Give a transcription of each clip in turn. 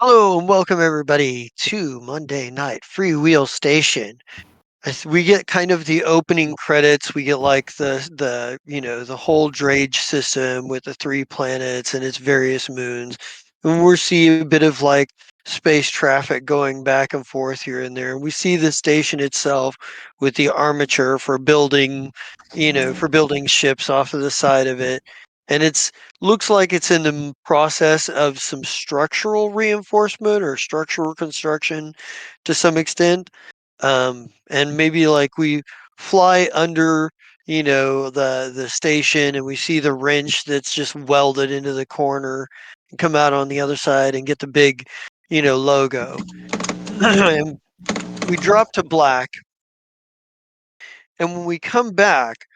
Hello and welcome everybody to Monday Night Freewheel Station. We get kind of the opening credits. We get like the whole drage system with the three planets and its various moons, and we're seeing a bit of like space traffic going back and forth here and there. We see the station itself with the armature for building ships off of the side of it, and it's looks like it's in the process of some structural reinforcement or structural construction to some extent. And maybe like we fly under the station and we see the wrench that's just welded into the corner and come out on the other side and get the big logo. And we drop to black, and when we come back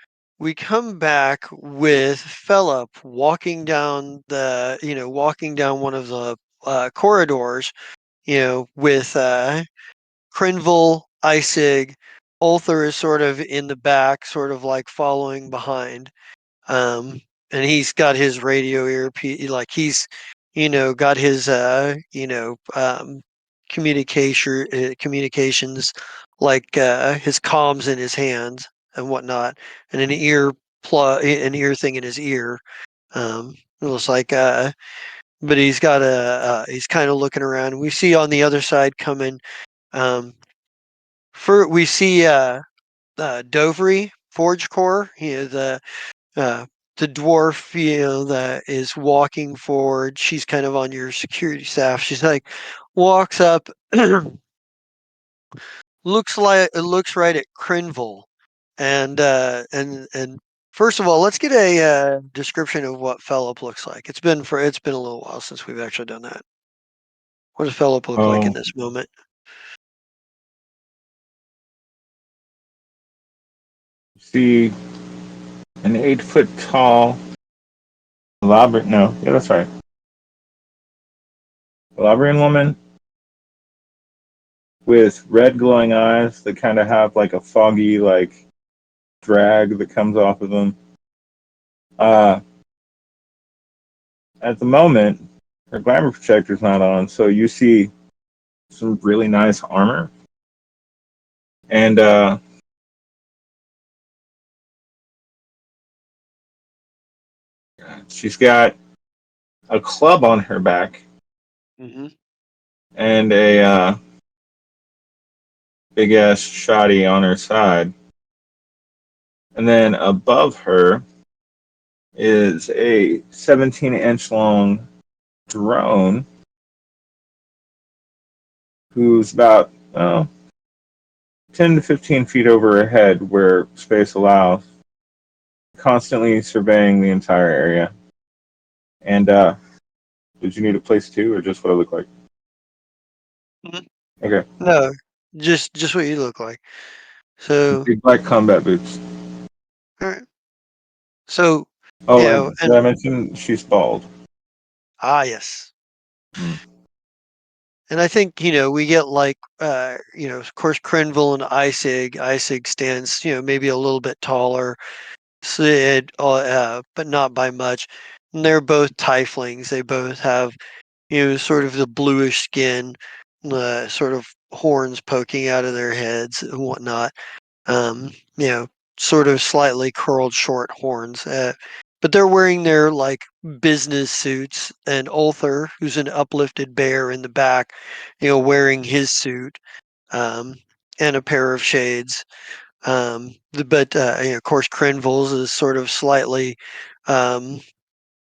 with Philip walking down one of the corridors, with Crinville, Isig, Ulthar is sort of in the back, sort of like following behind. Um, and he's got his radio earpiece, like he's, got his, communications, like his comms in his hands and whatnot, and an ear thing in his ear. It looks like, but he's kind of looking around. We see on the other side coming. Um, we see Dovry Forge Core, uh, the dwarf, that is walking forward. She's kind of on your security staff. She's like, walks up, looks right at Crinville, and first of all, let's get a description of what Philip looks like. It's been a little while since we've actually done that. What does Philip look like in Oh, this moment? see an 8 foot tall no, yeah, that's right. Labrian woman with red glowing eyes that kind of have like a foggy like drag that comes off of them. Uh, at the moment, her glamour protector's not on, so you see some really nice armor, and she's got a club on her back Hmm. and a big ass shoddy on her side, and then above her is a 17-inch long drone who's about 10 to 15 feet over her head where space allows, constantly surveying the entire area. And did you need a place too, or just what I look like? Okay. No, just what you look like. So, Big black combat boots. all right. So, Oh, and did and I mention she's bald? yes. Mm. And I think, we get like, of course, Crenville and Isig. Isig stands, maybe a little bit taller, but not by much. And they're both tieflings. They both have, sort of the bluish skin, sort of horns poking out of their heads and whatnot. um, you know, sort of slightly curled short horns. But they're wearing their like business suits, and Ulthar, who's an uplifted bear in the back, wearing his suit, um, and a pair of shades. But of course, Crenville's um,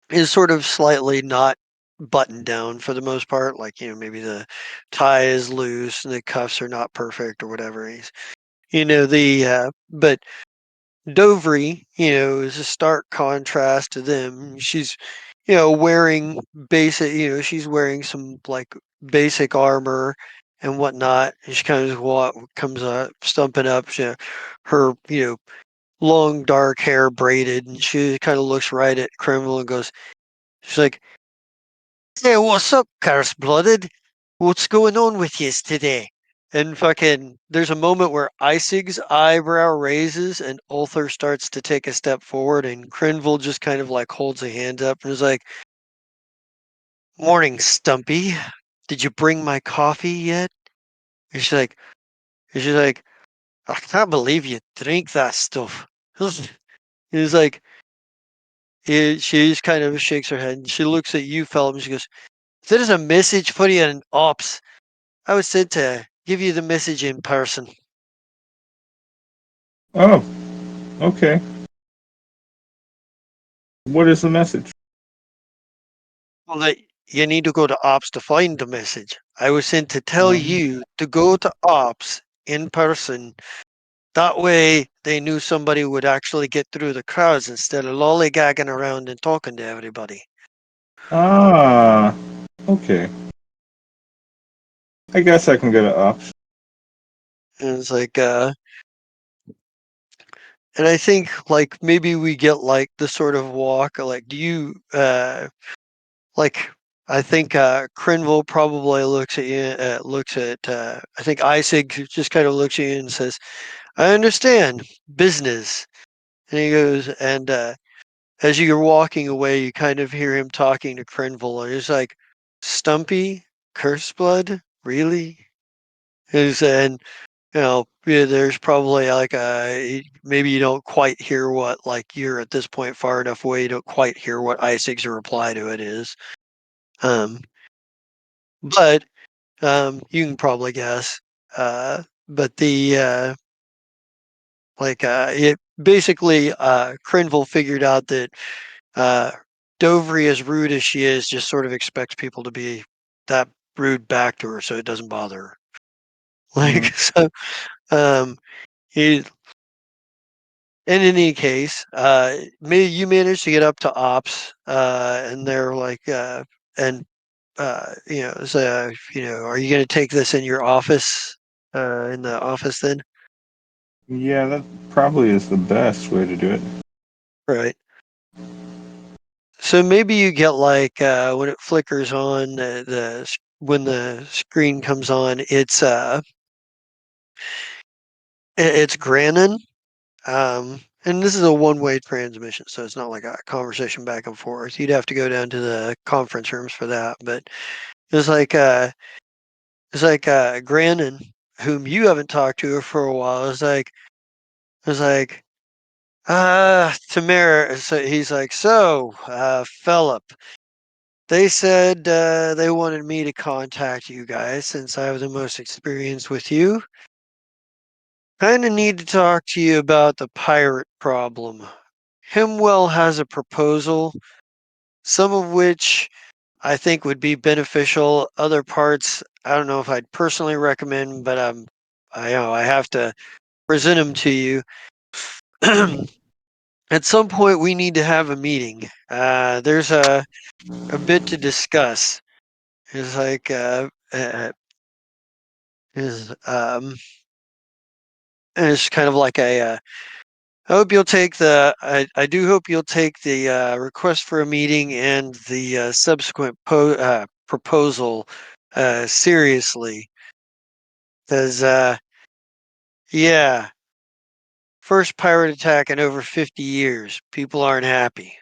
is sort of slightly not buttoned down for the most part. Like maybe the tie is loose and the cuffs are not perfect or whatever. He's the but Dovry, is a stark contrast to them. She's, wearing she's wearing some like basic armor and whatnot. And she kind of comes up, stumping up, her, long dark hair braided, and she kind of looks right at Criminal and goes, she's like, "Hey, what's up, curse blooded? What's going on with yous today?" And fucking, there's a moment where Isig's eyebrow raises and Ulthar starts to take a step forward, and Crinville just kind of like holds a hand up and is like, "Morning, Stumpy." did you bring my coffee yet? And she's like, I can't believe you drink that stuff. He's like, she just kind of shakes her head and she looks at you, Philip, and she goes, there's a message for you in ops. I was sent to give you the message in person. Oh, okay. What is the message? Well, that you need to go to ops to find the message. I was sent to tell Um, you to go to ops in person. That way, they knew somebody would actually get through the crowds instead of lollygagging around and talking to everybody. ah, okay. I guess I can go to ops. And it's like, and I think like maybe we get like the sort of walk. Like, do you like? I think Crinville probably looks at you. Looks at. I think Isaac just kind of looks at you and says, "I understand business." And he goes, and as you're walking away, you kind of hear him talking to Crinville, and he's like, "Stumpy, curse blood, really?" And yeah, there's probably like maybe you don't quite hear what like you're at this point far enough away. You don't quite hear what Isaac's reply to it is. Um, but you can probably guess. But the it basically Crinville figured out that uh, Dovry, as rude as she is, just sort of expects people to be that rude back to her, so it doesn't bother her. Like Mm, so, um, he in any case, you managed to get up to ops, and they're like, and so are you going to take this in your office, in the office then? yeah, that probably is the best way to do it. Right. So maybe you get like when it flickers on when the screen comes on, it's Grannon. And this is a one-way transmission, so it's not like a conversation back and forth. You'd have to go down to the conference rooms for that. But it's like Grannon, whom you haven't talked to for a while, is like Tamara. So he's like, so Philip, they said they wanted me to contact you guys since I have the most experience with you. Kind of need to talk to you about the pirate problem. Himwell has a proposal, some of which I think would be beneficial. Other parts, I don't know if I'd personally recommend, but I have to present them to you. At some point, we need to have a meeting. There's a bit to discuss. It's like is and it's kind of like I hope you'll take I do hope you'll take the request for a meeting and the subsequent proposal seriously. Because, yeah, first pirate attack in over 50 years. People aren't happy.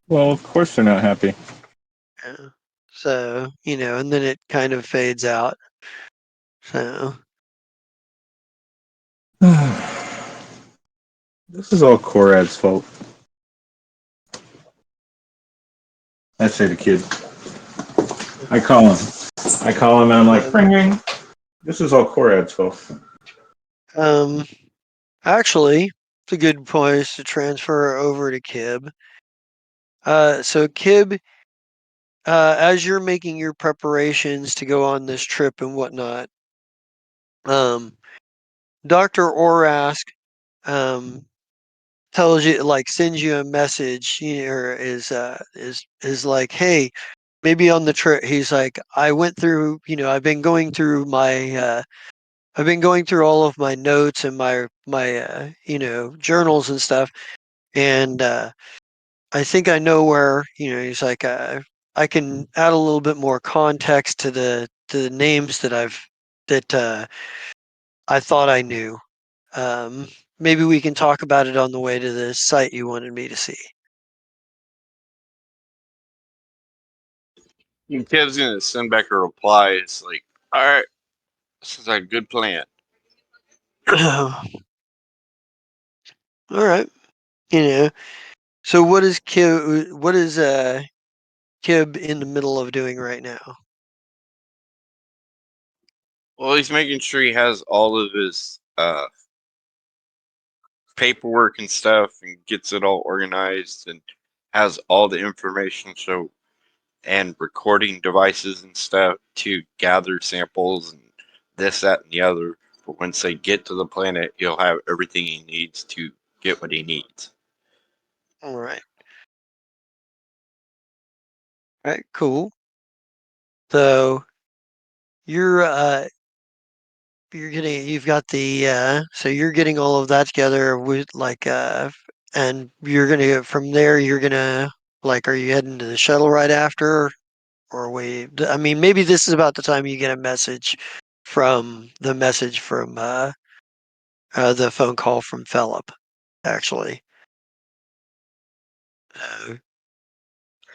Well, of course they're not happy. Yeah. So, and then it kind of fades out. So, This is all Corad's fault. I say the kid. I call him. I call him and I'm like, um, ring ring. This is all Corad's fault. um, actually, it's a good place to transfer over to Kib. So Kib, as you're making your preparations to go on this trip and whatnot, um, Dr. Orask um, tells you, like, sends you a message, or is like, hey, maybe on the trip, he's like, I went through, I've been going through all of my notes and my journals and stuff, and I think I know where, he's like, I can add a little bit more context to the names that I thought I knew. Um, Maybe we can talk about it on the way to the site you wanted me to see. And Kev's gonna send back a reply. It's like, all right, this is a good plan. All right. You know. So what is Kib in the middle of doing right now? Well, he's making sure he has all of his paperwork and stuff and gets it all organized and has all the information and recording devices and stuff to gather samples and this, that, and the other. But once they get to the planet, he'll have everything he needs to get what he needs. All right. All right, cool. So you're you've got the so you're getting all of that together with like and you're gonna from there you're gonna like are you heading to the shuttle right after or I mean maybe this is about the time you get a message from the phone call from Philip actually. Uh,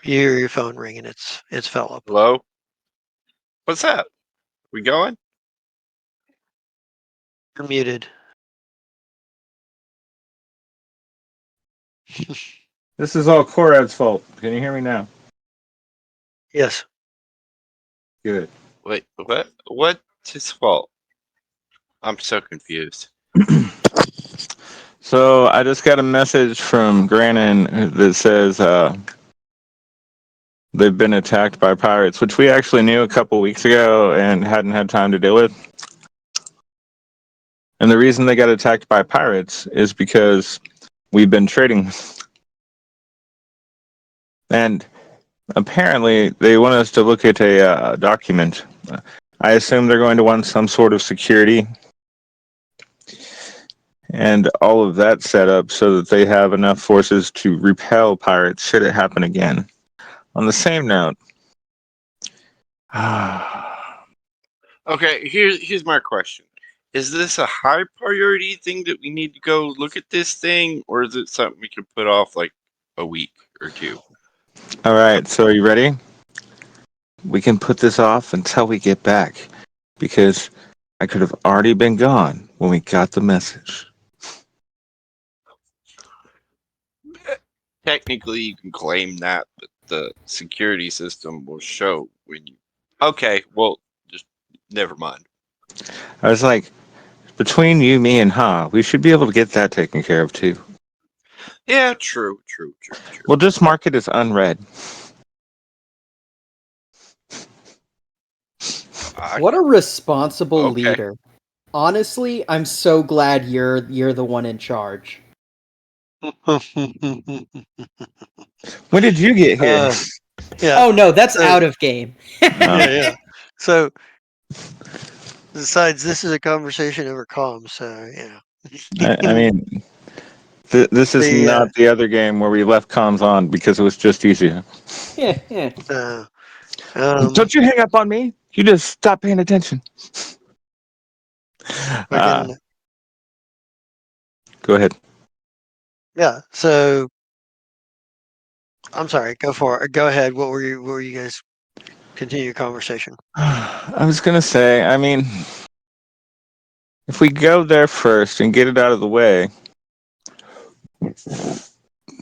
you hear your phone ring and it's Philip. Hello? What's that? We going? You're muted. This is all Korad's fault. Can you hear me now? Yes. Good. Wait, what? What's his fault? I'm so confused. So I just got a message from Grannon that says they've been attacked by pirates, which we actually knew a couple weeks ago and hadn't had time to deal with. And the reason they got attacked by pirates is because we've been trading. And apparently they want us to look at a document. I assume they're going to want some sort of security and all of that set up so that they have enough forces to repel pirates should it happen again. On the same note, Okay, here's my question. Is this a high priority thing that we need to go look at this thing, or is it something we could put off like a week or two? all right, so are you ready? We can put this off until we get back because I could have already been gone when we got the message. Technically, you can claim that, but the security system will show when you. Okay, well, just never mind. I was like, between you, me, and Ha, we should be able to get that taken care of too. Yeah, true, true, true, true. We'll just mark it as unread. I, What a responsible okay. leader. Honestly, I'm so glad you're the one in charge. When did you get here? uh, yeah. Oh no, that's So out of game. Oh. yeah. So besides, this is a conversation over comms, so I mean, this is the not the other game where we left comms on because it was just easier. Yeah, yeah. um Don't you hang up on me. You just stop paying attention. Uh, fucking go ahead. yeah. So I'm sorry. Go for it. Go ahead. What were you guys continue your conversation? I was going to say, I mean, if we go there first and get it out of the way,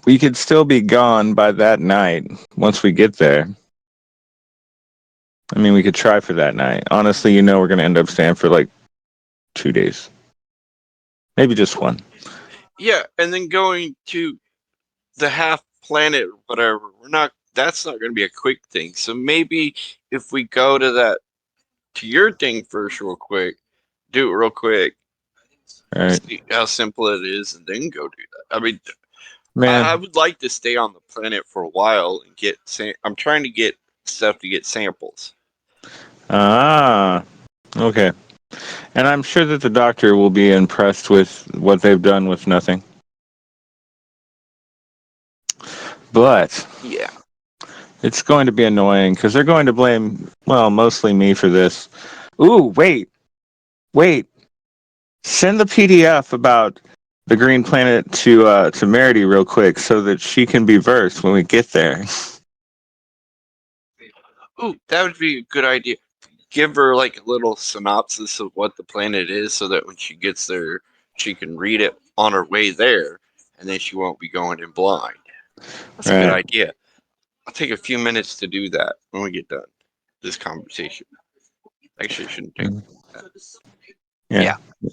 we could still be gone by that night once we get there. I mean, we could try for that night. Honestly, we're going to end up staying for like 2 days. Maybe just one. Yeah, and then going to the half planet or whatever. We're not. That's not going to be a quick thing. So maybe if we go to your thing first, real quick, do it real quick, All right. see how simple it is, and then go do that. I mean, I Man. would like to stay on the planet for a while and get. I'm trying to get stuff to get samples. Ah, okay. And I'm sure that the doctor will be impressed with what they've done with nothing. But Yeah. it's going to be annoying because they're going to blame, well, mostly me for this. Ooh, wait. Send the PDF about the green planet to Merity real quick so that she can be versed when we get there. Oh, that would be a good idea. Give her like a little synopsis of what the planet is so that when she gets there, she can read it on her way there, and then she won't be going in blind. That's a good Right. idea. I'll take a few minutes to do that when we get done this conversation. Actually, it shouldn't take Mm. that. Yeah. Yeah.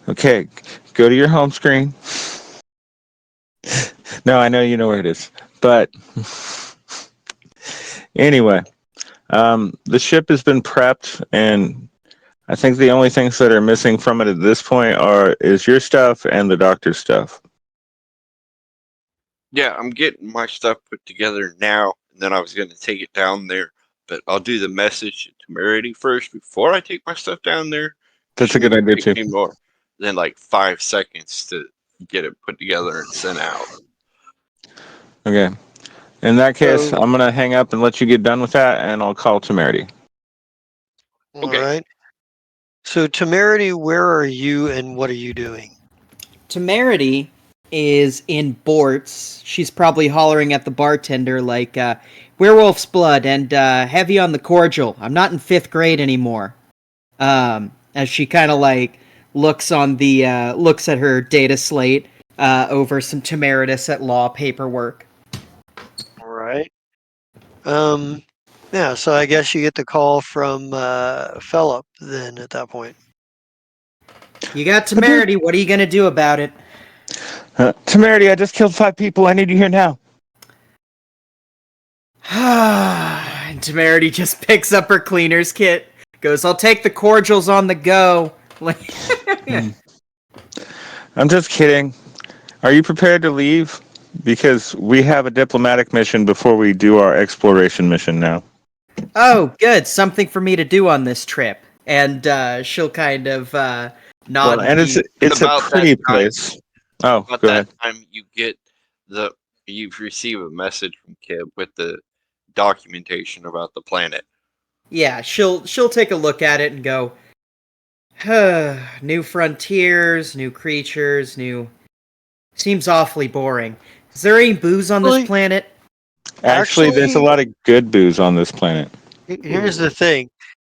Okay. Go to your home screen. No, I know you know where it is. But anyway, the ship has been prepped, and I think the only things that are missing from it at this point is your stuff and the doctor's stuff. Yeah, I'm getting my stuff put together now, and then I was going to take it down there, but I'll do the message to Temerity first before I take my stuff down there. It That's a good shouldn't idea take too. me more than like 5 seconds to get it put together and sent out. Okay. In that case, So, I'm gonna hang up and let you get done with that, and I'll call Temerity. all Okay. right. So, Temerity, where are you and what are you doing? Temerity is in Bort's. She's probably hollering at the bartender like, werewolf's blood and heavy on the cordial. I'm not in 5th grade anymore. As she kind of like looks at her data slate over some Temeritus at law paperwork. All right. Um, yeah, so I guess you get the call from Philip then at that point. You got But dude, Temerity. What are you gonna do about it? Temerity, I just killed 5 people. I need you here now. And Temerity just picks up her cleaner's kit. Goes, I'll take the cordials on the go. Like, I'm just kidding. Are you prepared to leave? Because we have a diplomatic mission before we do our exploration mission now. oh, good. Something for me to do on this trip. And she'll kind of Well, nod and and it's be, it's a About that pretty time, place. Oh, about go that ahead. time, the you receive a message from Kib with the documentation about the planet. yeah, she'll take a look at it and go, new frontiers, new creatures, new. Seems awfully boring. Is there any booze on this Well, planet? Actually, there's a actually, lot of good booze on this planet. here's the thing.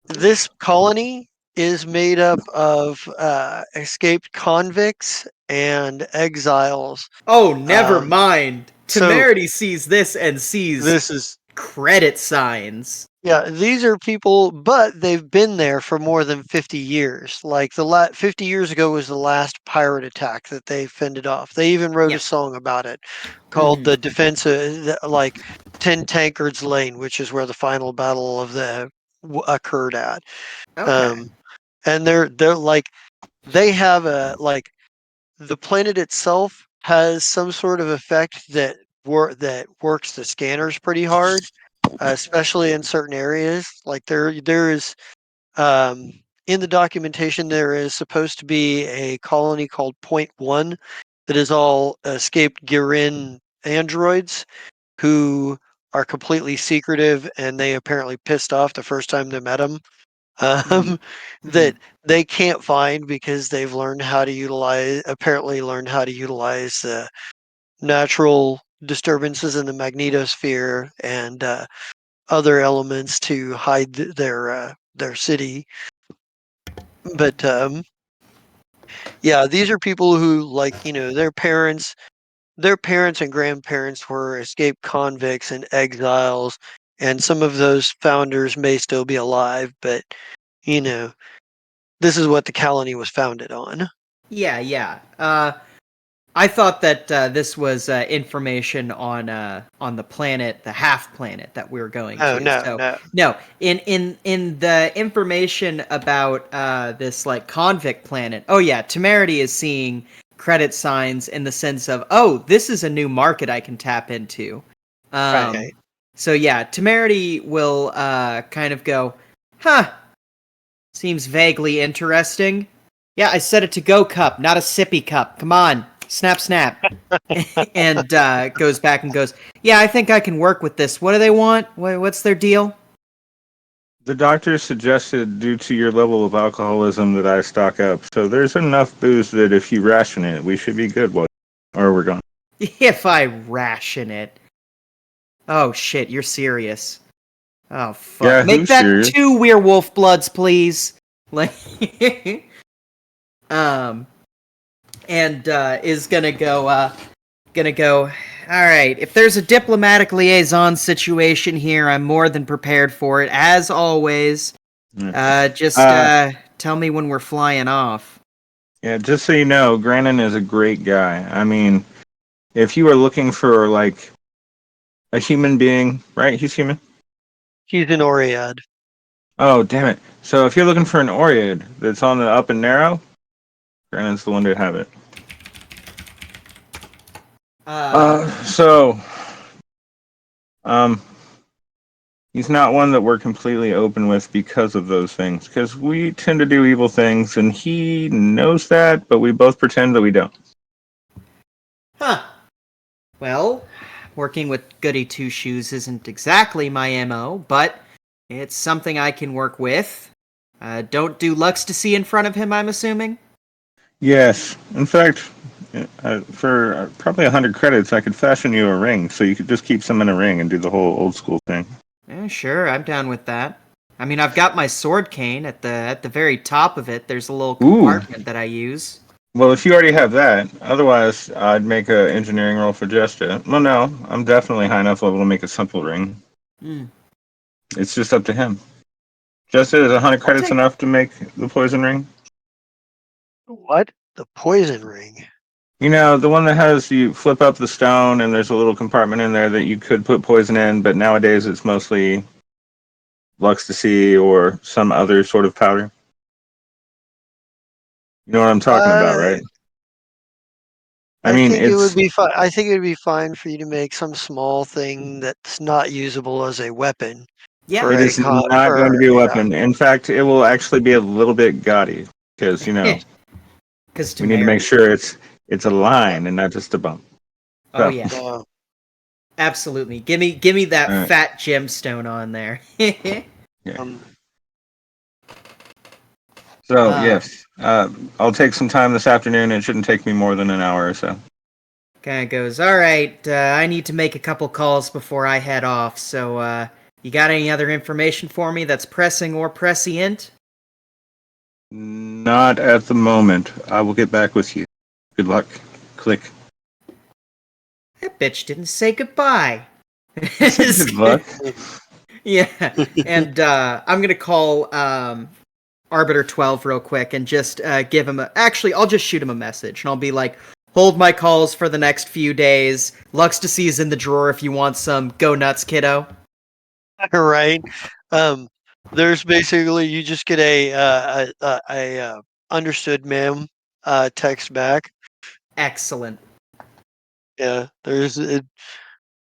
This colony is made up of escaped convicts and exiles. Oh, never Um, mind. so Temerity sees this and sees this is credit signs. yeah, these are people, but they've been there for more than 50 years. Like 50 years ago was the last pirate attack that they fended off. They even wrote a Yeah. song about it called Mm-hmm. the Defense, like 10 Tankards Lane, which is where the final battle of the occurred at. Okay. Um, and they're like they have a like the planet itself has some sort of effect that works the scanners pretty hard, especially in certain areas. Like there is um, in the documentation there is supposed to be a colony called Point One that is all escaped Girin androids who are completely secretive and they apparently pissed off the first time they met them. Mm-hmm. Um, Mm-hmm. that they can't find because they've apparently learned how to utilize natural disturbances in the magnetosphere and other elements to hide their city. But yeah, these are people who their parents and grandparents were escaped convicts and exiles, and some of those founders may still be alive. But you know, this is what the colony was founded on. Yeah, yeah. I thought that this was information on the planet, the half planet that we were going Oh to. no, So no. no, in the information about this like convict planet. Oh yeah, Temerity is seeing credit signs in the sense of, oh, this is a new market I can tap into. Um, Right. so yeah, Temerity will kind of go, huh? Seems vaguely interesting. Yeah, I set it to go cup, not a sippy cup. Come on, snap, snap. And goes back and goes, yeah, I think I can work with this. What do they want? What's their deal? The doctor suggested, due to your level of alcoholism, that I stock up. So there's enough booze that if you ration it, we should be good. Or we're gone. If I ration it. Oh shit, you're serious. Oh fuck! Yeah, Make who's that serious? 2 werewolf bloods, please. Like, um, and is gonna go. All right. If there's a diplomatic liaison situation here, I'm more than prepared for it. As always. Just Uh, tell me when we're flying off. yeah, just so you know, Grannon is a great guy. I mean, if you are looking for like a human being, right? He's human. He's an Oread. Oh, damn it. So if you're looking for an Oread that's on the up and narrow, Grannon's the one to have it. Uh, So, um, he's not one that we're completely open with because of those things. Because we tend to do evil things, and he knows that, but we both pretend that we don't. huh. Well, working with Goody Two Shoes isn't exactly my MO, but it's something I can work with. Don't do Luxtasy in front of him, I'm assuming? Yes. In fact, for probably 100 credits, I could fashion you a ring, so you could just keep some in a ring and do the whole old school thing. Yeah, sure, I'm down with that. I mean, I've got my sword cane at the very top of it. There's a little Ooh. compartment that I use. Well, if you already have that, otherwise I'd make an engineering roll for Jesta. Well, no, I'm definitely high enough level to make a simple ring. Hmm. It's just up to him. Jesta, is 100 I'll credits take. enough to make the poison ring? What? The poison ring. You know, the one that has you flip up the stone and there's a little compartment in there that you could put poison in, but nowadays it's mostly Luxtasy or some other sort of powder. You know what I'm talking about, Uh, right? I I mean, think it would it's be fine. I think it would be fine for you to make some small thing that's not usable as a weapon Yeah. for it a is con. not going to For be a weapon. In fact, it will actually be a little bit gaudy because Because we need to make temerity. sure it's a uh, line and not just a bump. Oh So, yeah. uh, Absolutely. Give me that all right, fat gemstone on there. yeah. um, So uh, yes, I'll take some time this afternoon. It shouldn't take me more than an hour or so. kind of goes, all right, I need to make a couple calls before I head off. So, you got any other information for me that's pressing or prescient? Not at the moment. I will get back with you. Good luck. Click. That bitch didn't say goodbye. I said good luck. Yeah, and I'm gonna call Arbiter 12 real quick and just give him a. Actually, I'll just shoot him a message and I'll be like, hold my calls for the next few days. Luxtasy is in the drawer if you want some. Go nuts, kiddo. right. Um, there's basically you just get a understood, ma'am, text back. Excellent. Yeah, there's it.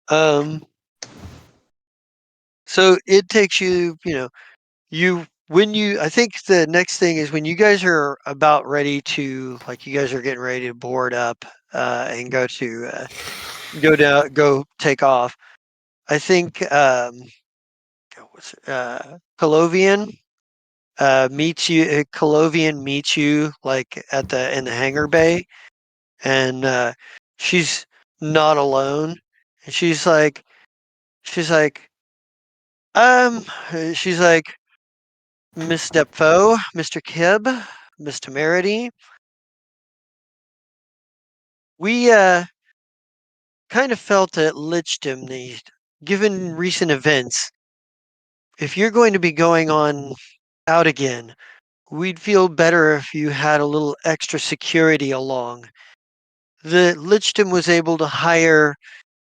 Um, so it takes you, you when you. I think the next thing is when you guys are about ready to, like, you guys are getting ready to board up and go take off. I think Colovian meets you. Colovian meets you like at the in the hangar bay, and she's not alone. And she's like, um, she's like, Miss Defoe, Mr. Kibb, Miss Temerity. We kind of felt at Lichdom, given recent events, if you're going to be going on out again, we'd feel better if you had a little extra security along. The Lichdom was able to hire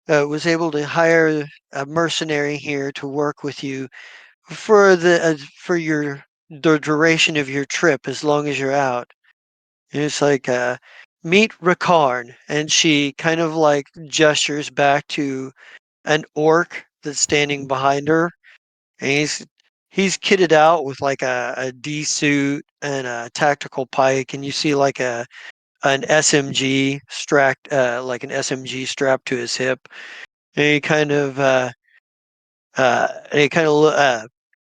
a mercenary here to work with you for the duration of your trip as long as you're out. And it's like meet Rakarn, and she kind of like gestures back to an orc that's standing behind her, and he's kitted out with like a D suit and a tactical pike, and you see like an SMG strapped to his hip, and he kind of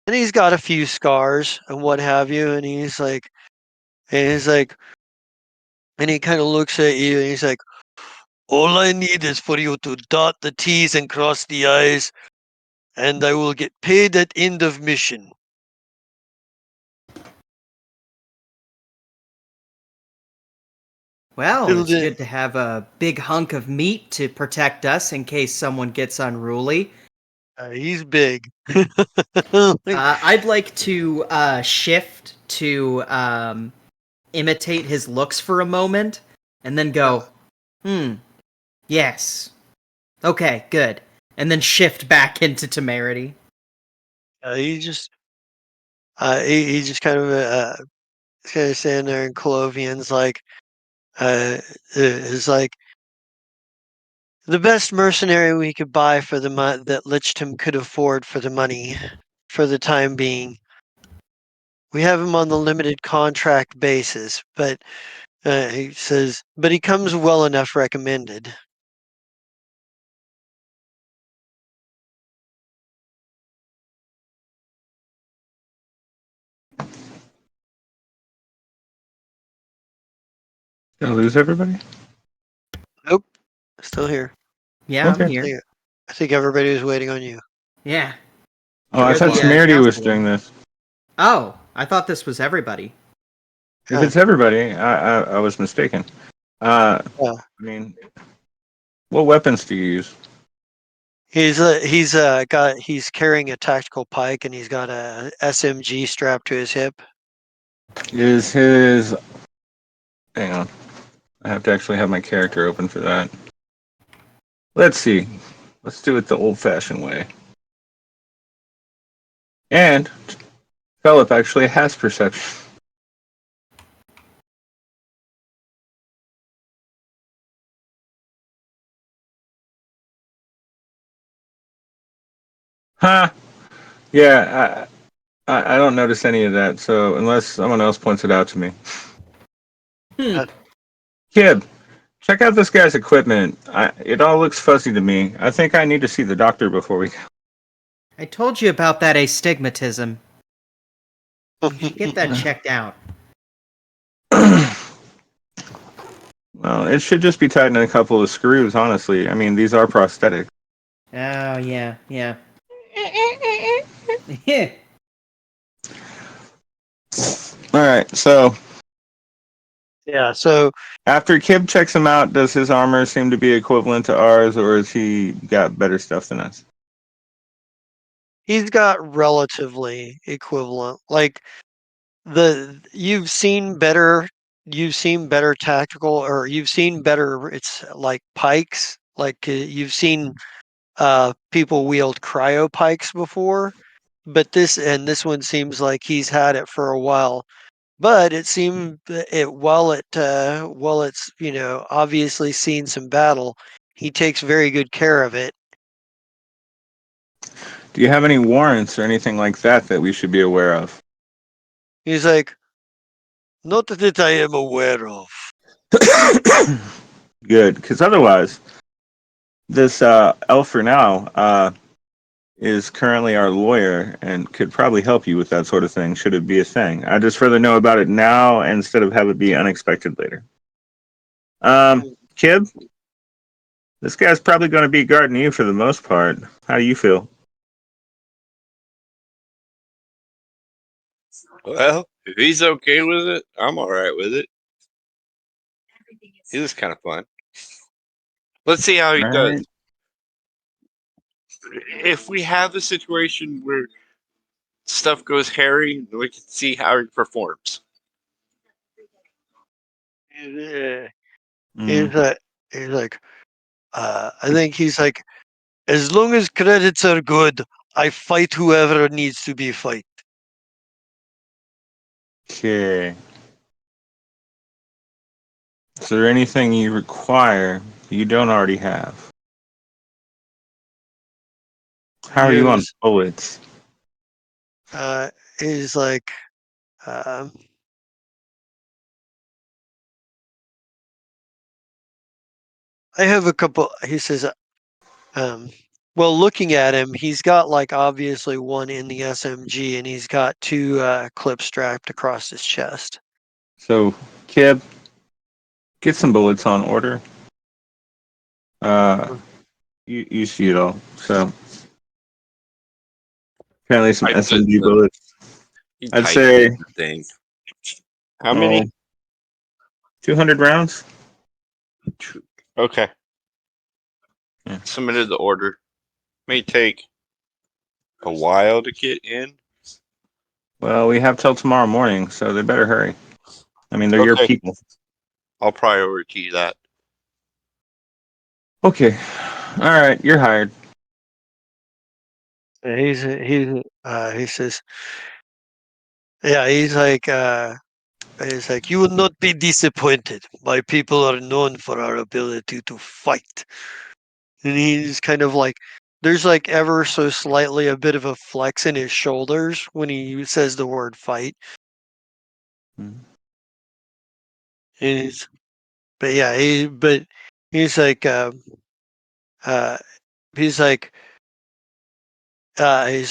and he's got a few scars and what have you, and he's like, and he kind of looks at you, and he's like, all I need is for you to dot the T's and cross the I's, and I will get paid at end of mission. Well, Till it's the, good to have a big hunk of meat to protect us in case someone gets unruly. he's big. Like, I'd like to shift to imitate his looks for a moment, and then go, yes. Okay, good. And then shift back into temerity. he just he just kind of standing there, and Colovian's like is like the best mercenary we could buy for the that Lichtam could afford for the money for the time being. We have him on the limited contract basis, but he says, but he comes well enough recommended. Gonna lose everybody? Nope, still here. Yeah, I'm Okay. here. I think everybody was waiting on you. Yeah. Oh, I You're thought the Temerity was counselor. doing this. Oh, I thought this was everybody. If Huh. it's everybody, I was mistaken. I Yeah. mean, what weapons do you use? He's carrying a tactical pike, and he's got a SMG strapped to his hip. Is his. Hang on. I have to actually have my character open for that. Let's see. Let's do it the old fashioned way. And Philip actually has perception. Huh. Yeah, I don't notice any of that, so unless someone else points it out to me. Hmm. Kid, check out this guy's equipment. It all looks fuzzy to me. I think I need to see the doctor before we go. I told you about that astigmatism. You should get that checked out. Well, it should just be tightened in a couple of screws, honestly. I mean, these are prosthetic. Oh, yeah, yeah. Yeah. Alright, so Yeah, so after Kib checks him out, does his armor seem to be equivalent to ours, or has he got better stuff than us? he's got relatively equivalent. Like the you've seen better tactical, or you've seen better. It's like pikes. Like you've seen people wield cryo pikes before, but this one seems like he's had it for a while. But it seemed while it's obviously seen some battle, he takes very good care of it. Do you have any warrants or anything like that that we should be aware of? He's like, not that I am aware of. Good, because otherwise, this elf for now is currently our lawyer and could probably help you with that sort of thing, should it be a thing. I just rather know about it now instead of have it be unexpected later. Kib, this guy's probably going to be guarding you for the most part. How do you feel? Well, if he's okay with it, I'm all right with it. He was kind of fun. Let's see how he All does. right. If we have a situation where stuff goes hairy, we can see how he performs. He's, Mm. he's like, I think he's like, as long as credits are good, I fight whoever needs to be fight. Okay. Is there anything you require you don't already have? How He are you on goes, bullets? he's like, um, I have a couple. He says, um, well, looking at him, he's got like obviously one in the SMG, and he's got two clips strapped across his chest. So, Kib, get some bullets on order. Uh, you see it all. So, Apparently some Types it SMG in the, bullets. he I'd types it say in the thing. How many? 200 rounds. Okay. Yeah. Submitted the order. May take a while to get in. Well, we have till tomorrow morning, so they better hurry. I mean, they're your Okay. people. I'll priority that. Okay. All right, you're hired. He says, yeah, he's like, you will not be disappointed. My people are known for our ability to fight. And he's kind of like, there's like ever so slightly a bit of a flex in his shoulders when he says the word fight. Mhm. And but yeah, he's like, uh, he's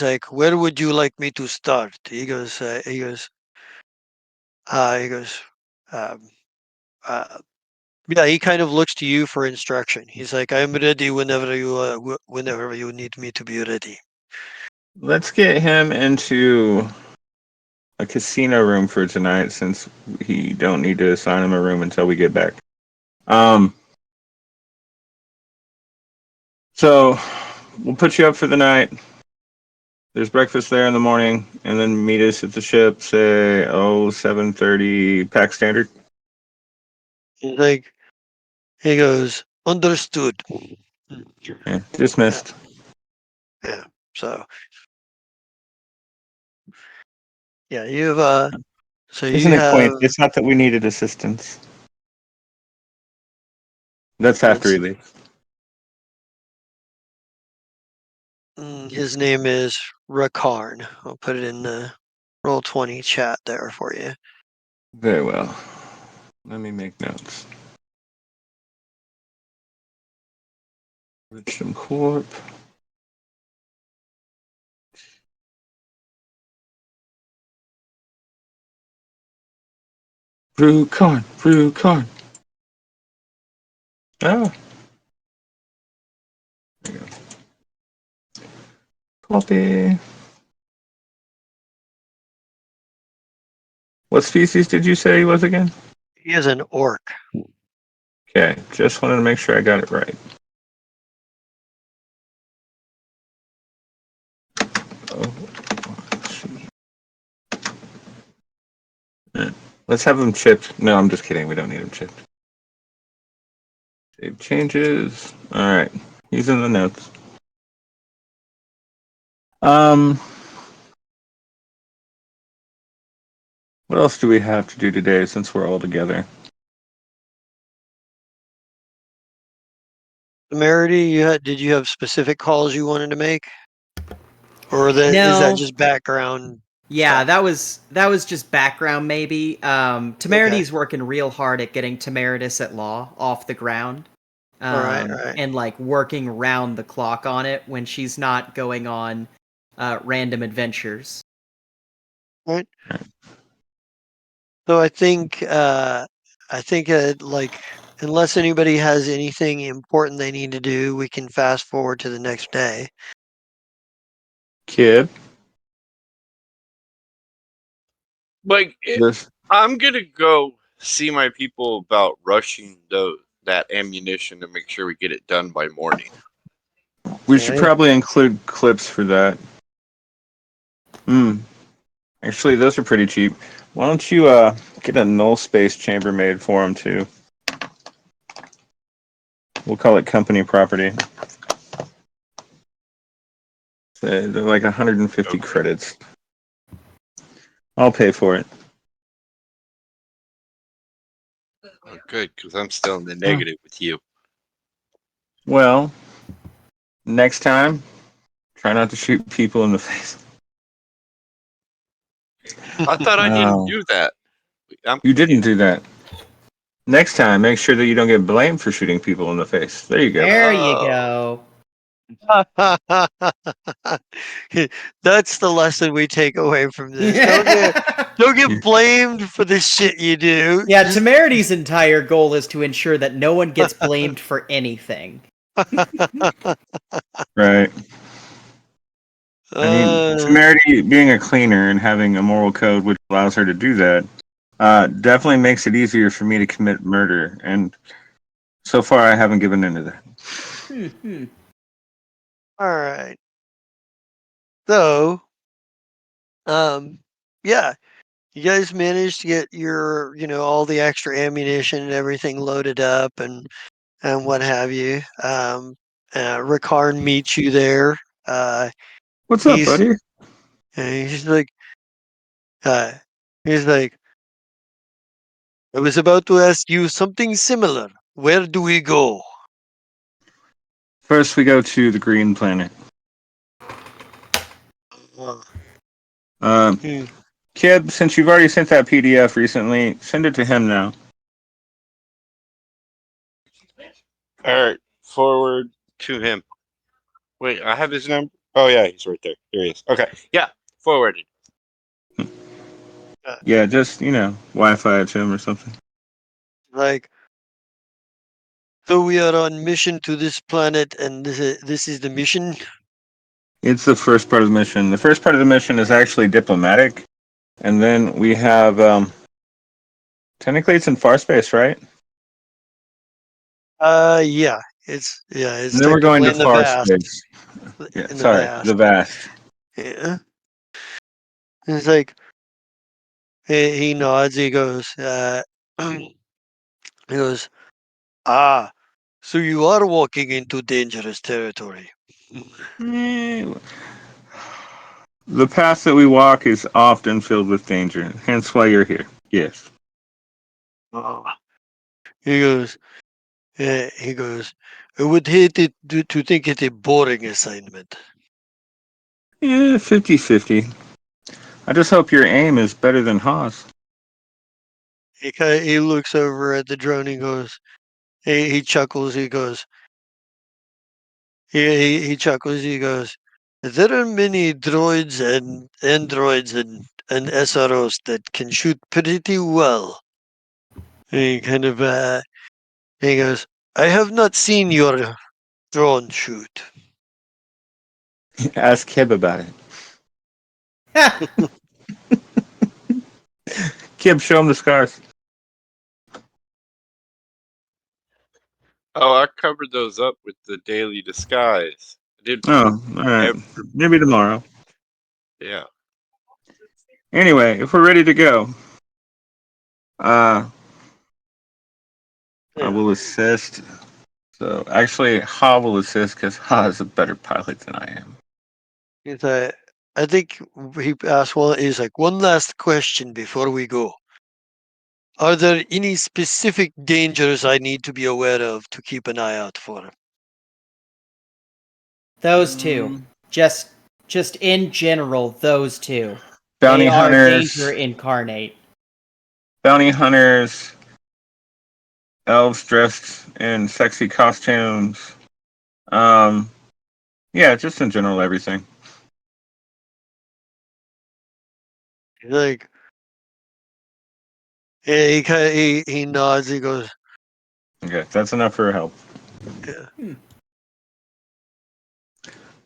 like, where would you like me to start? He goes, um, uh, yeah, he kind of looks to you for instruction. He's like, I'm ready whenever you need me to be ready. Let's get him into a casino room for tonight, since he don't need to assign him a room until we get back. Um, so we'll put you up for the night. There's breakfast there in the morning, and then meet us at the ship. Say 7:30 Pack Standard. He's like, he goes, understood. Yeah, Yeah, dismissed. yeah. So yeah, so It's you an have acquaint. It's not that we needed assistance. That's after it's he leaves. his name is Rakarn. I'll put it in the Roll20 chat there for you. Very well. Let me make notes. Richmond Corp. Brew corn. Brew corn. Oh, there you go. Copy. What species did you say he was again? He is an orc. Okay, just wanted to make sure I got it right. Oh, let's have him chipped. No, I'm just kidding. We don't need him chipped. Save changes. All right, he's in the notes. Um, what else do we have to do today since we're all together? Temerity, did you have specific calls you wanted to make, or is that No. just background Yeah, stuff? that was just background maybe. Okay, Temerity's working real hard at getting Temeritus at Law off the ground. all right, And like working round the clock on it when she's not going on random adventures. all right. So I think like unless anybody has anything important they need to do, we can fast forward to the next day. Kid, Like, this I'm gonna go see my people about rushing that ammunition to make sure we get it done by morning. we should Okay. probably include clips for that. Hmm. Actually, those are pretty cheap. Why don't you get a null space chamber made for him too? We'll call it company property. They're like 150 Okay. credits. I'll pay for it. Oh, good, because I'm still in the Oh. negative with you. Well, next time, try not to shoot people in the face. I thought I didn't Oh, do that. I'm you didn't do that. Next time, make sure that you don't get blamed for shooting people in the face. There you go. There you Oh, go. That's the lesson we take away from this. Don't get blamed for the shit you do. Yeah, Just Temerity's entire goal is to ensure that no one gets blamed for anything. Right. I mean, Temerity being a cleaner and having a moral code which allows her to do that definitely makes it easier for me to commit murder. And so far, I haven't given into that. all right. So, yeah, you guys managed to get your, all the extra ammunition and everything loaded up and what have you. Ricard meets you there. Uh, What's up, he's buddy? he's like, uh, he's like, I was about to ask you something similar. Where do we go? First, we go to the green planet. Uh, Um, hmm, Kib, since you've already sent that PDF recently, send it to him now. All right, forward to him. Wait, I have his number. Oh yeah, he's right there. There he is. Okay, yeah, forwarded. uh, Yeah, just, Wi-Fi it to him or something. like, so we are on mission to this planet, and this is the mission. It's the first part of the mission. The first part of the mission is actually diplomatic, and then we have, technically it's in far space, right? Yeah, it's And then we're going technically to in the far vast, space. Yeah, in the sorry, the vast. vast. Yeah, it's like he nods. He goes, he goes, ah, so you are walking into dangerous territory. Eh, The path that we walk is often filled with danger, hence why you're here. Yes. Ah. He goes, he goes, I would hate it to think it a boring assignment. Yeah, 50-50. I just hope your aim is better than Haas. He looks over at the drone. He goes, he chuckles. He goes, he chuckles. He goes, there are many droids and androids and SROs that can shoot pretty well. And he kind of he goes, I have not seen your drone shoot. Ask Kib about it. Kib, show him the scars. Oh, I covered those up with the daily disguise. I did Oh, all right. every. Maybe tomorrow. Yeah. Anyway, if we're ready to go, uh, I Yeah. will assist. So actually, Ha will assist because Ha is a better pilot than I am. He's I think he asked one. He's like, one last question before we go. Are there any specific dangers I need to be aware of to keep an eye out for? Those two. Just just in general, those two. They Bounty are danger hunters, incarnate. bounty hunters, elves dressed in sexy costumes. Um, yeah, just in general, everything. He's like, yeah, he nods. He goes, Okay, that's enough for help. yeah.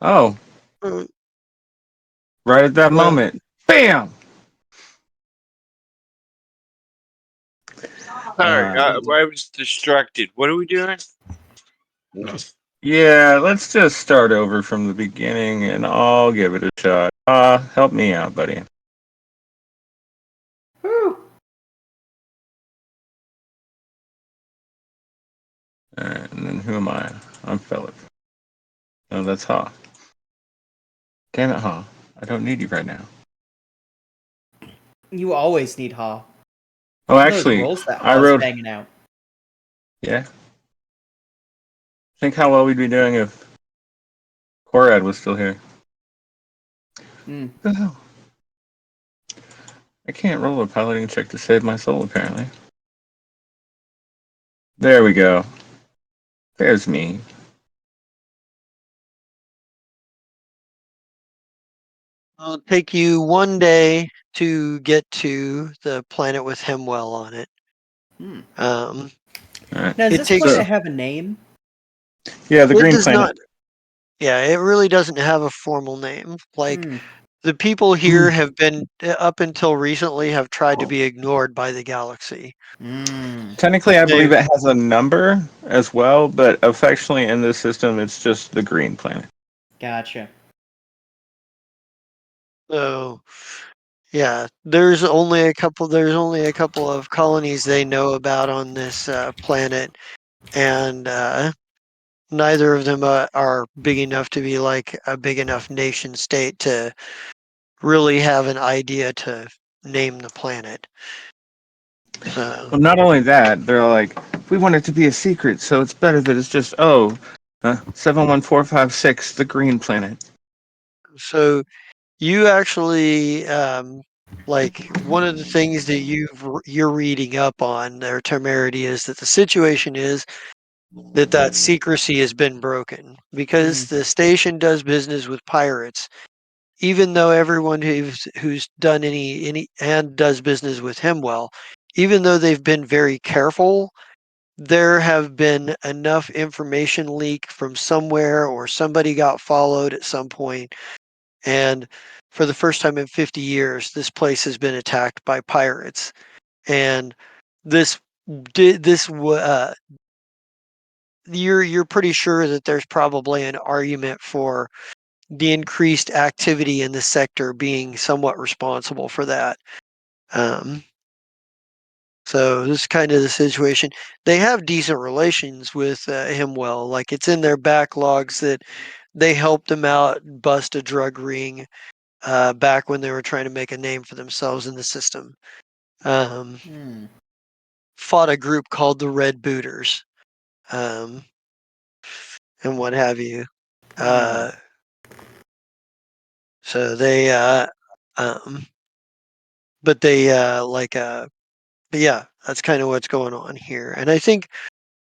Oh, Uh, right at that well, moment, bam! Sorry, Uh, I was distracted. What are we doing? yeah, let's just start over from the beginning, and I'll give it a shot. Help me out, buddy. Whew. And then who am I? I'm Philip. No, that's Ha. Damn it, Ha. I don't need you right now. You always need Ha. Oh, Those actually, rolls that I Ha's wrote. banging out. Yeah. Think how well we'd be doing if Corad was still here. Hmm. What the hell? I can't roll a piloting check to save my soul, apparently. There we go. There's me. it'll take you one day to get to the planet with Hemwell on it. Hmm. All right. Now, does It this takes So, planet have a name? yeah, the it green does planet. not Yeah, it really doesn't have a formal name. Like, Hmm. the people here have been, up until recently, have tried to be ignored by the galaxy. Hmm. Technically, I believe They've it has a number as well, but affectionately in this system, it's just the green planet. Gotcha. so yeah, there's only a couple of colonies they know about on this planet, and neither of them are big enough to be like a big enough nation state to really have an idea to name the planet. So, Well, not only that, they're like, we want it to be a secret, so it's better that it's just 71456, the green planet. so you actually like one of the things that you're reading up on their temerity is that the situation is that secrecy has been broken Hmm. because the station does business with pirates. Even though everyone who's done any and does business with him well, even though they've been very careful, there have been enough information leak from somewhere or somebody got followed at some point, and for the first time in 50 years, this place has been attacked by pirates. And this did this you're pretty sure that there's probably an argument for the increased activity in the sector being somewhat responsible for that. Um, so this is kind of the situation. They have decent relations with Himwell. Like it's in their backlogs that they helped him out bust a drug ring back when they were trying to make a name for themselves in the system. Um, Hmm. fought a group called the Red Booters, um, and what have you. Hmm. Uh, so they, um, but they but yeah, that's kind of what's going on here. And I think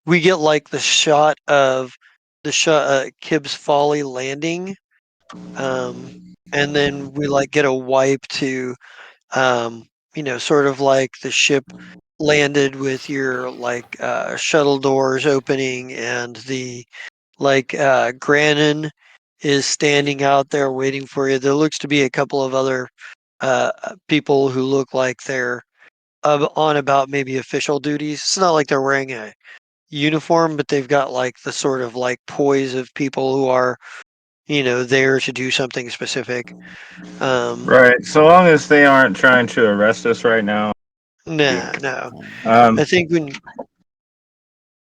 we get like the shot of Kibb's Folly landing, um, and then we like get a wipe to sort of like the ship landed with your like shuttle doors opening and the like Grannon is standing out there waiting for you. There looks to be a couple of other people who look like they're on about maybe official duties. It's not like they're wearing a uniform, but they've got like the sort of like poise of people who are, there to do something specific. Um, Right. So long as they aren't trying to arrest us right now. Yeah. nah, no. I Um, think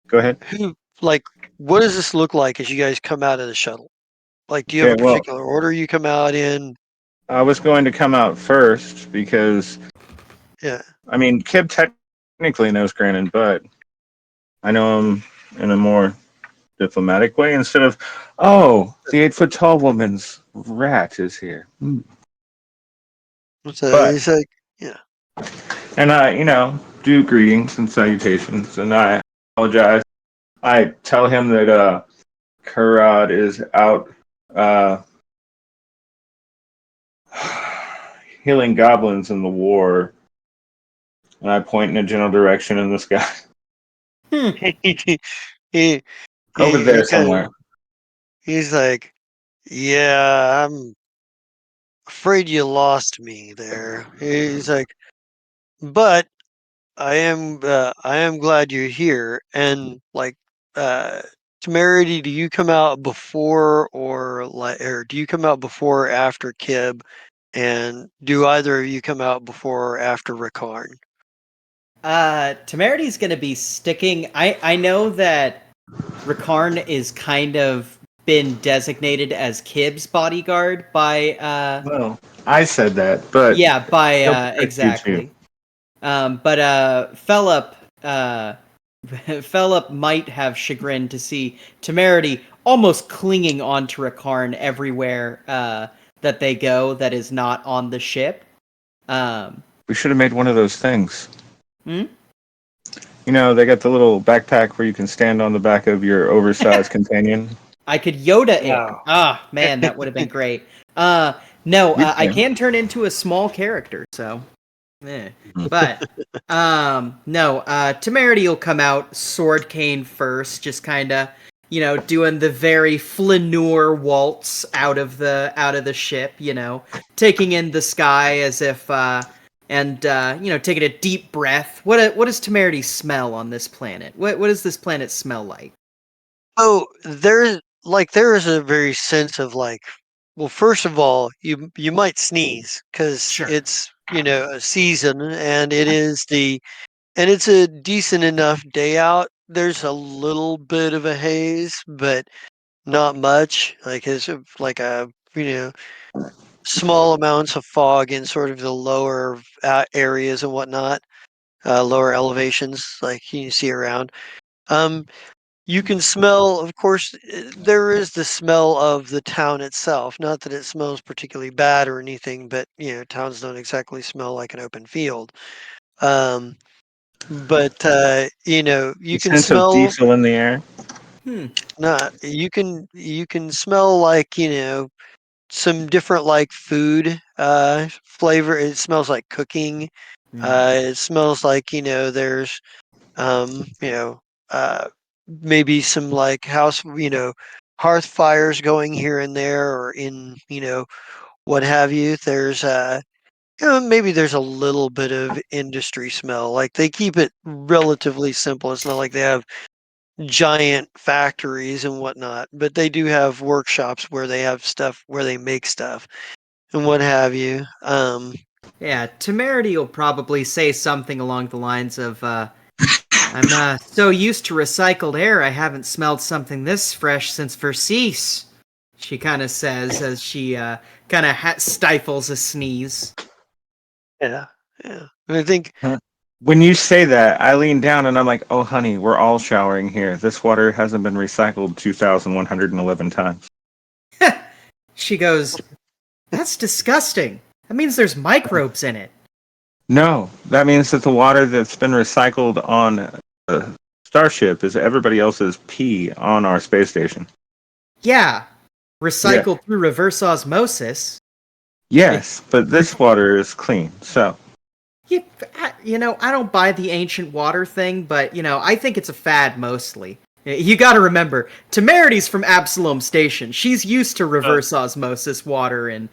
Go ahead. who, like, what does this look like as you guys come out of the shuttle? Like, do you have Okay. a Well, particular order you come out in? I was going to come out first because, Yeah. I mean, Kib technically knows Grannon, but I know him in a more diplomatic way instead of, oh, the 8 foot tall woman's rat is here. Hmm. So But, he's like, yeah. and I, do greetings and salutations, and I apologize. I tell him that Kurad is out uh, healing goblins in the war, and I point in a general direction in the sky. Hmm. he, he, Over he there kind somewhere. of, he's like, yeah, I'm afraid you lost me there. He's like, but I am glad you're here. And like, uh, Temerity, do you come out before or do you come out before or after Kib? And do either of you come out before or after Rikarn? Temerity's gonna be sticking. I know that Rikarn is kind of been designated as Kib's bodyguard by Well, I said that, but yeah, by he'll protect you too. exactly. But Fellup Fellup might have chagrin to see Temerity almost clinging onto Rikarn everywhere that they go that is not on the ship. Um, We should have made one of those things. hmm? They got the little backpack where you can stand on the back of your oversized companion. I could Yoda it. No. Ah, man, that would have been great. No, We I can. can turn into a small character, so. Eh. But, no, Temerity will come out sword cane first, just kinda doing the very flaneur waltz out of the ship, taking in the sky as if and taking a deep breath. What does temerity smell on this planet? What does this planet smell like? Oh, there is a very sense of like, well, first of all, you might sneeze because Sure. it's a season, and it's a decent enough day out. There's a little bit of a haze, but not much. Like it's like a you know small amounts of fog in sort of the lower areas and whatnot, lower elevations like you see around. Um, you can smell, of course, there is the smell of the town itself. Not that it smells particularly bad or anything, but towns don't exactly smell like an open field. Um, but The you can sense of smell. diesel in the air. Hmm. Not you can smell like some different like food flavor. It smells like cooking. It smells like there's um, you know, uh, maybe some like house, hearth fires going here and there, or in, what have you. There's maybe there's a little bit of industry smell. Like they keep it relatively simple. It's not like they have giant factories and whatnot, but they do have workshops where they have stuff where they make stuff and what have you. Yeah, temerity will probably say something along the lines of, I'm so used to recycled air, I haven't smelled something this fresh since Vercease. She kind of says as she kind of stifles a sneeze. Yeah, yeah. And I think Huh. When you say that, I lean down and I'm like, "Oh, honey, we're all showering here. This water hasn't been recycled 2,111 times." She goes, "That's disgusting. That means there's microbes in it." No, that means that the water that's been recycled on the Starship is everybody else's pee on our space station. Yeah, Yeah. recycled through reverse osmosis. Eh, Yes, but this water is clean. So, You, I don't buy the ancient water thing, but I think it's a fad mostly. You got to remember, Temerity's from Absalom Station. She's used to uh, reverse osmosis water and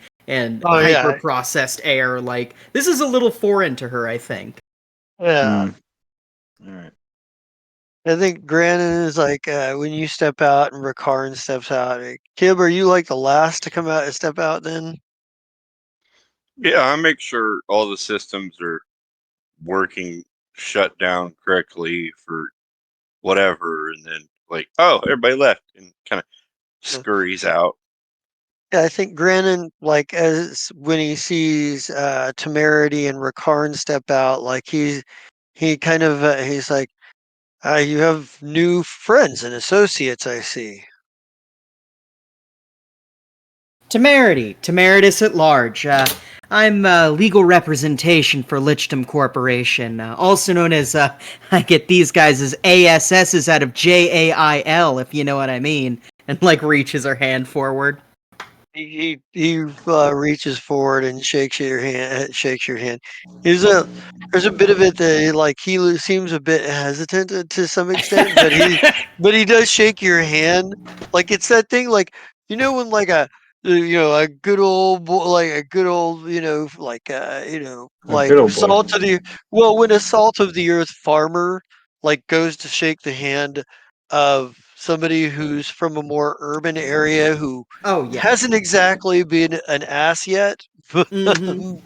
oh hyper yeah, processed air. Like this is a little foreign to her, I think. yeah. mm, all right. I think Grannon is like when you step out and Ricard steps out. Kib, are you like the last to come out and step out then? Yeah, I make sure all the systems are working, shut down correctly for whatever, and then like, oh, everybody left, and kind of Uh, scurries out. Yeah, I think Grannon, like as when he sees Temerity and Ricard step out, like he kind of he's like, you have new friends and associates, I see. Temerity, Temeritus at large. I'm legal representation for Lichtam Corporation, also known as, I get these guys as ASSs out of JAIL, if you know what I mean, and like reaches her hand forward. He reaches forward and shakes your hand. Shakes your hand. There's a there's a bit of it that like seems a bit hesitant to some extent, but he does shake your hand. Like it's that thing like when like a good old like a good old like A good old boy. salt of the when a salt of the earth farmer like goes to shake the hand of somebody who's from a more urban area who Oh, yeah. hasn't exactly been an ass yet, but Mm-hmm.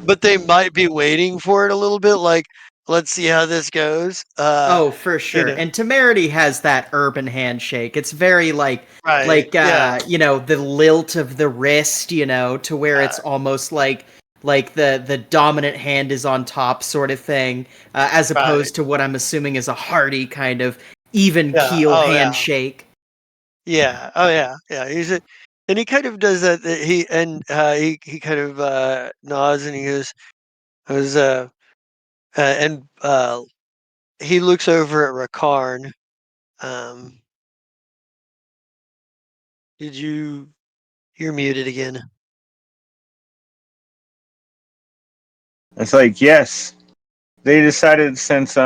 but they might be waiting for it a little bit. Like, let's see how this goes. Oh, for You sure. know, And Temerity has that urban handshake. It's very right? Yeah, the lilt of the wrist, to where it's almost like the dominant hand is on top sort of thing, as right. opposed to what I'm assuming is a hearty kind of even Yeah. keel Oh yeah. handshake. Yeah. Oh yeah. Yeah. And he kind of does that. He kind of nods and he goes, "I was and he looks over at Rakarn. Um, did you? You're muted again. It's like, yes, they decided since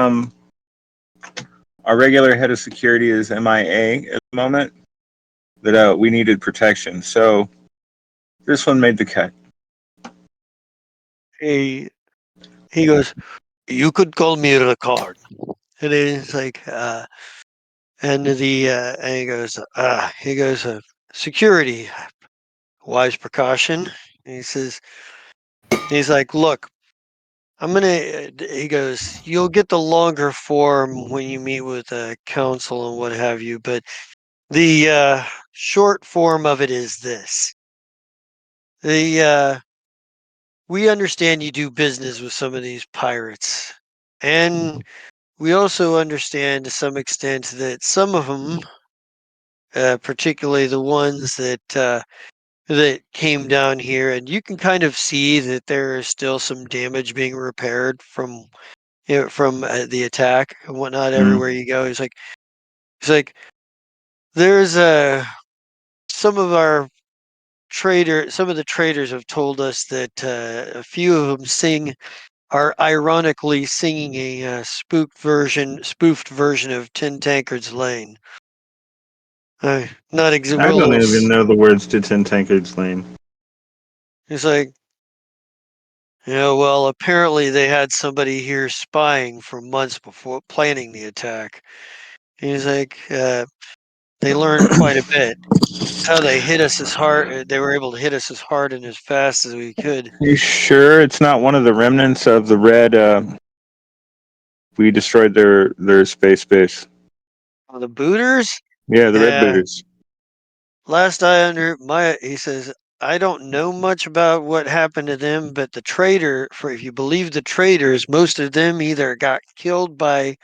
our regular head of security is MIA at the moment. That we needed protection, so this one made the cut. He he goes, you could call me Ricard. And it's like, and he goes, security, wise precaution. And he's like, look, he goes, you'll get the longer form when you meet with council and what have you, but the short form of it is this. We understand you do business with some of these pirates, and we also understand to some extent that some of them, particularly the ones that came down here, and you can kind of see that there is still some damage being repaired from the attack and whatnot Mm. everywhere you go. He's like, there's some of our some of the traders have told us that a few of them are ironically singing a spoofed version of Tin Tankard's Lane. Not I we're a don't little. even know the words to Ten Tankards Lane. He's like, yeah, well, apparently they had somebody here spying for months before planning the attack. He's like, they learned quite a bit. How they hit us as hard. They were able to hit us as hard and as fast as we could. You sure it's not one of the remnants of the red? We destroyed their space base. Oh, the booters? Yeah, the red Yeah. booters. Last he says, I don't know much about what happened to them, but if you believe the traders, most of them either got killed by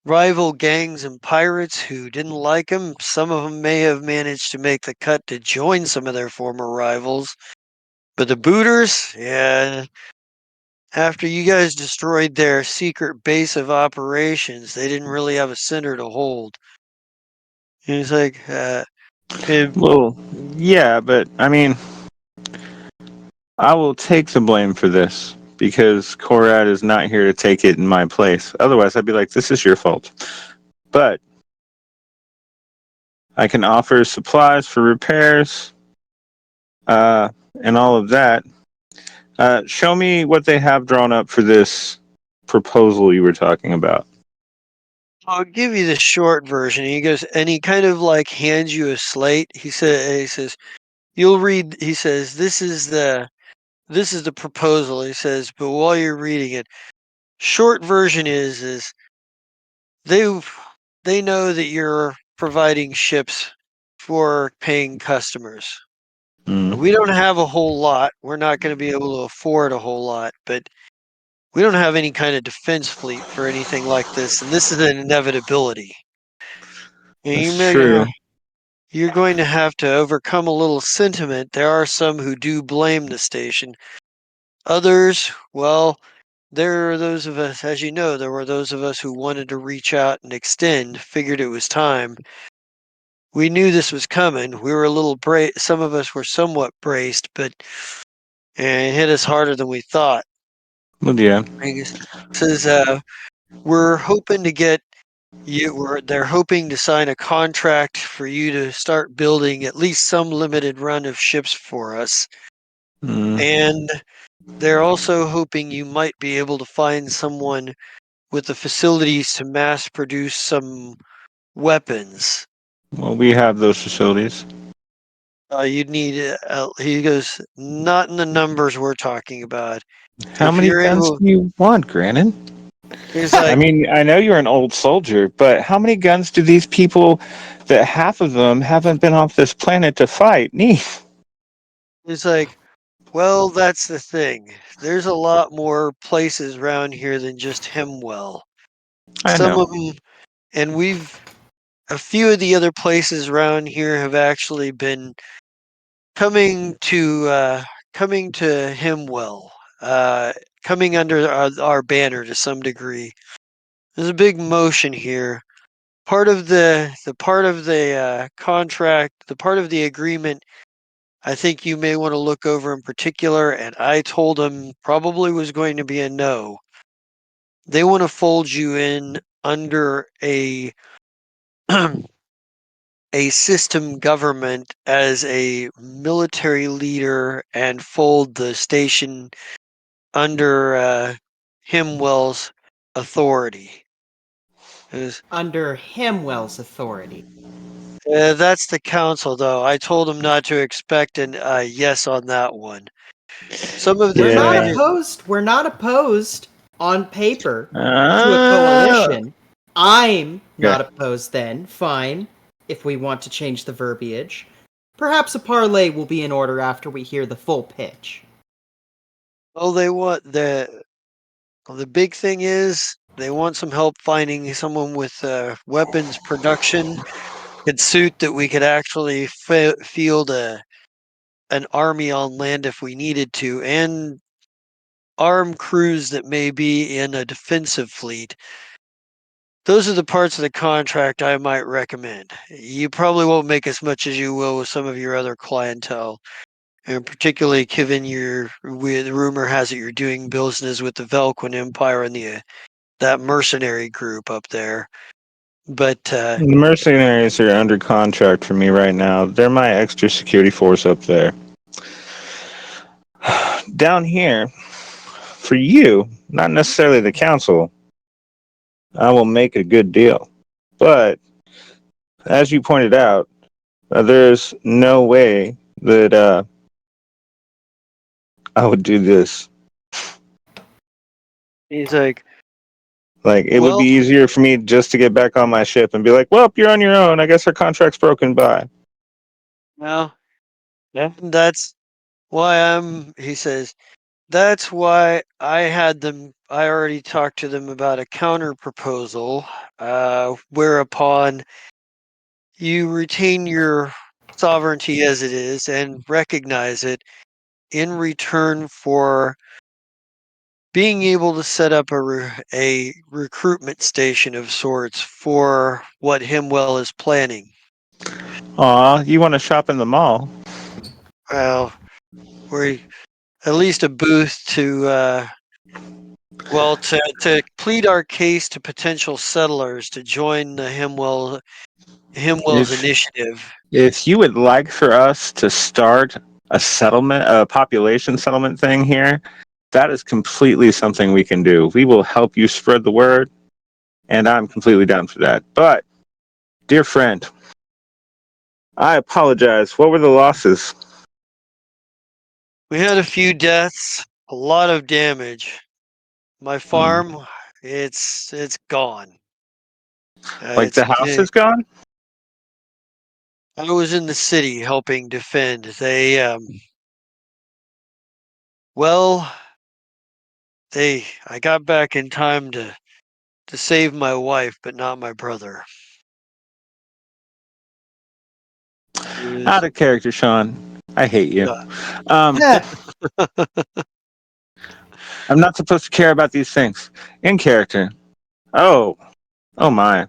rival gangs and pirates who didn't like them. Some of them may have managed to make the cut to join some of their former rivals. But the booters, yeah, after you guys destroyed their secret base of operations, they didn't really have a center to hold. And he's like, Well, yeah, but I mean, I will take the blame for this because Korad is not here to take it in my place. Otherwise, I'd be like, this is your fault. But I can offer supplies for repairs and all of that. Show me what they have drawn up for this proposal you were talking about. I'll give you the short version. He goes, and he kind of like hands you a slate. He says, you'll read. He says, this is the proposal. He says, but while you're reading it, short version is they they know that you're providing ships for paying customers. Mm. We don't have a whole lot. We're not going to be able to afford a whole lot, but we don't have any kind of defense fleet for anything like this, and this is an inevitability. And That's true. you're going to have to overcome a little sentiment. There are some who do blame the station. Others, well, there are those of us, as you know, there were those of us who wanted to reach out and extend, figured it was time. We knew this was coming. We were a little some of us were somewhat braced, but it hit us harder than we thought. Well, yeah. I guess says we're hoping to get they're hoping to sign a contract for you to start building at least some limited run of ships for us. Mm. And they're also hoping you might be able to find someone with the facilities to mass produce some weapons. Well, we have those facilities. You'd need, he goes, not in the numbers we're talking about. How If many you're guns able, do you want, Grannon? he's I like, mean, I know you're an old soldier, but how many guns do these people, that half of them haven't been off this planet to fight, need? he's like, well, that's the thing. There's a lot more places around here than just Hemwell. I Some know. of them, and a few of the other places around here have actually been coming to Hemwell, uh, coming under our banner to some degree. There's a big motion here. Part of the contract, the part of the agreement. I think you may want to look over in particular, and I told him probably was going to be a no. They want to fold you in under a a system government as a military leader and fold the station under Himwell's authority. Under Himwell's authority. That's the council, though. I told him not to expect an yes on that one. Some of the We're not Yeah. opposed. We're not opposed on paper to a Ah. coalition. I'm Okay. not opposed then. Fine. If we want to change the verbiage. Perhaps a parlay will be in order after we hear the full pitch. Oh, they want the big thing is they want some help finding someone with weapons production could suit that we could actually field an army on land if we needed to, and armed crews that may be in a defensive fleet. Those are the parts of the contract I might recommend. You probably won't make as much as you will with some of your other clientele, and particularly given the rumor has it you're doing business with the Velquin Empire and that mercenary group up there. But The mercenaries are under contract for me right now. They're my extra security force up there. Down here, for you, not necessarily the council, I will make a good deal. But as you pointed out, there's no way that I would do this. he's like, Like, it would be well, easier for me just to get back on my ship and be like, well, you're on your own. I guess our contract's broken. Bye. no, that's why he says, that's why I already talked to them about a counter proposal, whereupon you retain your sovereignty as it is and recognize it in return for being able to set up a recruitment station of sorts for what Himwell is planning. Aw, you want to shop in the mall? Well, we're at least a booth to plead our case to potential settlers to join the Himwell's If initiative. if you would like for us to start a population settlement thing here, that is completely something we can do. We will help you spread the word, and I'm completely down for that. But, dear friend, I apologize. What were the losses? We had a few deaths, a lot of damage. My farm, it's gone. Like the house is gone? I was in the city helping defend. Well, I got back in time to save my wife, but not my brother. He Out was, of character, Sean. I hate you. uh, Um, I'm not supposed to care about these things. In character. Oh, oh my.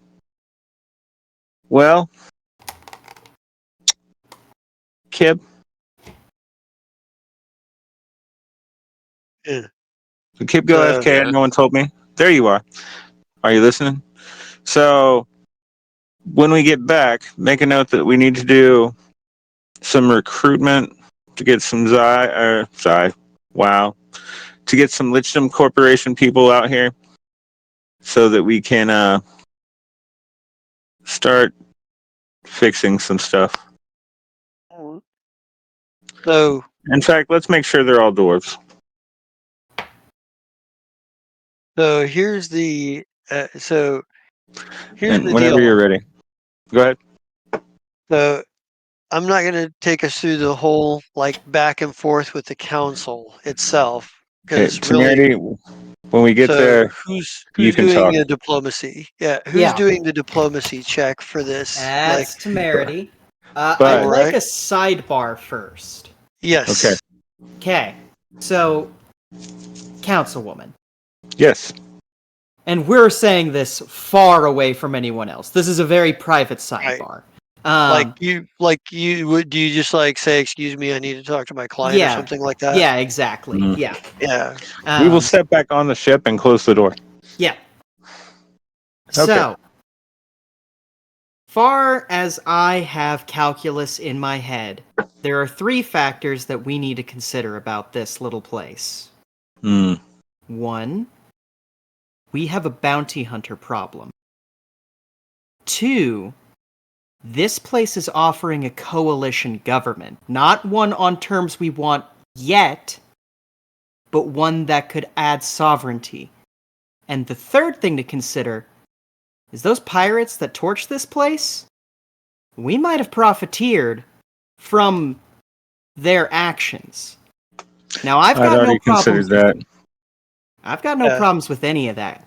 Well, Kib, yeah, did Kib go so AFK? Yeah. No one told me. There you are. Are you listening? So, when we get back, make a note that we need to do some recruitment to get some wow, to get some Lichdom Corporation people out here so that we can start fixing some stuff. so In fact, let's make sure they're all dwarves. so here's the so here's And the whenever you're deal. ready, go ahead. So I'm not going to take us through the whole like back and forth with the council itself Okay, because really, Temerity, when we get so there, you who's can doing talk. the diplomacy? Yeah, who's Yeah. doing the diplomacy check for this? Like, That's temerity. I'd But, all like right, a sidebar first. okay, yes, Okay. So, councilwoman. yes. And we're saying this far away from anyone else. This is a very private right. sidebar. Like you would do you just like say, "Excuse me, I need to talk to my client" or Yeah. something like that? Yeah, exactly. Mhm. Yeah. Yeah. We will Um, step back on the ship and close the door. yeah. So, far as I have calculus in my head, there are 3 factors that we need to consider about this little place. Hmm. 1, we have a bounty hunter problem. 2, this place is offering a coalition government, not one on terms we want yet, but one that could add sovereignty. And the third thing to consider is those pirates that torched this place, we might have profiteered from their actions. Now, I've I'd got no already considered problems with that. I've got no Yeah. problems with any of that.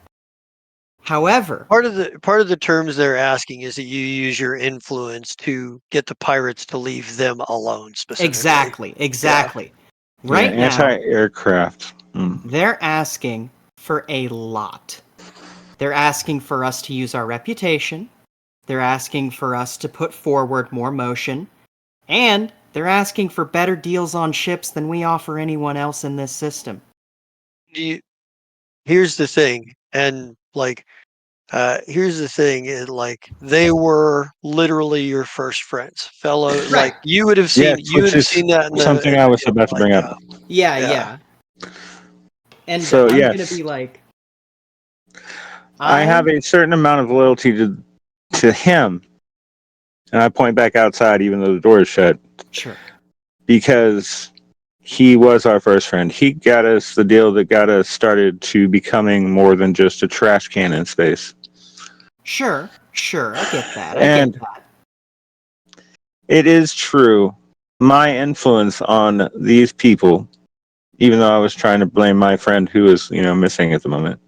However, Part of the terms they're asking is that you use your influence to get the pirates to leave them alone specifically. exactly. Yeah, Right now, anti-aircraft. Hmm. they're asking for a lot. They're asking for us to use our reputation. They're asking for us to put forward more motion. And they're asking for better deals on ships than we offer anyone else in this system. Here's the thing, and here's the thing, they were literally your first friends, fellow. Right. Yes, You would which have is seen that in something I the was game. about to bring up. Yeah. And So, I'm gonna yes. be like, I have a certain amount of loyalty to him, and I point back outside even though the door is shut, Sure. because he was our first friend. He got us the deal that got us started to becoming more than just a trash can in space. Sure, I get that. And it is true. My influence on these people, even though I was trying to blame my friend who is, missing at the moment.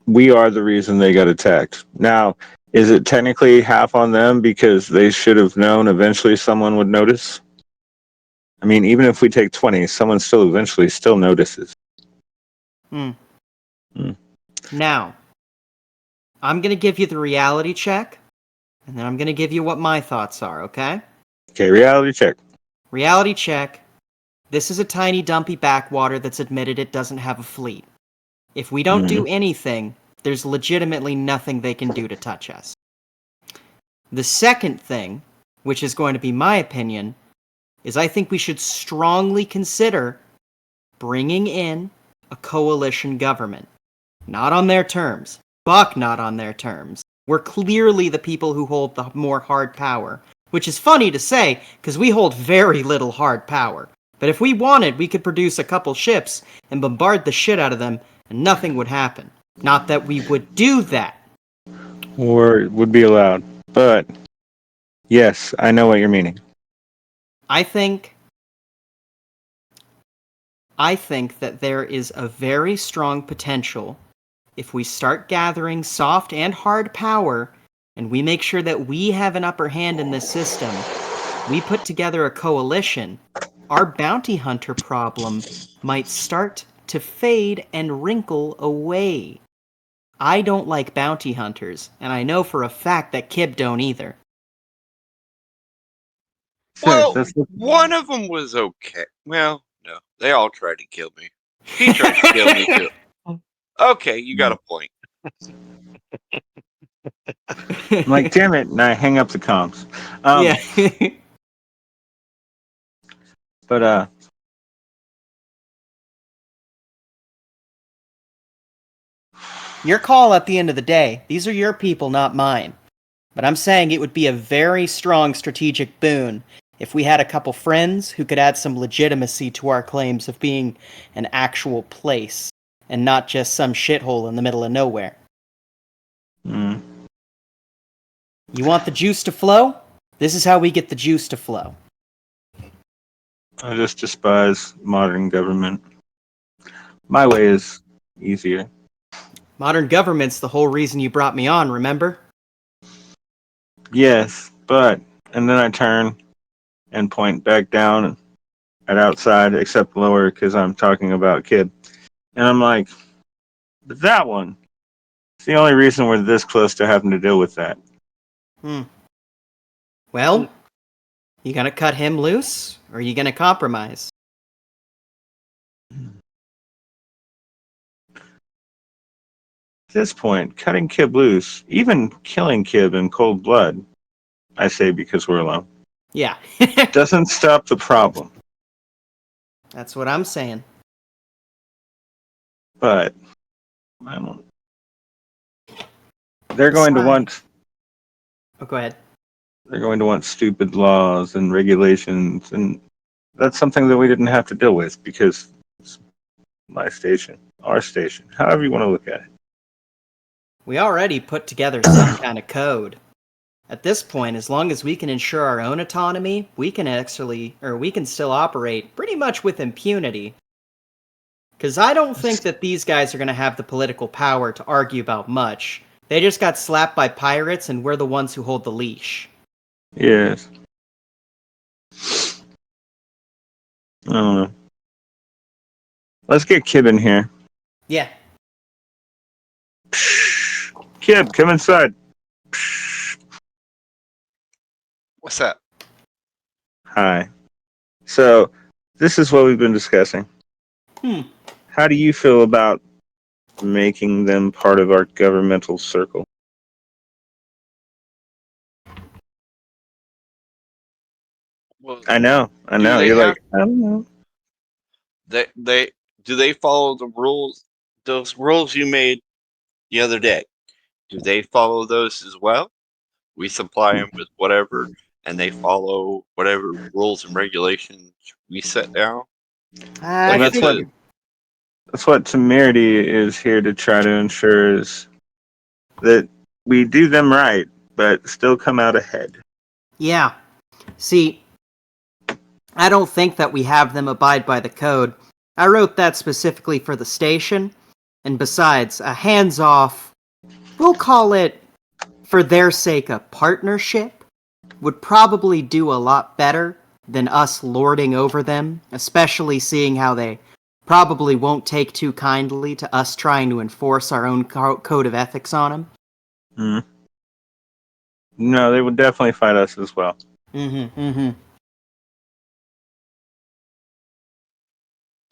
We are the reason they got attacked. Now, is it technically half on them because they should have known eventually someone would notice? I mean, even if we take 20, someone still eventually still notices. Now, I'm gonna give you the reality check, and then I'm gonna give you what my thoughts are, okay? Okay, reality check. Reality check. This is a tiny, dumpy backwater that's admitted it doesn't have a fleet. If we don't do anything, there's legitimately nothing they can do to touch us. The second thing, which is going to be my opinion, is I think we should strongly consider bringing in a coalition government. Not on their terms. Fuck not on their terms. We're clearly the people who hold the more hard power. Which is funny to say, because we hold very little hard power. But if we wanted, we could produce a couple ships and bombard the shit out of them, and nothing would happen. Not that we would do that. Or it would be allowed. But, yes, I know what you're meaning. I think that there is a very strong potential if we start gathering soft and hard power and we make sure that we have an upper hand in this system, we put together a coalition, our bounty hunter problem might start to fade and wrinkle away. I don't like bounty hunters, and I know for a fact that Kib don't either. Well, That's one of them was okay. Well, no, they all tried to kill me. He tried to kill me too. Okay, you got a point. I'm like, damn it, and I hang up the comms. Yeah. But, Your call at the end of the day. These are your people, not mine. But I'm saying it would be a very strong strategic boon if we had a couple friends who could add some legitimacy to our claims of being an actual place and not just some shithole in the middle of nowhere. mm, You want the juice to flow? This is how we get the juice to flow. I just despise modern government. My way is easier. Modern government's the whole reason you brought me on, remember? Yes, but, and then I turn and point back down at outside, except lower because I'm talking about kid. And I'm like, but that one, it's the only reason we're this close to having to deal with that. Well, you gonna cut him loose, or are you gonna compromise? this point, cutting Kib loose, even killing Kib in cold blood, I say because we're alone, Yeah. doesn't stop the problem. That's what I'm saying. But I don't. They're going to Besides- want. Oh, go ahead. They're going to want stupid laws and regulations, and that's something that we didn't have to deal with because it's my station, our station, however you want to look at it. We already put together some kind of code. At this point, as long as we can ensure our own autonomy, we can still operate pretty much with impunity. Because I don't think that these guys are going to have the political power to argue about much. They just got slapped by pirates, and we're the ones who hold the leash. Yes. I don't know. Let's get Kib in here. Yeah. Kib, come inside. What's that? Hi. So, this is what we've been discussing. How do you feel about making them part of our governmental circle? Well, I know. do they You're have like, I don't know. they do they follow the rules? Those rules you made the other day. Do they follow those as well? We supply them with whatever, and they follow whatever rules and regulations we set down. I Like Well, it's think a that's what temerity is here to try to ensure is that we do them right, but still come out ahead. yeah. See, I don't think that we have them abide by the code. I wrote that specifically for the station, and besides, a hands-off, we'll call it, for their sake, a partnership, would probably do a lot better than us lording over them, especially seeing how they probably won't take too kindly to us trying to enforce our own code of ethics on them. Mm. No, they would definitely fight us as well.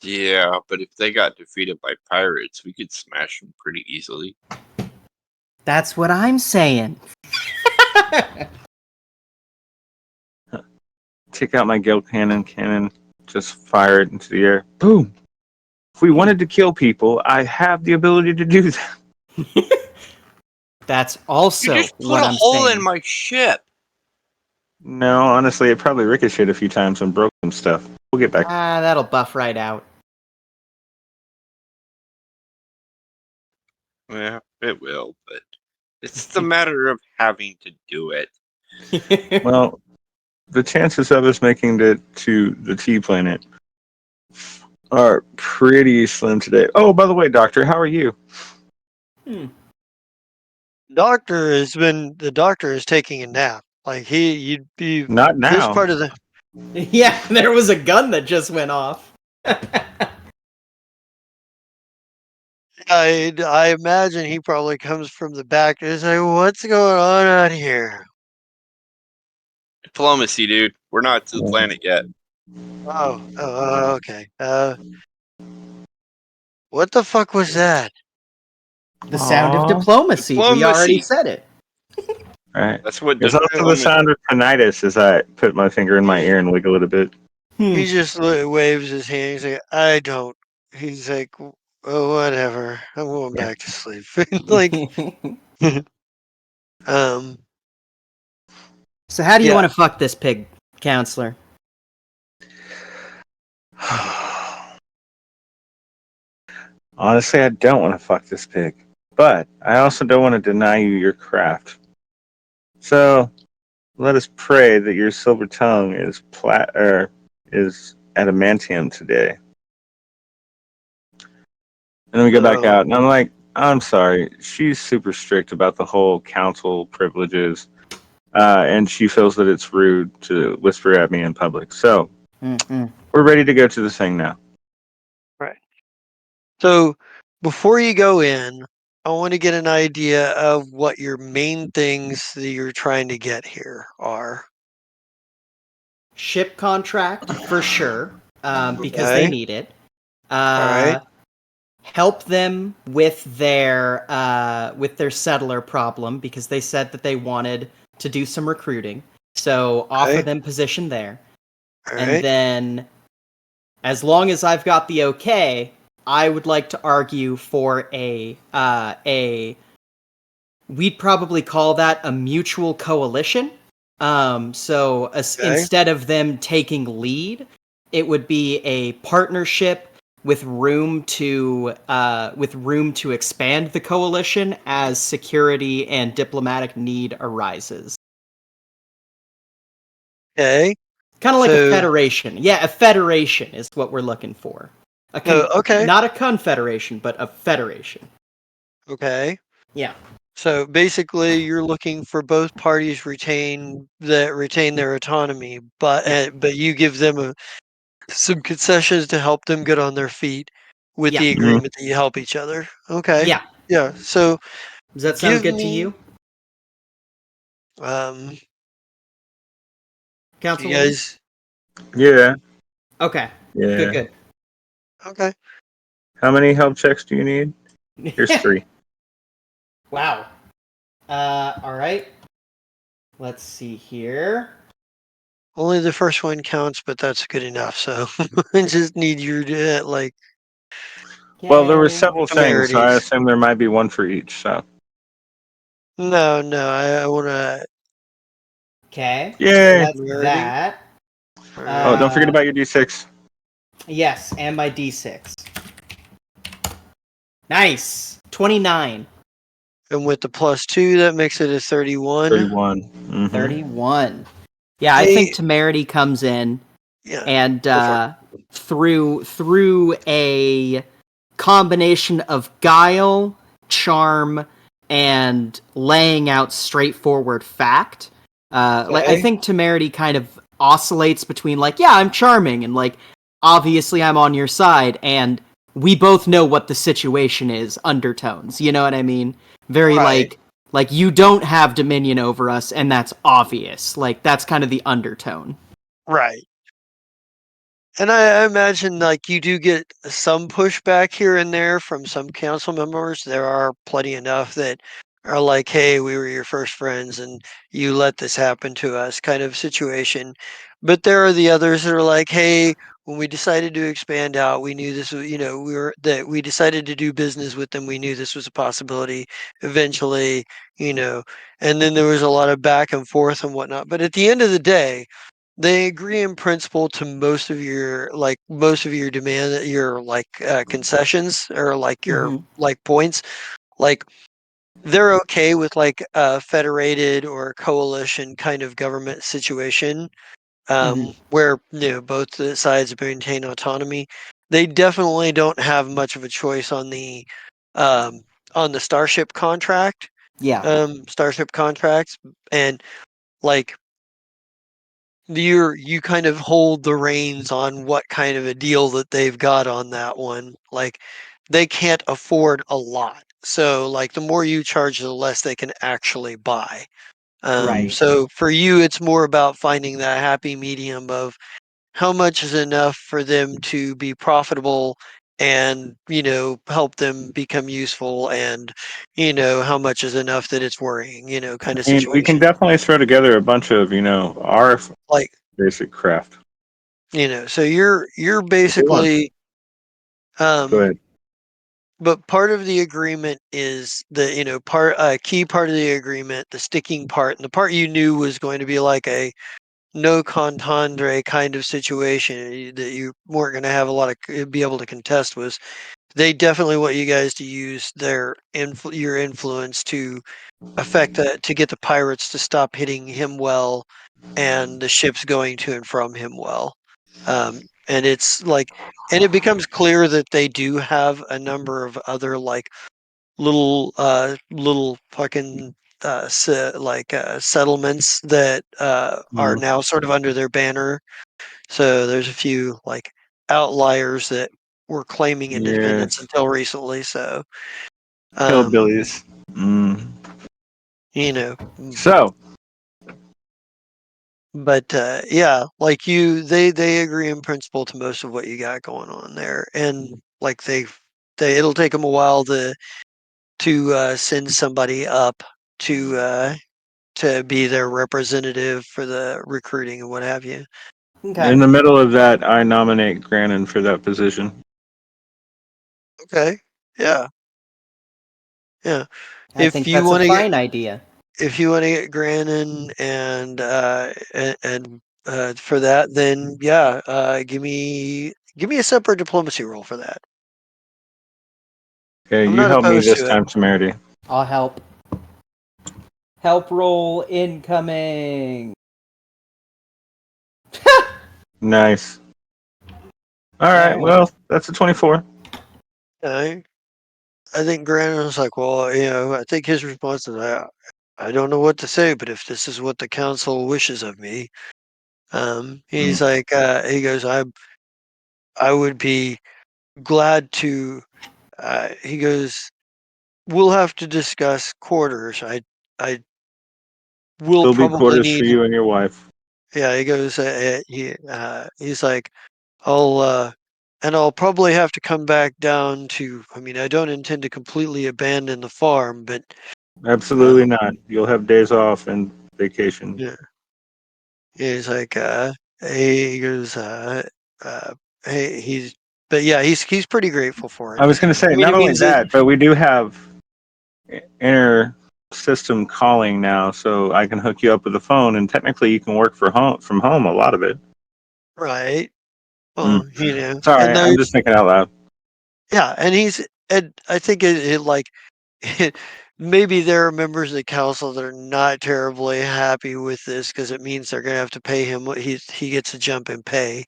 yeah, but if they got defeated by pirates, we could smash them pretty easily. That's what I'm saying. Take out my Gale cannon, just fire it into the air. Boom! If we wanted to kill people, I have the ability to do that. That's You also just put what a I'm hole in saying. my ship. No, honestly, it probably ricocheted a few times and broke some stuff. We'll get back. That'll buff right out. Yeah, it will, but it's the matter of having to do it. Well, the chances of us making it to the T planet are pretty slim today. Oh, by the way, Doctor, how are you? The doctor is taking a nap. Like you'd be Not this now. part of the. Yeah, there was a gun that just went off. I imagine he probably comes from the back and is like, "What's going on out here?" Diplomacy, dude. We're not to the planet yet. Okay. What the fuck was that? The sound of Aww. diplomacy. We already Diplomacy. said it. Right. That's what There's also the diplomacy. sound of tinnitus as I put my finger in my ear and wiggle it a bit. He just waves his hand. He's like, "I don't." He's like, "Oh, whatever. I'm going Yeah. back to sleep." Like, um, So how do you yeah. want to fuck this pig, counselor? Honestly, I don't want to fuck this pig, but I also don't want to deny you your craft. So let us pray that your silver tongue is adamantium today. And then we go back out, and I'm like, I'm sorry. She's super strict about the whole council privileges, and she feels that it's rude to whisper at me in public. So we're ready to go to the thing now. Right. So before you go in, I want to get an idea of what your main things that you're trying to get here are. Ship contract for sure, because they Okay. need it. All right. help them with their settler problem because they said that they wanted to do some recruiting. So offer Okay. them position there. All And right. then as long as I've got the okay, I would like to argue for a we'd probably call that a mutual coalition. Okay. Instead of them taking lead, it would be a partnership with room to expand the coalition as security and diplomatic need arises. Okay. Kind of like a So, federation. Yeah, a federation is what we're looking for. okay. Not a confederation, but a federation. Okay. Yeah. So basically, you're looking for both parties retain their autonomy, Yeah. but you give them some concessions to help them get on their feet with Yeah. the Mhm. agreement that you help each other. Okay. Yeah. Yeah. So Does that sound give good to me you, um do you Councilwoman? guys Yeah, Okay. Good, yeah. good. okay. How many help checks do you need? Here's 3. Wow. All right. Let's see here. Only the first one counts, but that's good enough. So I just need you to Well, there were Okay. several things, so I temerities. assume there might be one for each. So, No, I wanna Okay. So yay! that's temerity. that. All Oh, right. don't forget Uh, about your d6. yes, and my D6. Nice. 29. And with the +2, that makes it a 31. 31. Mm-hmm. 31. Yeah, I think Hey, temerity comes in yeah, and go for it. through a combination of guile, charm, and laying out straightforward fact. Like I Okay. think temerity kind of oscillates between like, yeah, I'm charming, and like, obviously I'm on your side, and we both know what the situation is. Undertones, you know what I mean? Very Right, like you don't have dominion over us, and that's obvious. Like that's kind of the undertone. right. And I imagine, like, you do get some pushback here and there from some council members. There are plenty enough that are like, "Hey, we were your first friends, and you let this happen to us," kind of situation. But there are the others that are like, "Hey, when we decided to expand out, we knew this was, we decided to do business with them. We knew this was a possibility eventually, you know." And then there was a lot of back and forth and whatnot. But at the end of the day, they agree in principle to most of your demand your concessions or like your Mm-hmm. like points. Like they're okay with like a federated or coalition kind of government situation, Mm-hmm. where both the sides maintain autonomy. They definitely don't have much of a choice um, on the Yeah. starship contracts, and like you kind of hold the reins on what kind of a deal that they've got on that one. Like they can't afford a lot. So like the more you charge, the less they can actually buy. Right. So for you, it's more about finding that happy medium of how much is enough for them to be profitable and help them become useful, and how much is enough that it's worrying, kind of I mean, we can situation. definitely throw together a bunch of, our Like, basic craft. so you're If you want. basically Go um ahead. but part of the agreement is the part a key part of the agreement, the sticking part, and the part you knew was going to be like a no contendere kind of situation, that you weren't going to have a lot of be able to contest, was they definitely want you guys to use your influence to affect to get the pirates to stop hitting him well, and the ships going to and from him well. And it's like, and it becomes clear that they do have a number of other like little fucking settlements that are Mm. now sort of under their banner. So there's a few like outliers that were claiming independence Yes. until recently. So um, Hillbillies. Mm. you know, So, but yeah, like they agree in principle to most of what you got going on there, and like it'll take them a while to send somebody up to be their representative for the recruiting and what have you. Okay. In the middle of that, I nominate Grannon for that position. Okay. Yeah. Yeah. I If think you that's a want to get fine idea. Grannon and for that, then yeah, give me a separate diplomacy roll for that. Okay, I'm you not help me opposed this to it. time, Temerity. I'll help. Help roll incoming. Nice. All right, Alright. well, that's a 24. I I think Grannon's like, well, I think his response is, I don't know what to say, but if this is what the council wishes of me, he's Mm. like, he goes, I would be glad to. He goes, we'll have to discuss quarters. I will There'll be probably quarters for need. you and your wife. Yeah, he goes. He's like, and I'll probably have to come back down to. I mean, I don't intend to completely abandon the farm, but Absolutely um, not. You'll have days off and vacation. yeah. He's like, he goes, uh, hey, but yeah, he's pretty grateful for I it. was going to say, I mean, not it only means it, that, but we do have inter system calling now, so I can hook you up with a phone, and technically you can work from home a lot of it. right? Mm. Well, Sorry, and I'm there's just thinking out loud. yeah, and I think it like it, maybe there are members of the council that are not terribly happy with this because it means they're going to have to pay him what he gets a jump in pay,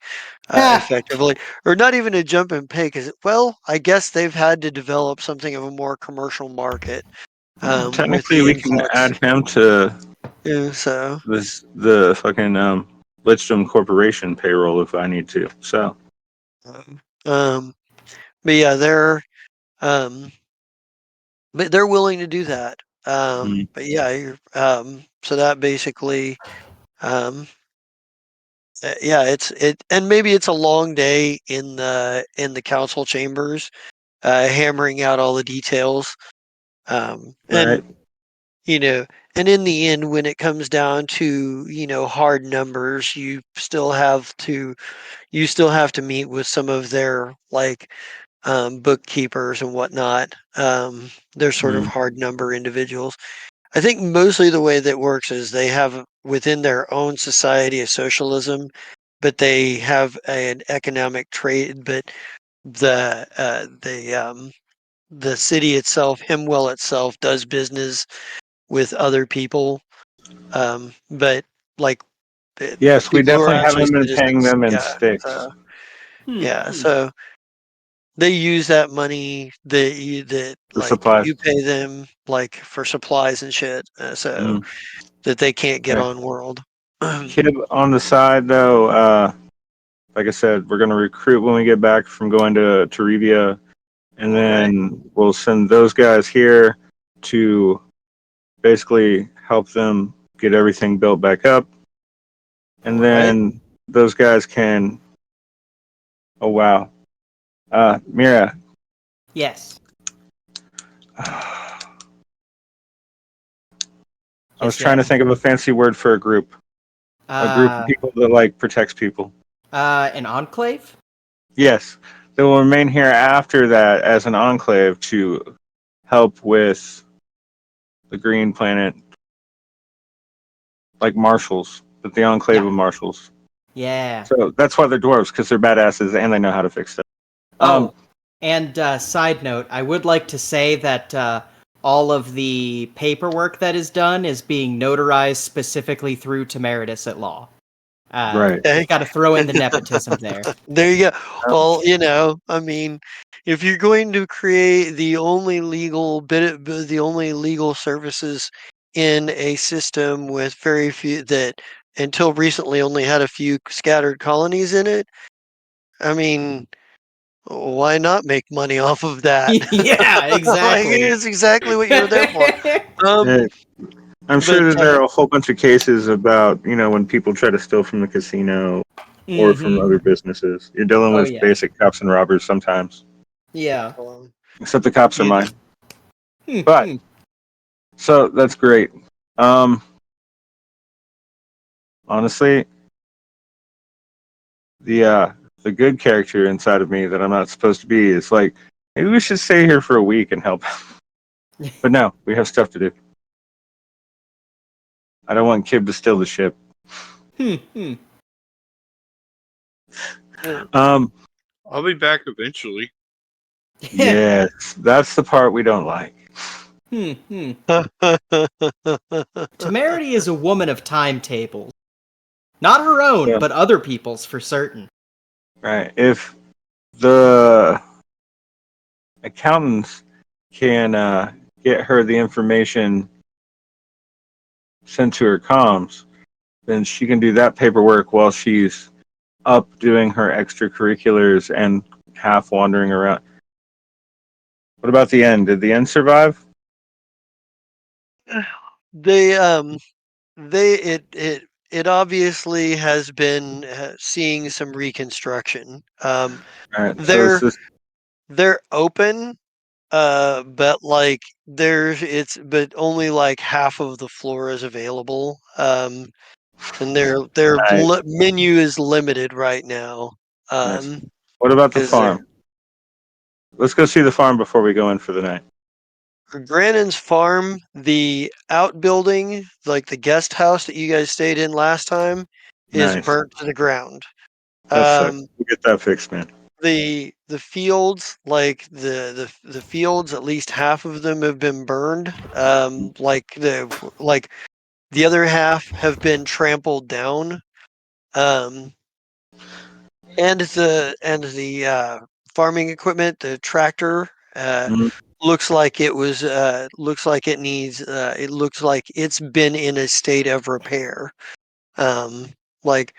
Ha! effectively, or not even a jump in pay because well, I guess they've had to develop something of a more commercial market with Technically, the we can influx. add him to Yeah, so the fucking Lidstrom Corporation payroll if I need to. So um, um, but yeah, um, they're willing to do that. mm, But yeah, so that basically. Um, yeah, and maybe it's a long day in the council chambers, hammering out all the details. right, And you know, and in the end, when it comes down to hard numbers, you still have to meet with some of their like bookkeepers and whatnot. They're sort of mm, hard number individuals. I think mostly the way that works is they have within their own society a socialism, but they have an economic trade. But the city itself, Himwell itself, does business with other people. But like yes, we people who are definitely actually haven't been paying citizens, them in yeah. sticks. So Hmm. yeah, so they use that money that The like supplies. you pay them like for supplies and shit, so Mm. that they can't get Okay. on world. Kid on the side though, like I said, we're gonna recruit when we get back from going to Toribia, and All right. then we'll send those guys here to basically help them get everything built back up, All and right. then those guys can. Oh wow, Mira. Yes. I was Yes, trying to yes. think of a fancy word for a group of Uh, people that like protects people. an enclave? Yes, they will remain here after that as an enclave to help with the Green Planet, like marshals, but the enclave Yeah. of marshals. Yeah. So that's why they're dwarves, because they're badasses and they know how to fix stuff. Um, Oh, and side note, I would like to say that all of the paperwork that is done is being notarized specifically through Temeritus at law. right. Okay. Got to throw in the nepotism there. There you go. Um, Well, I mean, if you're going to create the only legal services in a system with very few that until recently only had a few scattered colonies in it, I mean, why not make money off of that? Yeah, Like exactly. it's exactly what you were there for. Um, yeah, I'm but sure that there are a whole bunch of cases about, when people try to steal from the casino or from Mm-hmm. other businesses. You're dealing Oh with yeah. basic cops and robbers sometimes. Yeah. except the cops are You know. mine. But so that's great. Honestly, the good character inside of me that I'm not supposed to be is like, maybe we should stay here for a week and help. But no, we have stuff to do. I don't want Kib to steal the ship. Uh, Um, I'll be back eventually. yes, that's the part we don't like. Temerity is a woman of timetables. Not her own, Yeah. but other people's for certain. Right. If the accountants can get her the information sent to her comms, then she can do that paperwork while she's up doing her extracurriculars and half wandering around. What about the end? Did the end survive? they it obviously has been seeing some reconstruction. All right. So it's They're this. they're open, but like but only like half of the floor is available. And Right. menu is limited right now. Nice. What about the Because farm? Let's go see the farm before we go in for the night. Grannon's farm, the outbuilding, like the guest house that you guys stayed in last time, is Nice. burnt to the ground. That sucks. Um, We'll get that fixed, man. the fields, like the fields, at least half of them have been burned. Like the other half have been trampled down. Um, and the farming equipment, the tractor, Mhm. looks like looks like it looks like it's been in a state of repair. Um, like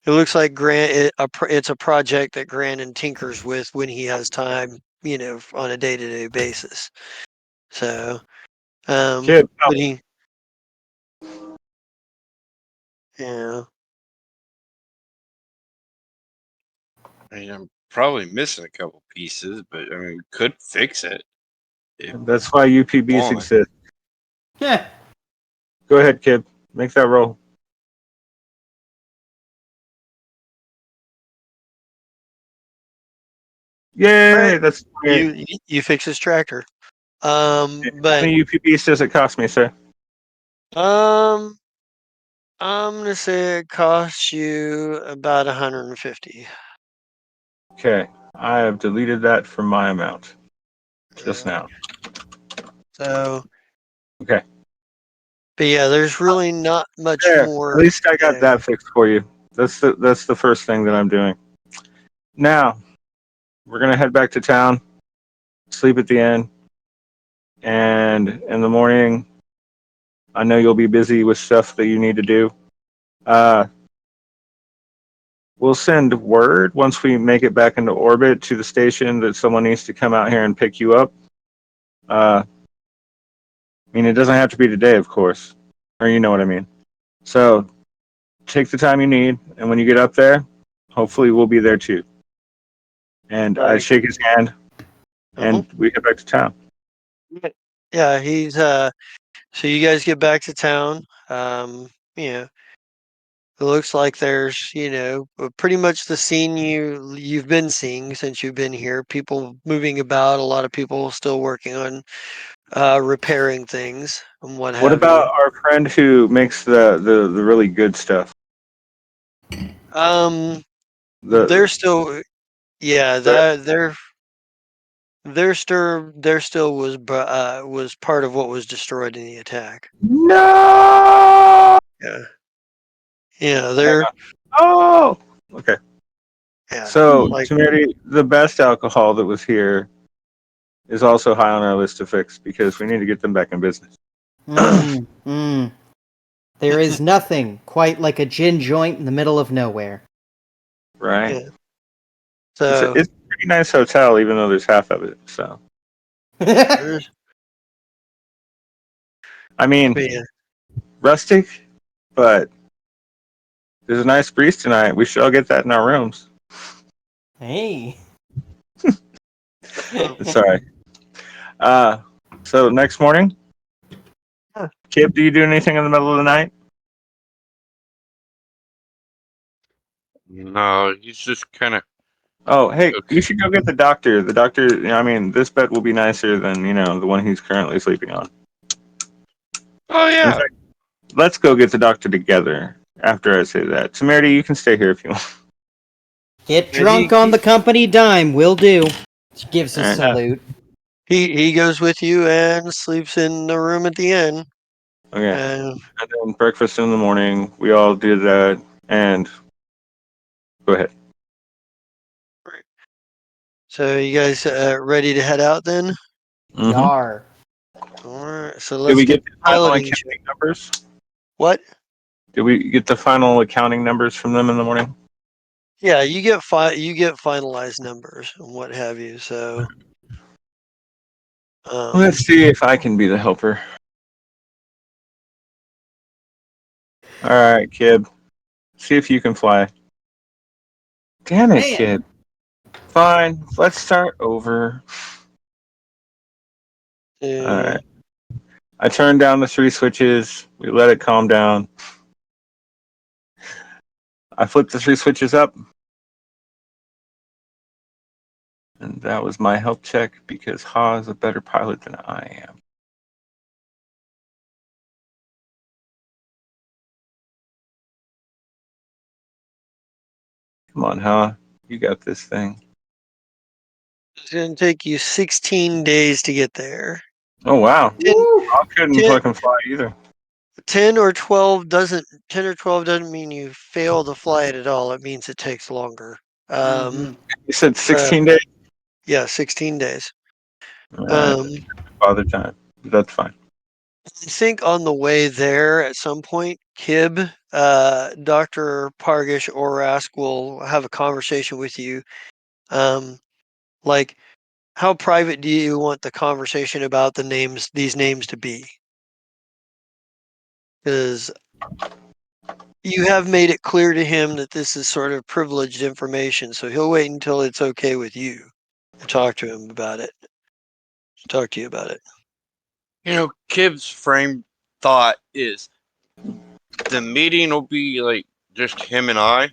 it looks like it's a project that Grannon tinkers with when he has time, on a day-to-day basis. So, Kid, but yeah. I mean, I'm probably missing a couple pieces, but I mean, we could fix it if that's why you UPBs want. exist. Yeah. Go ahead, kid. Make that roll. All right, Yay! That's great. you fix his tractor. How But many UPBs does it cost me, sir? um, I'm gonna say it costs you about 150. Okay, I have deleted that from my amount just Yeah. now. So, Okay, but yeah, there's really not much there. At more. least I got Yeah. that fixed for you. That's the first thing that I'm doing. Now we're gonna head back to town, sleep at the inn, and in the morning, I know you'll be busy with stuff that you need to do. Uh, we'll send word once we make it back into orbit to the station that someone needs to come out here and pick you up. I mean, it doesn't have to be today, of course, or you know what I mean. So take the time you need, and when you get up there, hopefully we'll be there too. And I Like, shake his hand, uh-huh. and we head back to town. Yeah, so you guys get back to town. You know, it looks like there's, pretty much the scene you've been seeing since you've been here. People moving about, a lot of people still working on repairing things and what What have about you. our friend who makes the really good stuff? Um, they're The, still, yeah, the they're still was part of what was destroyed in the attack. no. Yeah, yeah, Hang they're on. Oh, okay. yeah, So, like Temerity, the best alcohol that was here is also high on our list to fix because we need to get them back in business. Mm. There is nothing quite like a gin joint in the middle of nowhere. Right? yeah. It's a, So it's a pretty nice hotel, even though there's half of it. So, there's, I mean, but yeah, rustic, but there's a nice breeze tonight. We should all get that in our rooms. Hey. um, It's all right. Uh, so next morning, Huh. Kip, do you do anything in the middle of the night? No, he's just kind of Oh, hey, you okay. should go get the doctor. The doctor, I mean, this bed will be nicer than, the one he's currently sleeping on. Oh In yeah. fact, let's go get the doctor together after I say that. Temerity, you can stay here if you want. Get And drunk on the company dime, will do. She gives a All right. salute. he goes with you and sleeps in the room at the inn. Okay. And And then breakfast in the morning. We all did that. And go ahead. so you guys ready to head out then? Mm-hmm. Yar. All right. So Did let's we do get the final piloting check. accounting numbers? What? Did we get the final accounting numbers from them in the morning? Yeah, you get finalized numbers and what have you. So Let's see if I can be the helper. All right, kid. See if you can fly. Damn it, Man. kid. Fine. Let's start over. All uh, right. I turned down the 3 switches. We let it calm down. I flipped the 3 switches up. And that was my health check because Ha is a better pilot than I am. Come on, Ha. You got this thing. it's gonna take you 16 days to get there. Oh, wow. 10, Woo! I couldn't 10, fucking fly either. 10 or 12 doesn't 10 or 12 doesn't mean you fail to fly it at all. It means it takes longer. Mm-hmm. You said So 16 days? yeah, 16 days. All right. Um, Father time. That's fine. I think on the way there at some point, Kib, Dr. Pargish or Rask will have a conversation with you. Like, how private do you want the conversation about these names to be? Because you have made it clear to him that this is sort of privileged information, so he'll wait until it's okay with you to talk to him about it. Talk to you about it. Kib's frame thought is the meeting will be like just him and I,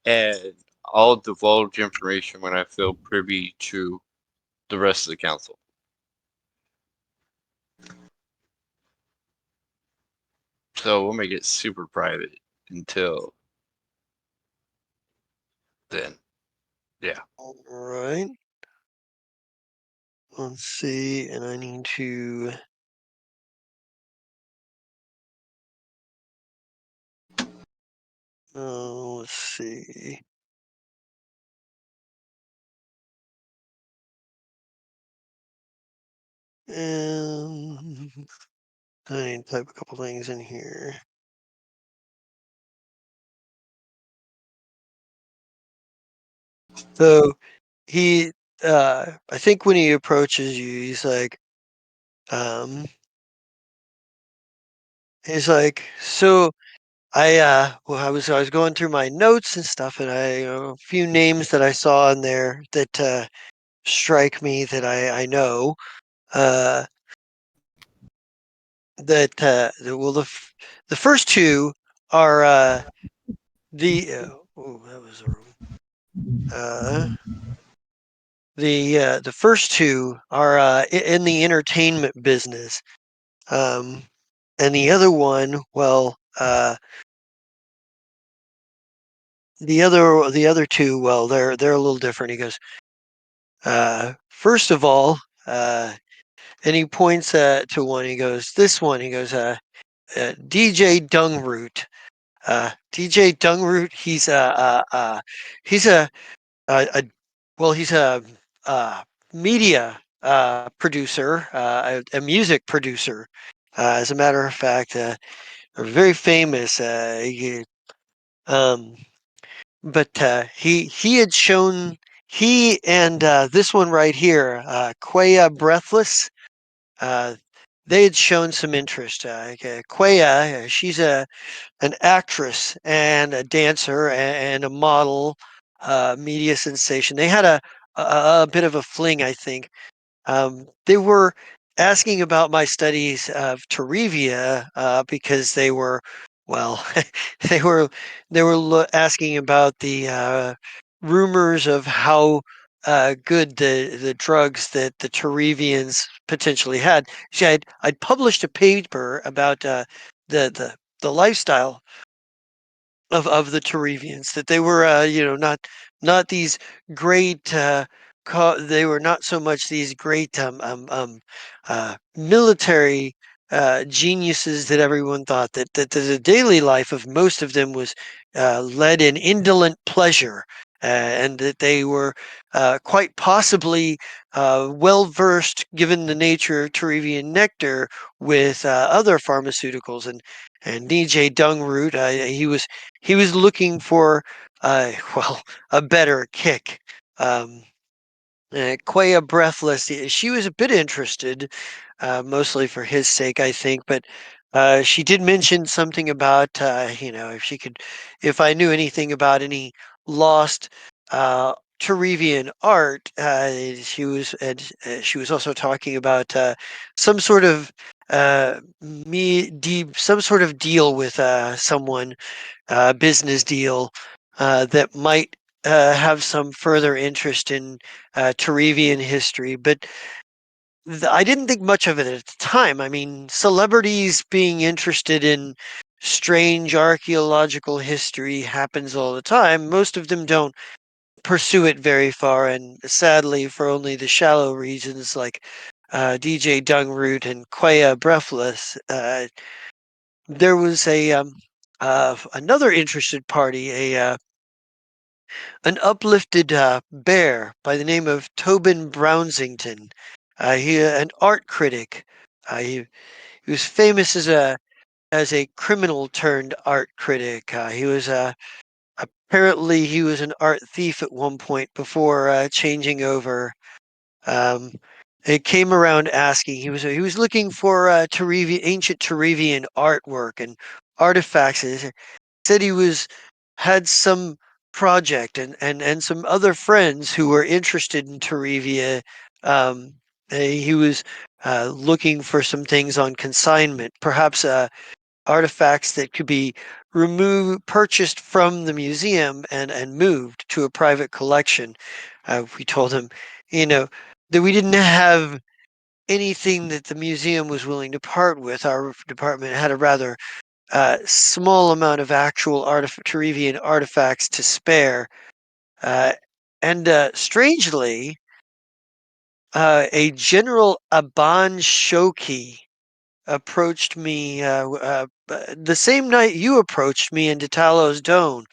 and I'll divulge information when I feel privy to the rest of the council. So we'll make it super private until then. Yeah. All right. Let's see, and I need to. Let's see. Um, I need to type a couple things in here. So he, I think when he approaches you, um, so well, I was going through my notes and stuff, and a few names that I saw in there that strike me that I know. Uh, the first two are oh, that was the wrong. The first two are in the entertainment business, and the other one, well, the other two, well, they're a little different. He goes, first of all, and he points to one. He goes, this one. He goes, DJ Dungroot. DJ Dungroot. He's a well, he's a media producer, a music producer. As a matter of fact, very famous. Um, but he had shown he and this one right here, Quaya Breathless. Uh, they had shown some interest. Quaya, she's an actress and a dancer and a model, media sensation. They had a bit of a fling, I think. They were asking about my studies of Torrevia because they were, well, they were asking about the rumors of how good the drugs that the Torrevians potentially had. See, I'd published a paper about the the lifestyle of the Turevians, that they were, not these great, they were not so much these great military geniuses that everyone thought, that the daily life of most of them was led in indolent pleasure. And that they were quite possibly well versed, given the nature of Turevian nectar, with other pharmaceuticals. And DJ Dungroot, he was looking for, well, a better kick. Um, Quaya Breathless, she was a bit interested, mostly for his sake, I think, but she did mention something about, if I knew anything about any lost Turevian art. She was also talking about some sort of some sort of deal with someone, business deal that might have some further interest in Turevian history. But I didn't think much of it at the time. I mean, celebrities being interested in strange archaeological history happens all the time. Most of them don't pursue it very far, and sadly, for only the shallow reasons like DJ Dungroot and Quaya Breathless. There was another interested party, an uplifted bear by the name of Tobin Brownsington. An art critic. He was famous as a criminal turned art critic. He was apparently he was an art thief at one point before changing over. Um, it came around asking. He was looking for ancient Turevian artwork and artifacts. He said he was had some project, and some other friends who were interested in Torrevia. Um, he was looking for some things on consignment, perhaps artifacts that could be purchased from the museum and moved to a private collection. We told him, you know, that we didn't have anything that the museum was willing to part with. Our department had a rather small amount of actual Turevian artifacts to spare. Uh, and strangely, a General Aban Shoki approached me the same night you approached me in Detalo's Dome.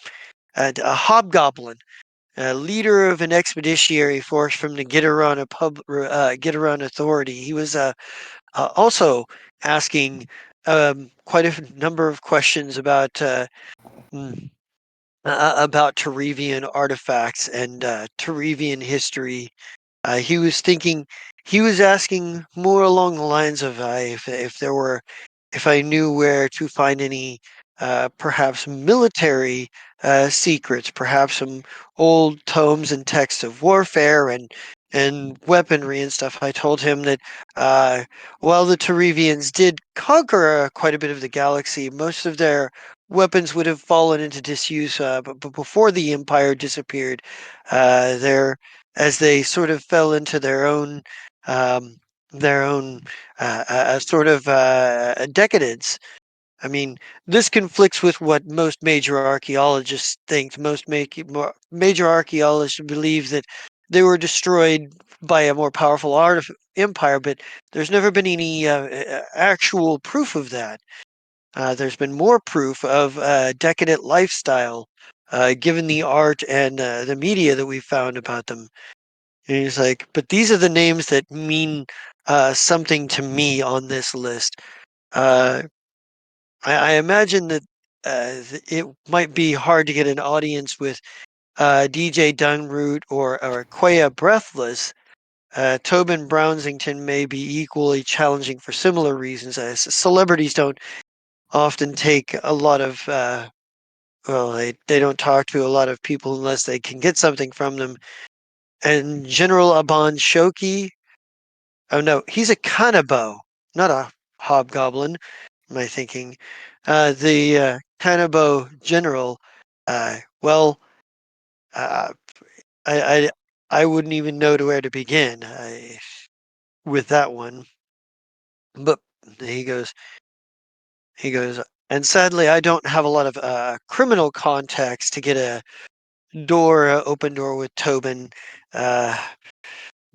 A hobgoblin, a leader of an expeditionary force from the Gitaran Authority. He was also asking quite a number of questions mm, about Turevian artifacts and Turevian history. He was thinking, he was asking more along the lines of if there were, if I knew where to find any perhaps military secrets, perhaps some old tomes and texts of warfare and weaponry and stuff. I told him that uh, while the Turevians did conquer quite a bit of the galaxy, most of their weapons would have fallen into disuse, but before the Empire disappeared, their as they sort of fell into um, their own sort of decadence. I mean, this conflicts with what most major archaeologists think. Major archaeologists believe that they were destroyed by a more powerful empire, but there's never been any actual proof of that. There's been more proof of decadent lifestyle, given the art and the media that we've found about them. And he's like, but these are the names that mean something to me on this list. Uh, I imagine that it might be hard to get an audience with DJ Dunroot or Quaya Breathless. Tobin Brownsington may be equally challenging for similar reasons. Celebrities don't often take a lot of, they don't talk to a lot of people unless they can get something from them. And General Aban Shoki, Oh no, he's a Kanabo, not a hobgoblin. Am I thinking? The Kanabo general. Well, uh, I, I I wouldn't even know to where to begin with that one. But he goes, he goes, and sadly, I don't have a lot of criminal contacts to get a open door with Tobin, uh,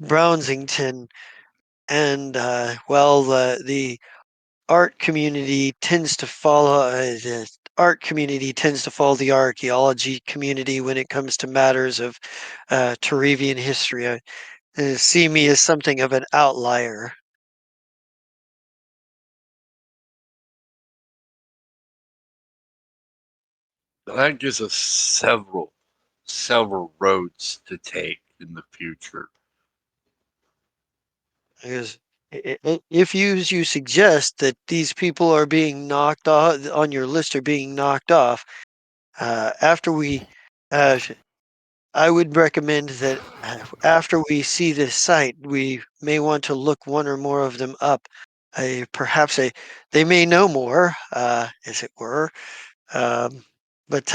Brownsington, and well, the art community tends to follow the art community tends to follow the archaeology community when it comes to matters of Turivian history. See me as something of an outlier. That gives us several roads to take in the future. Because if you suggest that these people are being knocked off on your list are being knocked off after we uh, I would recommend that after we see this site, we may want to look one or more of them up. Perhaps they may know more, as it were. Um, but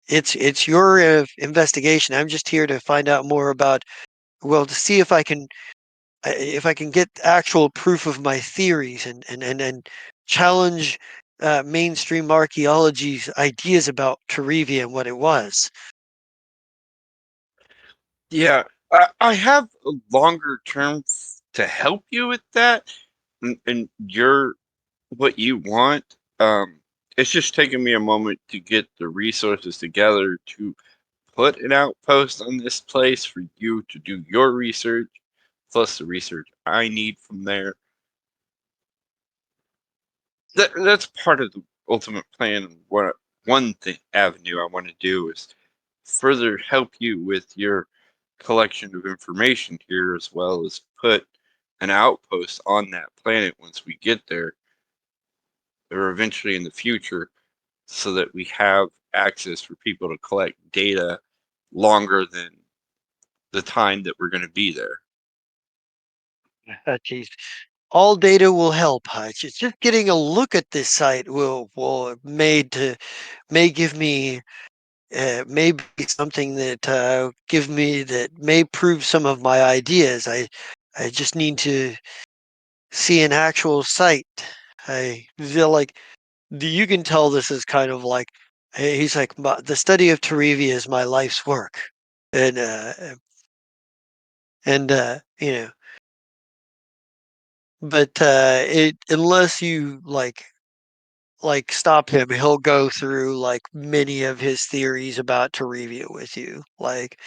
it's your investigation. I'm just here to find out more about. Well, to see if I can get actual proof of my theories and challenge mainstream archaeology's ideas about Turivia and what it was. Yeah, I have a longer term to help you with that, and you're what you want. It's just taking me a moment to get the resources together to put an outpost on this place for you to do your research, plus the research I need from there. That's part of the ultimate plan. And what one thing avenue I want to do is further help you with your collection of information here, as well as put an outpost on that planet once we get there, or eventually in the future, so that we have access for people to collect data longer than the time that we're going to be there. Geez. All data will help. Just getting a look at this site will may give me may be something that give me that may prove some of my ideas. I just need to see an actual site. I feel like you can tell this is kind of like he's like the study of Torivia is my life's work, and you know, but it unless you stop him, he'll go through like many of his theories about Torivia with you, like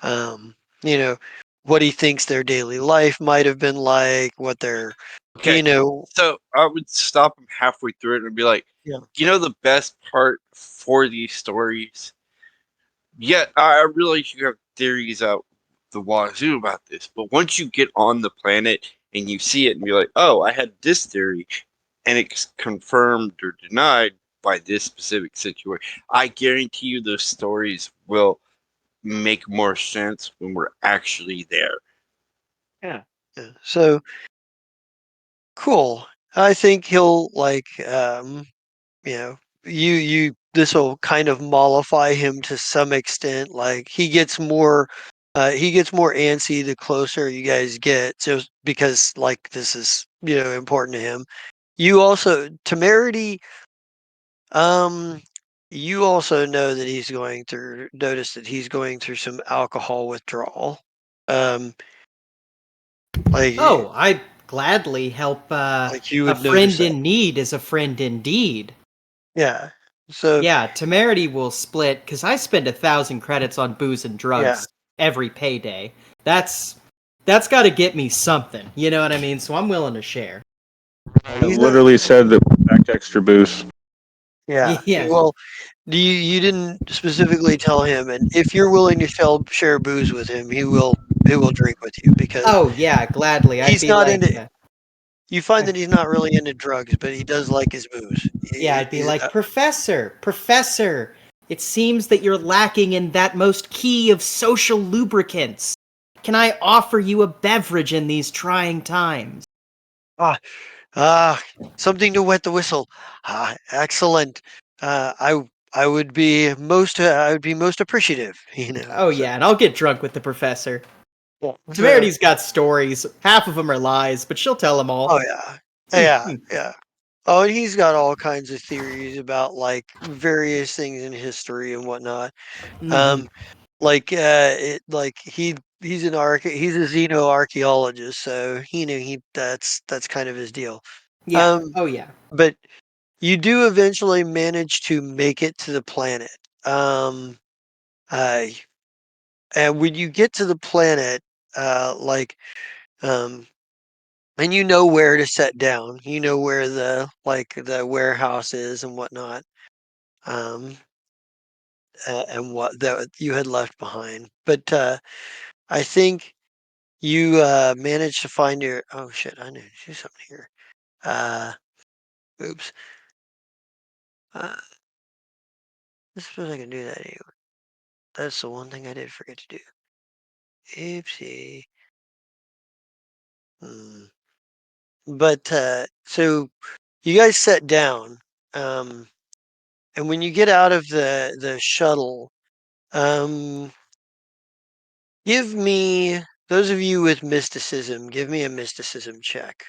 um, you know, what he thinks their daily life might have been like, what their Okay, you know, so I would stop him halfway through it and be like, yeah, the best part for these stories? Yeah, I realize you have theories out the wazoo about this, but once you get on the planet and you see it and you're like, oh, I had this theory and it's confirmed or denied by this specific situation, I guarantee you those stories will make more sense when we're actually there. yeah, yeah. So cool. I think he'll you know, you this will kind of mollify him to some extent. Like he gets more antsy the closer you guys get. So because like this is, important to him. You also temerity, um you also know that notice that he's going through some alcohol withdrawal. Um like Oh, I'd gladly help. like you A would notice friend that. in need is a friend indeed. Yeah. So Yeah, temerity will split because I spend 1,000 credits on booze and yeah. drugs every payday. That's that's got to get me something. You know what I mean? So I'm willing to share. I've He's not literally said that we packed extra booze. yeah. Yeah. Well, you didn't specifically tell him, and if you're willing to share booze with him, he will drink with you because Oh yeah, gladly. I'd he's be not like, into. You find that he's not really into drugs, but he does like his booze. yeah, He, I'd be he's, like, Professor, Professor. It seems that you're lacking in that most key of social lubricants. can I offer you a beverage in these trying times? Ah, ah, something to wet the whistle. Ah, excellent. I would be most appreciative, Oh so. yeah, and I'll get drunk with the professor. Yeah. Severity's got stories. Half of them are lies, but she'll tell them Oh, all. yeah. Yeah, yeah. Oh, and he's got all kinds of theories about, like, various things in history and whatnot. Mm-hmm. Um, he's a xenoarchaeologist, so, that's kind of his deal. Yeah. Um, Oh yeah. but you do eventually manage to make it to the planet. Um, uh, and when you get to the planet, like, um, and you know where to set down. You know where the warehouse is and whatnot, um, and what that you had left behind. But I think you managed to find your. Oh shit! I need to do something here. Uh, oops. Uh, I suppose I can do that anyway. That's the one thing I did forget to do. Oopsie. Hmm. But so you guys set down, um, and when you get out of the shuttle, um, give me those of you with mysticism. Give me a mysticism check.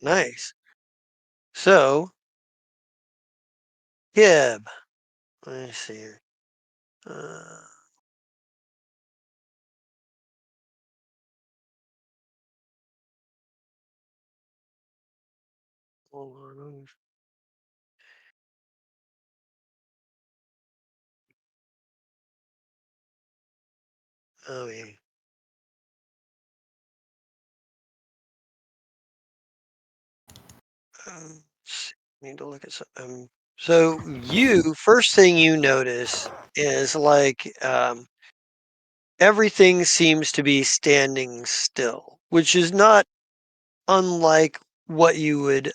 Nice. So, Gib, let me see here. Uh, hold on. Oh, yeah. Need to look at some. So you first thing you notice is like everything seems to be standing still, which is not unlike what you would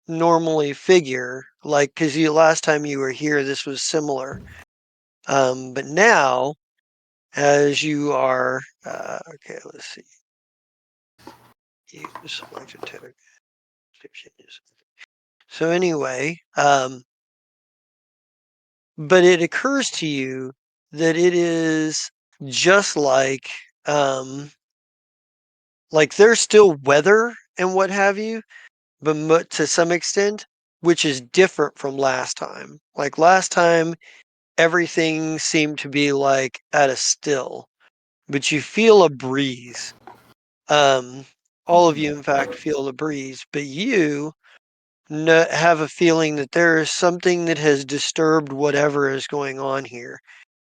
normally figure. Like, because you last time you were here, this was similar. But now, as you are, okay, let's see. You selected tag changes. So anyway, but it occurs to you that it is just like there's still weather and what have you, but to some extent, which is different from last time. Like last time, everything seemed to be like at a still, but you feel a breeze. Um, all of you, in fact, feel the breeze, but you have a feeling that there is something that has disturbed whatever is going on here.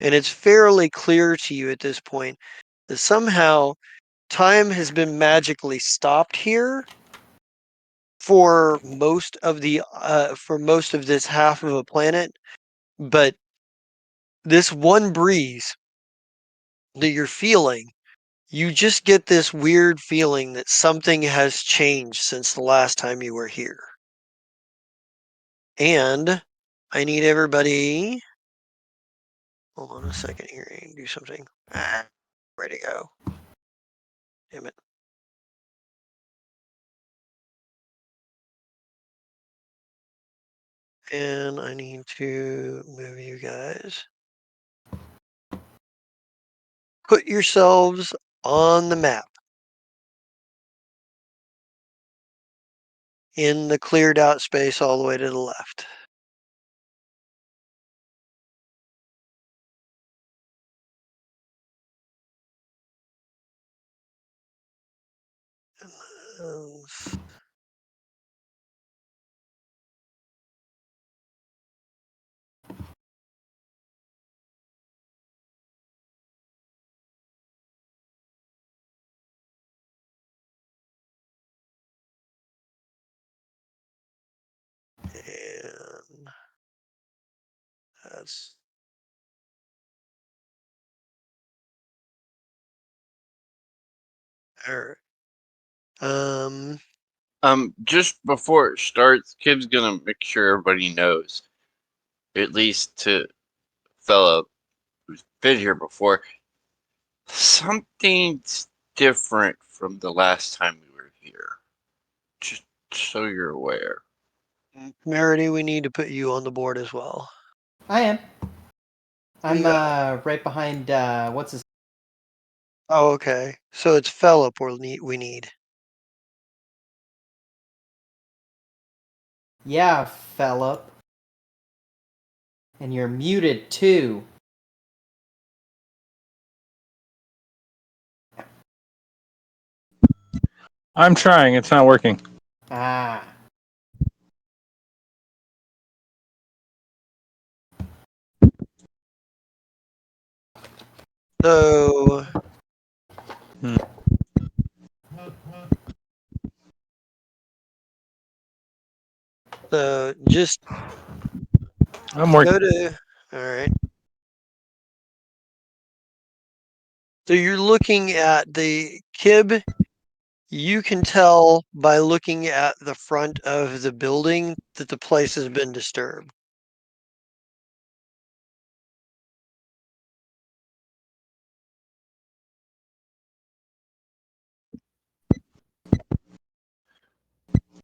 And it's fairly clear to you at this point that somehow time has been magically stopped here for most of this half of a planet, but this one breeze that you're feeling, you just get this weird feeling that something has changed since the last time you were here. And I need everybody. Hold on a second here and do something. Where'd it go? Damn it. And I need to move you guys. Put yourselves on the map in the cleared out space all the way to the left. Um, And that's Alright. Just before it starts, Kib's gonna make sure everybody knows, at least to fella who's been here before, something's different from the last time we were here. Just so you're aware. Merity, we need to put you on the board as well. I am. I'm You got- right behind what's his Oh, okay. So it's Philip we need. Yeah, Philip. And you're muted too. I'm trying. It's not working. Ah. So Hmm. so just I'm working. go to alright. So you're looking at the Kib. You can tell by looking at the front of the building that the place has been disturbed.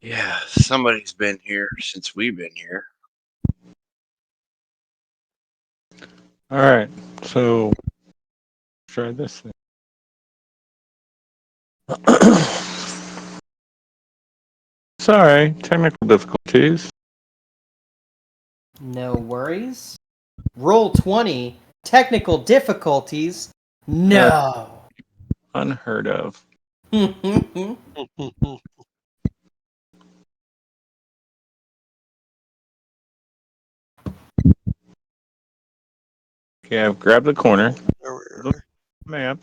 Yeah, somebody's been here since we've been here. All right. So try this thing. Sorry, technical difficulties. No worries. Roll 20. Technical difficulties. No. Unheard of. Okay, I've grabbed the corner. Map.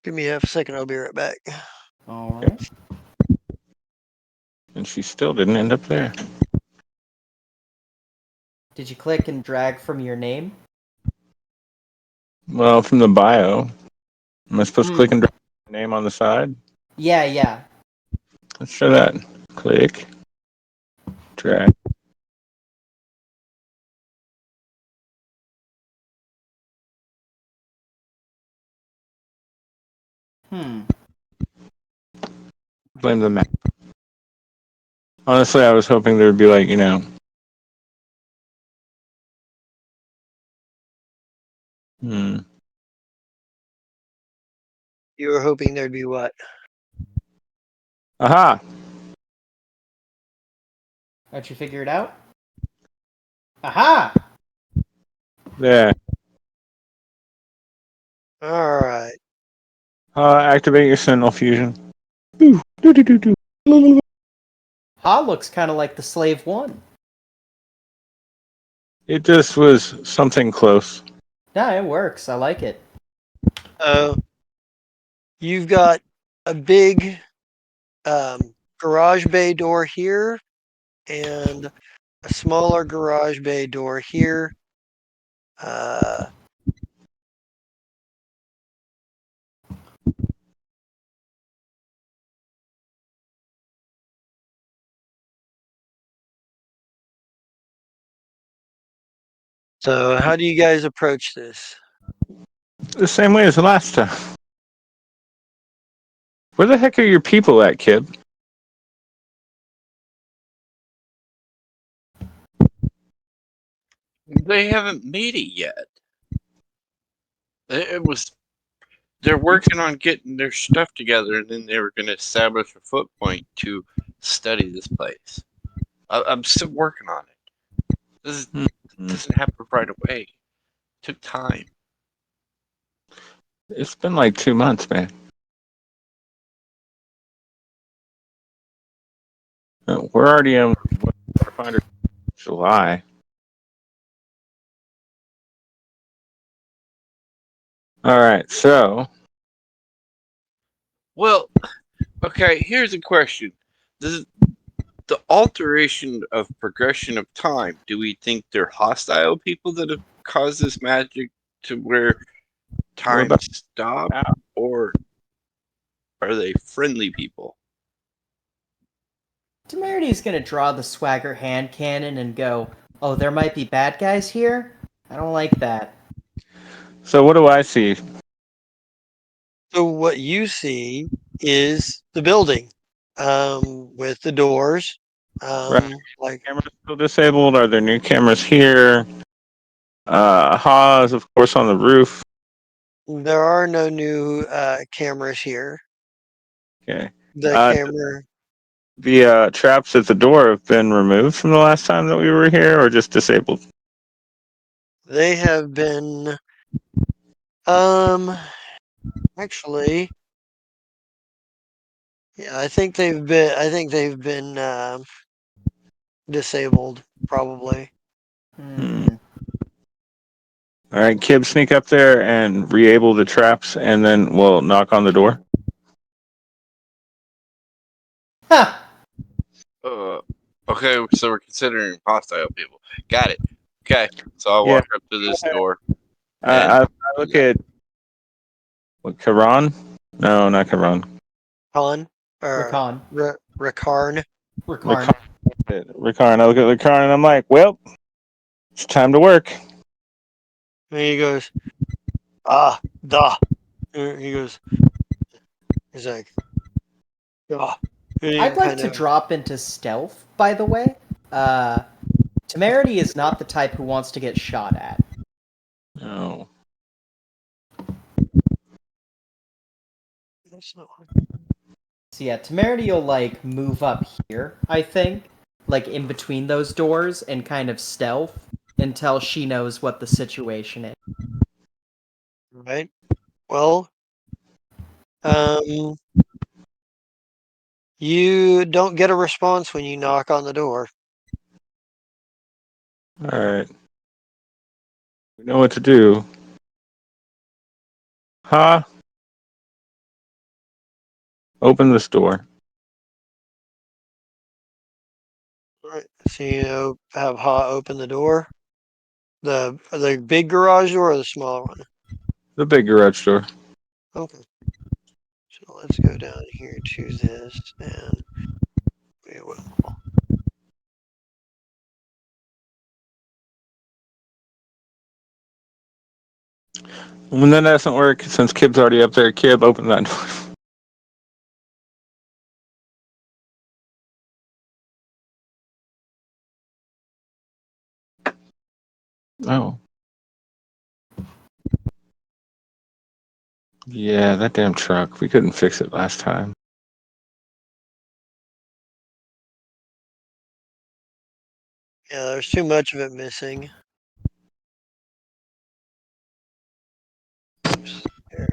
Give me half a second, I'll be right back. All right. And she still didn't end up there. Did you click and drag from your name? Well, from the bio. Am I supposed to click and drag the name on the side? Yeah. Let's try that. Click. Drag. Blame the map. Honestly, I was hoping there would be like, You were hoping there'd be what? Aha! Don't you figure it out? Aha! There. Alright. Activate your Sentinel fusion. Ha looks kind of like the Slave 1. It just was something close. Nah, it works. I like it. You've got a big garage bay door here and a smaller garage bay door here. So how do you guys approach this? The same way as the last time. Where the heck are your people at, kid? They haven't made it yet. They're working on getting their stuff together, and then they were going to establish a foot point to study this place. I'm still working on it. This doesn't happen right away. It took time. It's been like 2 months, man. We're already in July. All right, so Well, okay, here's a question. Does the alteration of progression of time, do we think they're hostile people that have caused this magic to where time stopped? Or Are they friendly people? Temerity's gonna draw the swagger hand cannon and go, "Oh, there might be bad guys here? I don't like that." So what do I see? So what you see is the building, with the doors, Right. like Cameras still disabled? Are there new cameras here? Ha is of course on the roof. there are no new cameras here. Okay. The Uh, camera the traps at the door have been removed from the last time that we were here, or just disabled? they have been um actually yeah, I think they've been disabled probably. Hmm. Hmm. All right, Kib, sneak up there and re-able the traps, and then we'll knock on the door. Ha! Uh, okay, so we're considering hostile people. Got it. Okay, so I'll Yeah. walk up to this door and I look at what, Karan? No, not Karan. Con or Rakan. Rakarn. Rakarn. Rickon. Rickon. I look at Rickon and I'm like, well, it's time to work. And he goes, ah, duh. He goes, he's like, ah. And I'd he like kind to of, drop into stealth, by the way. Temerity is not the type who wants to get shot at. No. that's not one. So yeah, Temerity will like move up here, I think, like in between those doors and kind of stealth until she knows what the situation is. Right? Well, um, you don't get a response when you knock on the door. All right. We know what to do. Ha! Open this door. Right. So you have Ha open the door. The big garage door or the smaller one? The big garage door. Okay. So let's go down here to this and we will. When that doesn't work, since Kib's already up there, Kib, open that door. Oh. Yeah, that damn truck. We couldn't fix it last time. Yeah, there's too much of it missing. Oops. There.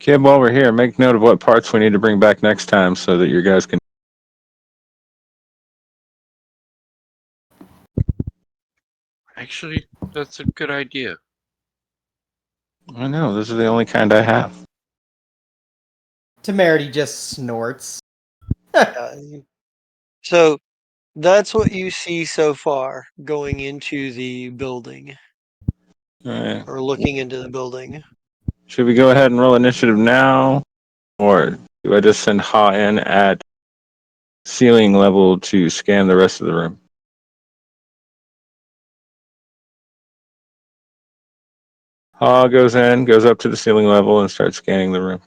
Kib, while we're here, make note of what parts we need to bring back next time so that your guys can. actually, that's a good idea. I know, this is the only kind I have. Temerity just snorts. So that's what you see so far going into the building All right. or looking into the building. Should we go ahead and roll initiative now? Or do I just send Ha in at ceiling level to scan the rest of the room? Ha goes in, goes up to the ceiling level, and starts scanning the room.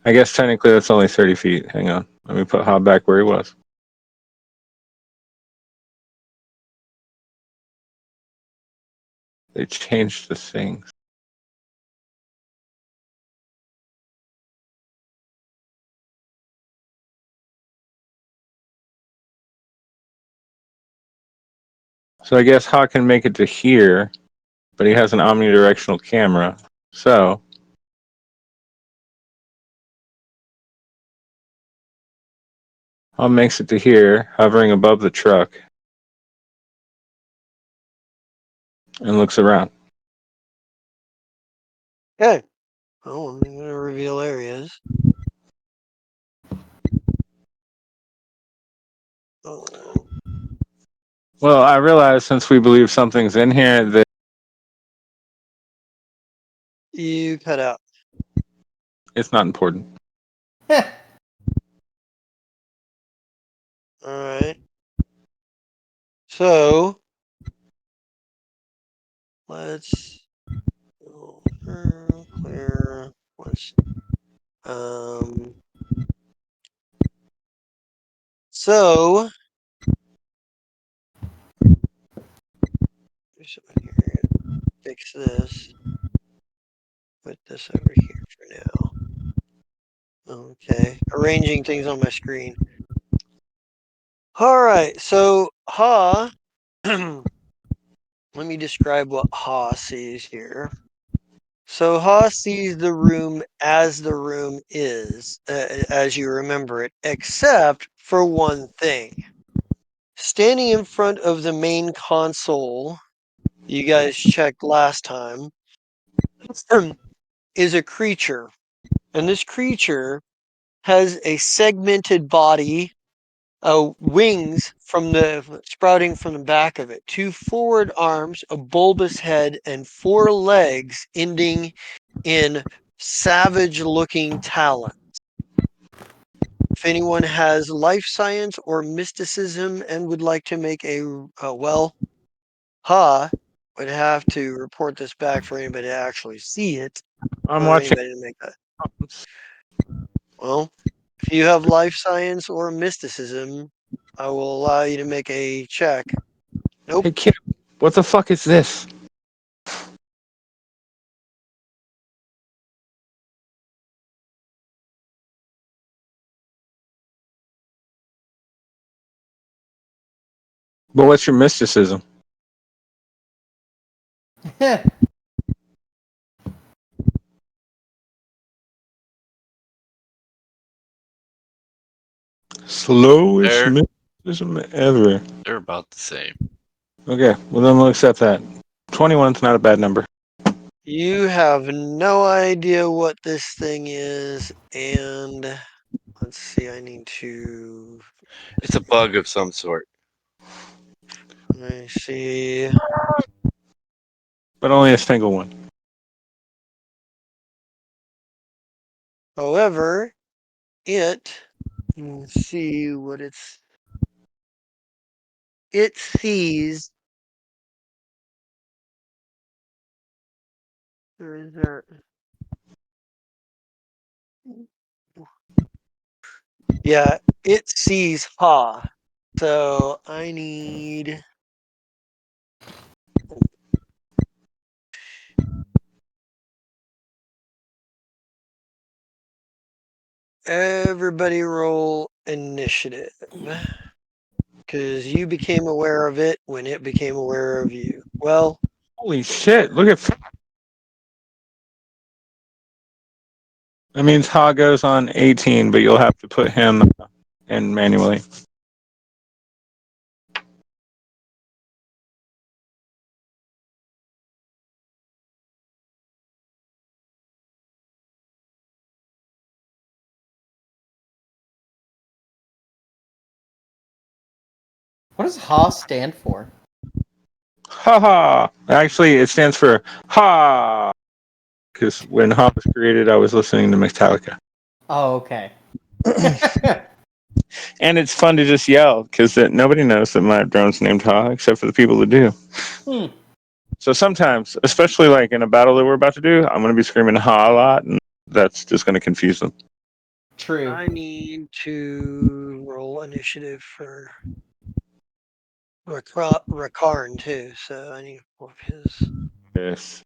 I guess technically that's only 30 feet. Hang on. Let me put Ha back where he was. They changed the things. So I guess Ha can make it to here, but he has an omnidirectional camera. So Ha makes it to here, hovering above the truck, and looks around. Okay. Oh, I'm going to reveal areas. Oh, Well, I realize since we believe something's in here that You cut out. it's not important. All right. So let's clear. Let's So there's someone here. Fix this. Put this over here for now. Okay. Arranging things on my screen. All right. So Ha. Let me describe what Ha sees here. So Ha sees the room as the room is, as you remember it, except for one thing. Standing in front of the main console, you guys checked last time, is a creature. And this creature has a segmented body, wings sprouting from the back of it, 2 forward arms, a bulbous head, and 4 legs ending in savage-looking talons. If anyone has life science or mysticism and would like to make Ha would have to report this back for anybody to actually see it, I'm or watching. anybody to make that. Well, if you have life science or mysticism, I will allow you to make a check. Nope. Hey kid, what the fuck is this? But what's your mysticism? Slowest They're mysticism ever. they're about the same. Okay, well then we'll accept that. 21's not a bad number. You have no idea what this thing is, and let's see, I need to. It's a bug of some sort. Let me see. But only a single one. However, let's see what it sees. Where is that? Yeah, it sees Ha. So I need. Everybody roll initiative. Because you became aware of it when it became aware of you. Well, Holy shit, look at that means Ha goes on 18, but you'll have to put him in manually. What does HA stand for? Ha ha! Actually, it stands for Ha! Because when Ha was created, I was listening to Metallica. Oh, okay. And it's fun to just yell because nobody knows that my drone's named Ha except for the people that do. Hmm. So sometimes, especially like in a battle that we're about to do, I'm going to be screaming Ha a lot, and that's just going to confuse them. True. I need to roll initiative for Rakarn too. So I need to pull up his. Yes.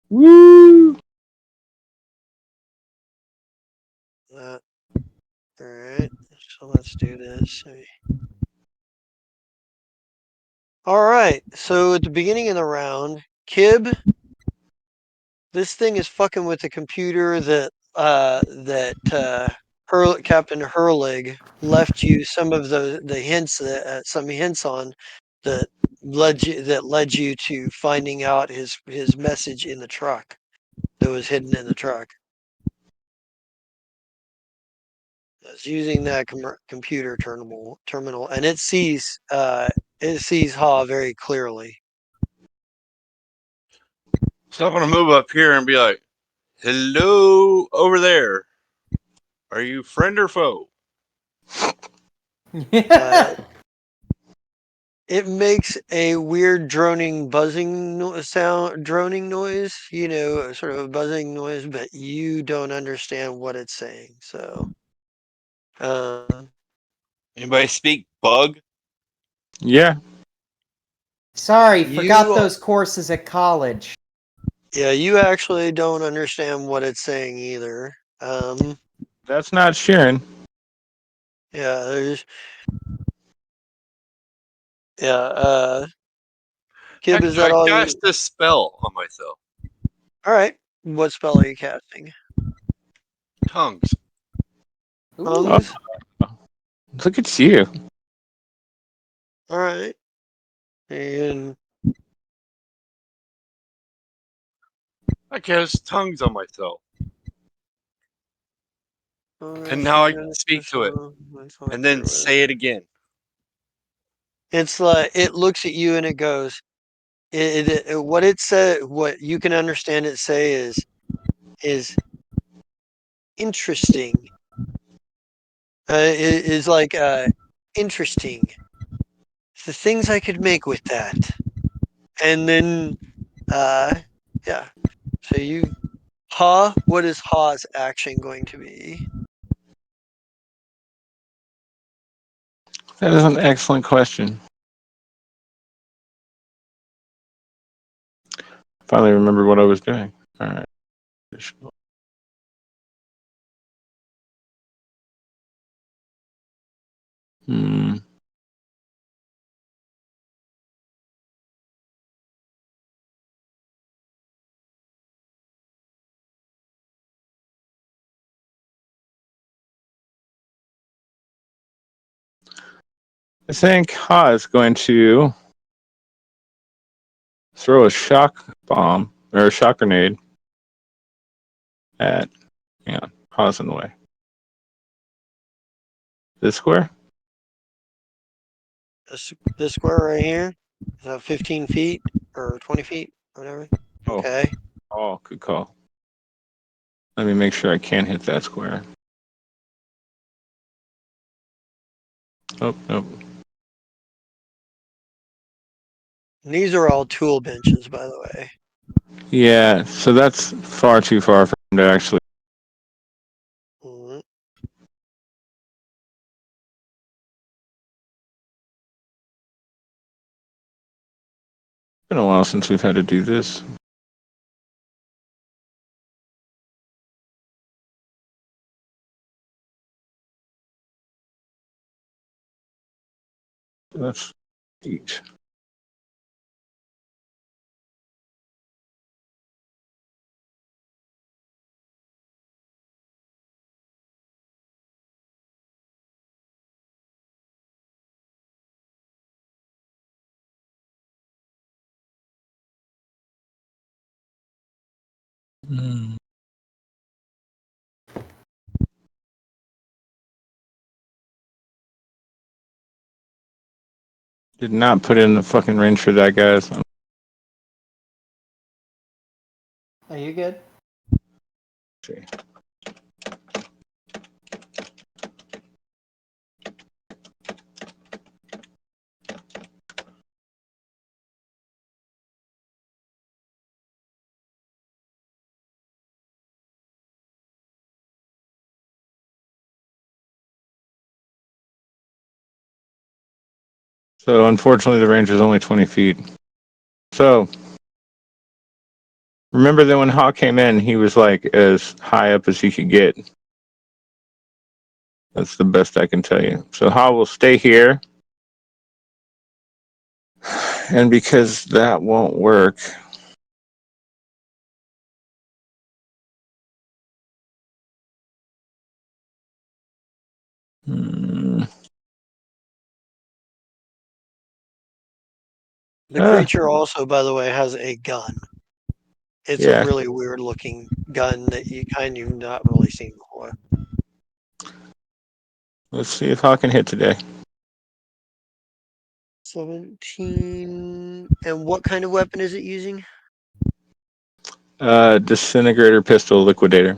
Woo! All right. So let's do this. All right. So at the beginning of the round, Kib, this thing is fucking with the computer that Captain Hurlig left you some of the hints on that led you to finding out his message in the truck that was hidden in the truck. It's using that computer terminal, and it sees Ha very clearly. So I'm gonna move up here and be like, "Hello, over there. Are you friend or foe?" Uh, it makes a weird droning, buzzing droning noise. You know, sort of a buzzing noise, but you don't understand what it's saying. So, um, Anybody speak bug? Yeah, Sorry, forgot you, those courses at college. yeah, you actually don't understand what it's saying either. that's not Sharon. Yeah, there's, yeah, Kib, is Actually, that I all you? cast a spell on myself. All right. What spell are you casting? Tongues. Oh, Ooh. Tongues. look at you. All right. And I cast tongues on myself, and now I can it's speak to it, and then say it again. like it looks at you and it goes. What it said, what you can understand it say is interesting. Is like interesting. The things I could make with that, and then uh, yeah. So what is Ha's action going to be? That is an excellent question. Finally remembered what I was doing. All right. Hmm. I think Ha is going to throw a shock bomb or a shock grenade at. Hang on, Ha's in the way. This square? This square right here is 15 feet or 20 feet, whatever. Oh, Okay. oh, good call. Let me make sure I can hit that square. Oh, nope. And these are all tool benches, by the way. Yeah, so that's far too far for him to actually. Mhm. It's been a while since we've had to do this. That's 8. Mm. Did not put in the fucking range for that, guys. Are you good? See. So unfortunately, the range is only 20 feet. So remember that when Hawk came in, he was like as high up as he could get. That's the best I can tell you. So Ha will stay here. And because that won't work, hmm, The creature also, by the way, has a gun. It's a Yeah. really weird looking gun that you kind of not really seen before. Let's see if I can hit today. 17. And what kind of weapon is it using? Disintegrator pistol liquidator.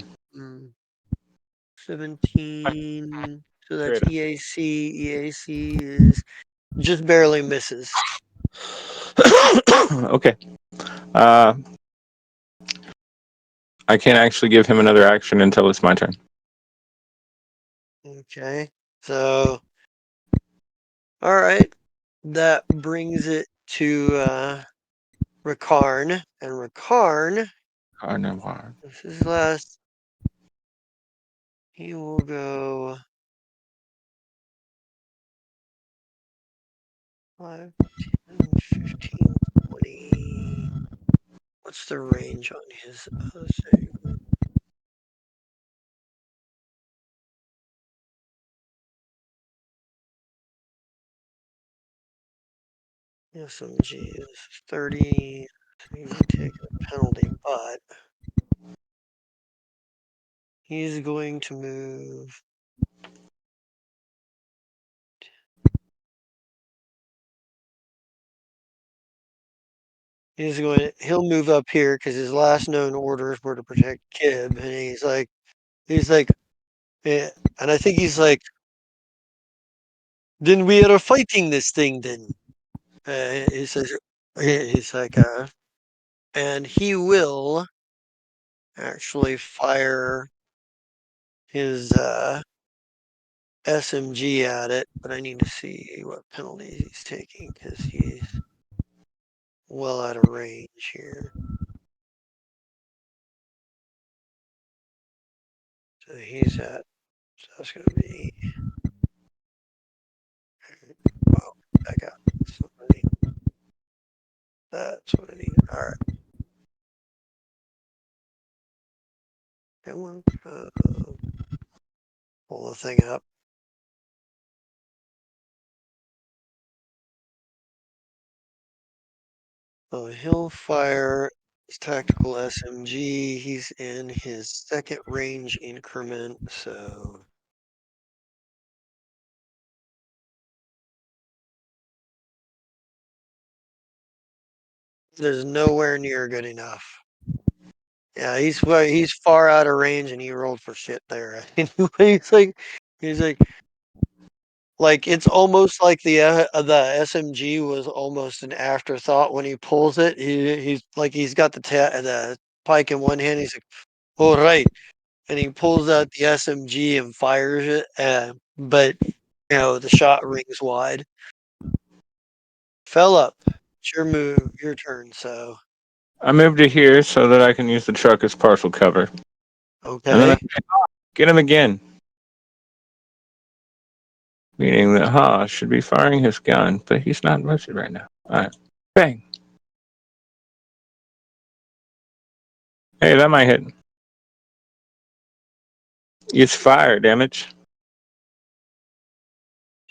17. So that's Crit. EAC. EAC is just barely misses. Okay. I can't actually give him another action until it's my turn. Okay. So, all right. That brings it to Rakarn. And Rakarn, Carnivore. this is last. He will go 5, 10, 15, 20. What's the range on his other thing? SMG is 30. So he's taking a penalty, but he's going to move. He'll move up here because his last known orders were to protect Kib, and he's like, eh, and I think he's like, then we are fighting this thing. Then he says, he's like, and he will actually fire his SMG at it, but I need to see what penalties he's taking because he's well out of range here. So so that's going to be, wow, back out. That's what I need. All right. Come on. Pull the thing up. So he'll fire his tactical SMG. He's in his second range increment, so there's nowhere near good enough. Yeah, he's far out of range, and he rolled for shit there. He's like it's almost like the SMG was almost an afterthought when he pulls it. He's got the pike in one hand. He's like, all right, and he pulls out the SMG and fires it. But the shot rings wide. Fell up. It's your move, your turn. So I moved to here so that I can use the truck as partial cover. And then I okay. get him again. Meaning that Ha should be firing his gun, but he's not motion right now. Alright. Bang. Hey, that might hit. It's fire damage.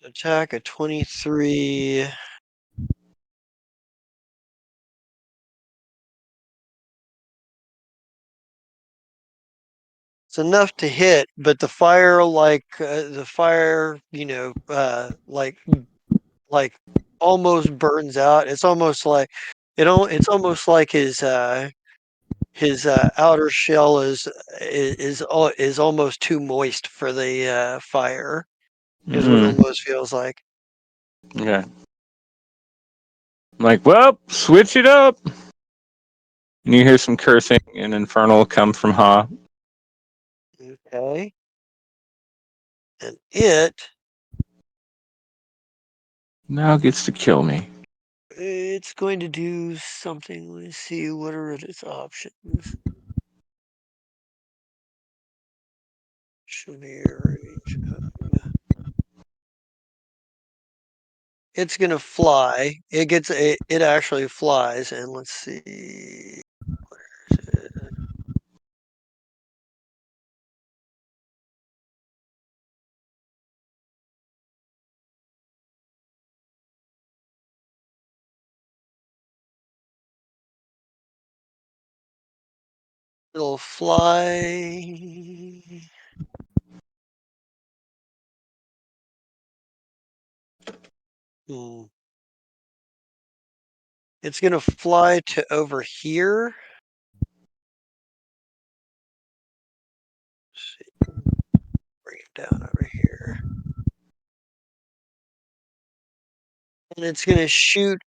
Attack a 23. It's enough to hit, but the fire, like almost burns out. It's almost like it's almost like his outer shell is almost too moist for the fire. Is what it Mm-mm. almost feels like. Okay. I'm like, well, switch it up. And you hear some cursing and infernal come from Ha. Okay, and it Now gets to kill me. it's going to do something. Let's see what are its options. Severe range. It's gonna fly. It actually flies, and let's see. Where is it? It'll fly. Hmm. It's gonna fly to over here. Let's see. Bring it down over here. And it's gonna shoot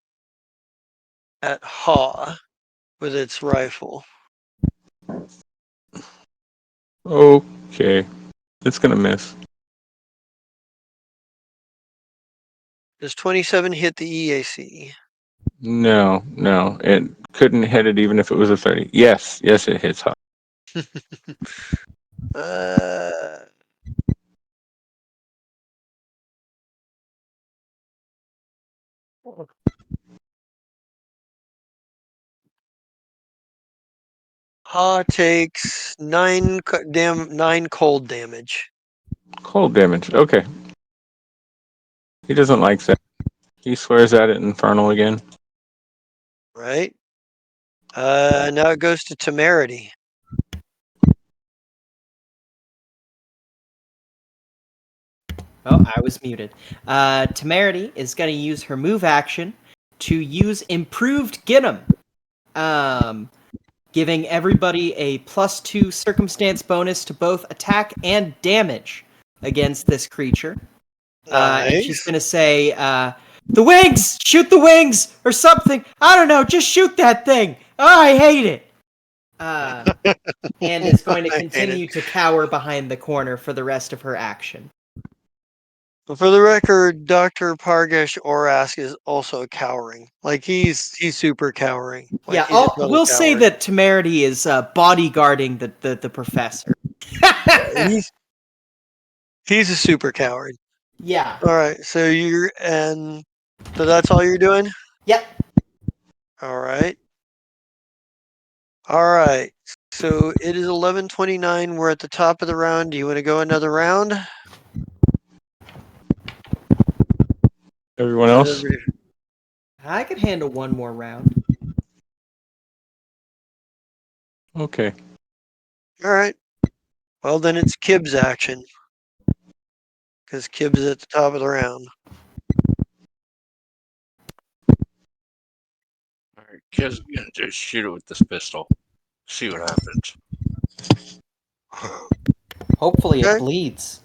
at Haw with its rifle. Okay. It's gonna miss. Does 27 hit the EAC? No, no. It couldn't hit it even if it was a 30. Yes, yes, it hits high. uh, Ha takes 9 cold damage. Cold damage. Okay. He doesn't like that. He swears at it infernal again. Right? Now it goes to Temerity. Oh, I was muted. Temerity is going to use her move action to use Improved Get 'em, giving everybody a +2 circumstance bonus to both attack and damage against this creature. And she's Nice. going to say, the wings! Shoot the wings! Or something! I don't know, just shoot that thing! Oh, I hate it! And is going to I hate it. continue to cower behind the corner for the rest of her action. For the record, Dr. Pargesh Orask is also cowering. Like he's super cowering. Like Yeah, he's a total we'll say coward. that Temerity is bodyguarding the professor. He's a super coward. Yeah. All right, so that's all you're doing? Yep. All right. All right. So it is 11:29. We're at the top of the round. Do you want to go another round? Everyone else? Whatever. I could handle one more round. Okay. All right. Well, then it's Kib's action. Because Kib's at the top of the round. Alright, Kid's gonna just shoot it with this pistol. See what happens. Hopefully it Okay. bleeds.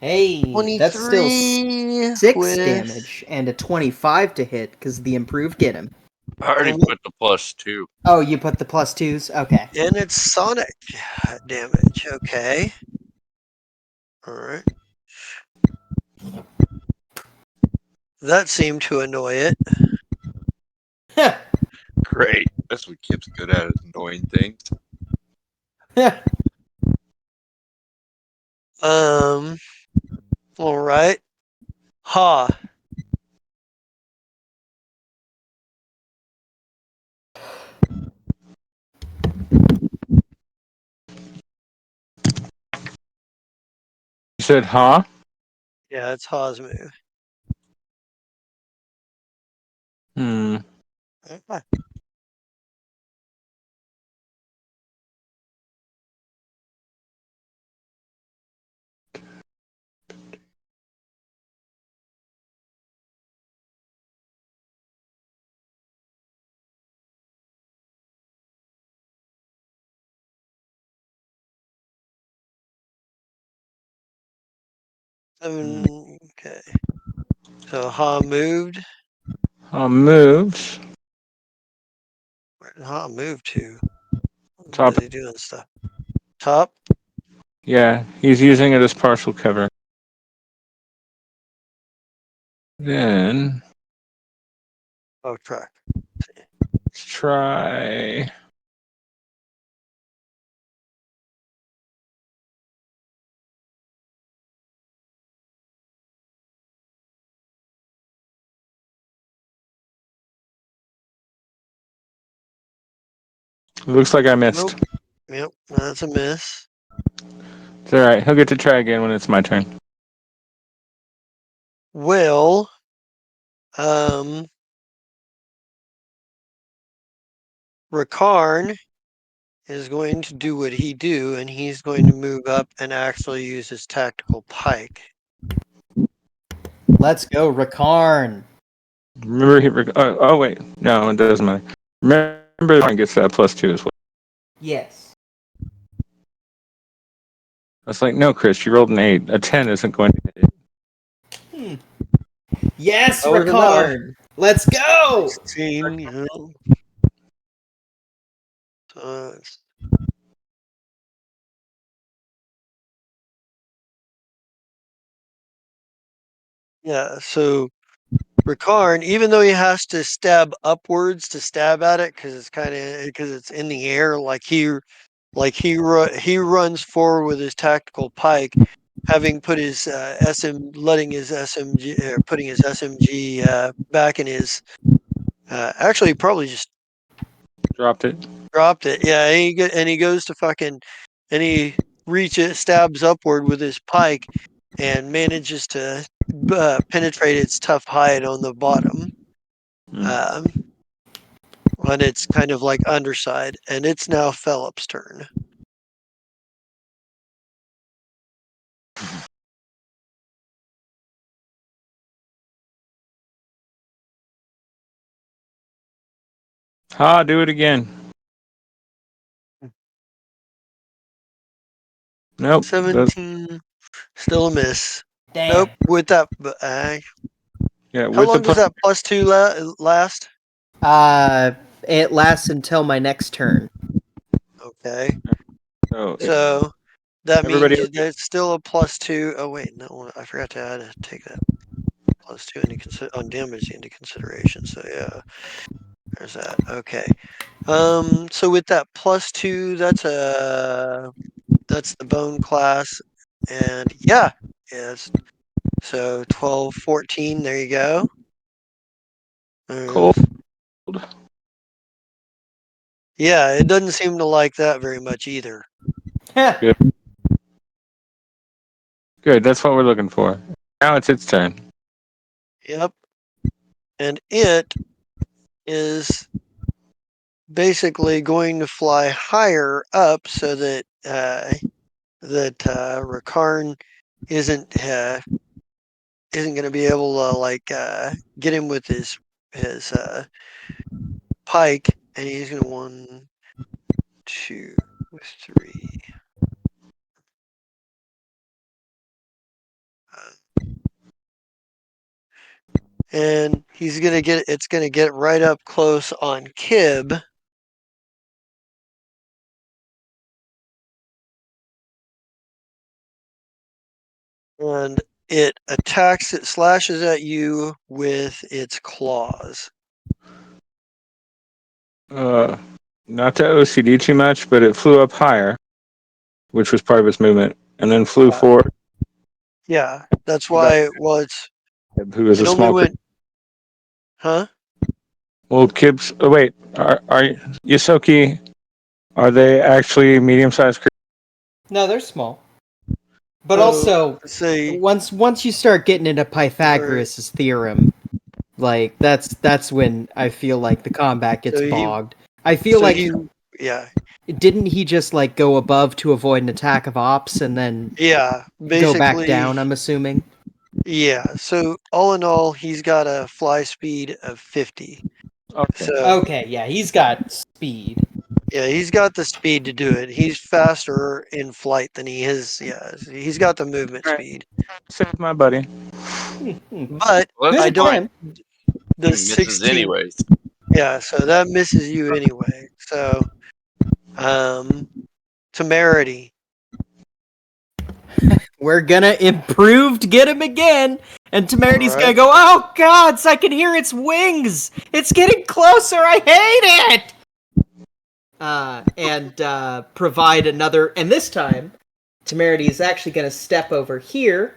Hey, that's still 23 6 with. damage and a 25 to hit because the improved get him. I already put the +2. Oh, you put the +2s? Okay. And it's sonic damage. Okay. All right. That seemed to annoy it. Great. That's what Kip's good at, is annoying things. All right. Ha. You said, huh? Yeah, it's Ha's move. Hmm. Okay. Okay. So Ha moved. Moves. Where did Ha move to? I'm Top. busy doing stuff. Top. Yeah, he's using it as partial cover. Then Oh, track. let's try. Looks like I missed. Nope. Yep, that's a miss. It's alright. He'll get to try again when it's my turn. will Rakarn is going to do what he do, and he's going to move up and actually use his tactical pike. Let's go, Rakarn. Remember, oh wait, no, it doesn't matter. Remember, one gets that +2 as well. Yes. I was like, no, Chris, you rolled an 8. A 10 isn't going to hit it. Yes, That was enough. Rakarn. Let's go. 16, you know. So yeah, so Rakarn, even though he has to stab upwards to stab at it, because it's in the air, he runs forward with his tactical pike, having put his putting his SMG back in his. Actually, probably just Dropped it. dropped it. Yeah, and he goes to and he stabs upward with his pike, and manages to penetrate its tough hide on the bottom. Um, on its kind of like underside, and it's now Philip's turn. Do it again. Nope. 17, still a miss. Damn. Nope. With that, Yeah, how with long does the that +2 last? It lasts until my next turn. Okay, so so that means everybody. it's still a +2. Oh wait, no, I forgot to take that +2 on damage into consideration. So yeah, there's that. Okay. So with that +2, that's the bone class, and yeah, yes. So 12, 14. There you go. Cold. Yeah, it doesn't seem to like that very much either. Good. Good. That's what we're looking for. Now it's its turn. Yep. And it is basically going to fly higher up so that Rakarn isn't going to be able to get him with his pike, and he's going to 1, 2, 3. And it's going to get right up close on Kib. And it slashes at you with its claws. Not to OCD too much, but it flew up higher, which was part of its movement, and then flew forward. Yeah, that's why. Well, Who is it a only small. went, huh? Well, Kibs. Oh wait, are Yosoki? Are they actually medium-sized creatures? No, they're small. But So, also, say, once you start getting into Pythagoras' theorem, like that's when I feel like the combat gets So he- bogged. I feel so like yeah, didn't he just like go above to avoid an attack of ops and then yeah, go back basically, down? I'm assuming. yeah. So all in all, he's got a fly speed of 50. Okay. So Okay, yeah, he's got speed. yeah, he's got the speed to do it. He's faster in flight than he is. Yeah, he's got the movement All right. speed. Save my buddy. But Well, I that's Good don't. fine. attempt. The He misses 16. anyways. Yeah, so that misses you anyway. So, temerity. We're gonna improve to get him again, and Temerity's gonna Alright. go, "Oh gods, I can hear its wings! It's getting closer, I hate it!" And provide another, and this time, Temerity is actually gonna step over here.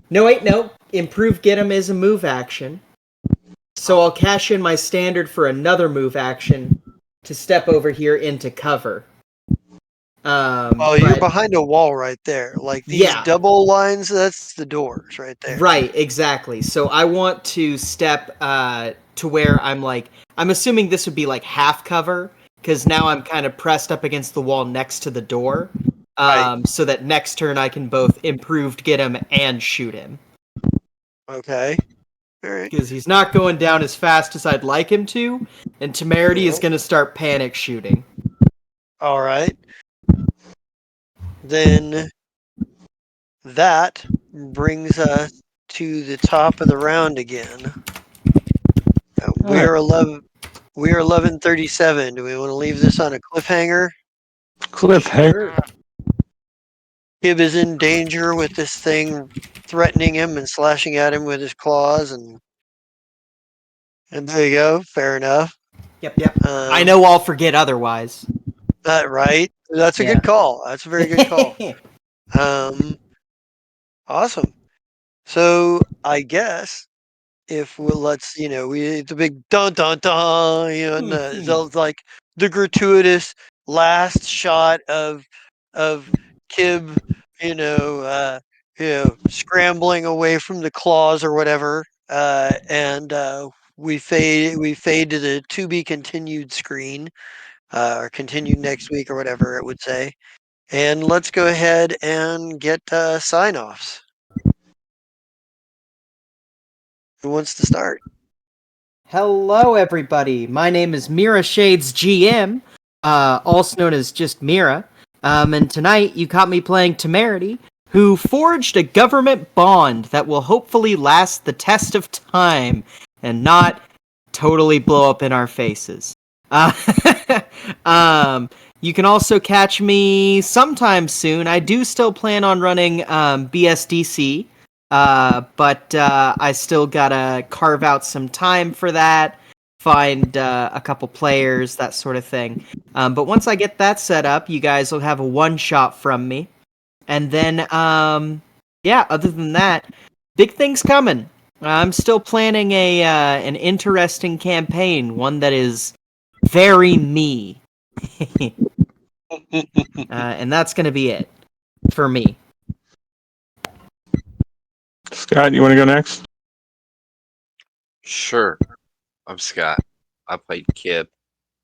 No, wait, no. Improve get him is a move action. So I'll cash in my standard for another move action to step over here into cover. Oh, you're But behind a wall right there. Like these yeah, double lines, that's the doors right there. right, exactly. So I want to step to where I'm assuming this would be like half cover because now I'm kind of pressed up against the wall next to the door. Right. So that next turn I can both improved get him and shoot him Okay. All right. because he's not going down as fast as I'd like him to, and Temerity is going to start panic shooting. All right. Then that brings us to the top of the round again. All We right. are 11. We are 11:37. Do we want to leave this on a cliffhanger? Cliffhanger. Kib is in danger with this thing threatening him and slashing at him with his claws, and there you go. Fair enough. Yep. I Um, know I'll forget otherwise. right. That's a Yeah. good call. That's a very good call. Um, awesome. So I guess if we'll let's we the big dun dun dun and like the gratuitous last shot of Kib scrambling away from the claws or whatever and we fade to the to be continued screen or continued next week or whatever it would say, and let's go ahead and get sign offs. Who wants to start? Hello, everybody. My name is Mira Shades GM, also known as just Mira. And tonight you caught me playing Temerity, who forged a government bond that will hopefully last the test of time and not totally blow up in our faces. Uh, you can also catch me sometime soon. I do still plan on running BSDC. But I still gotta carve out some time for that, find a couple players, that sort of thing. But once I get that set up, you guys will have a one shot from me. And then, yeah, other than that, big things coming. I'm still planning an interesting campaign, one that is very me. And that's gonna be it for me. Scott, you want to go next? Sure. I'm Scott. I played Kib.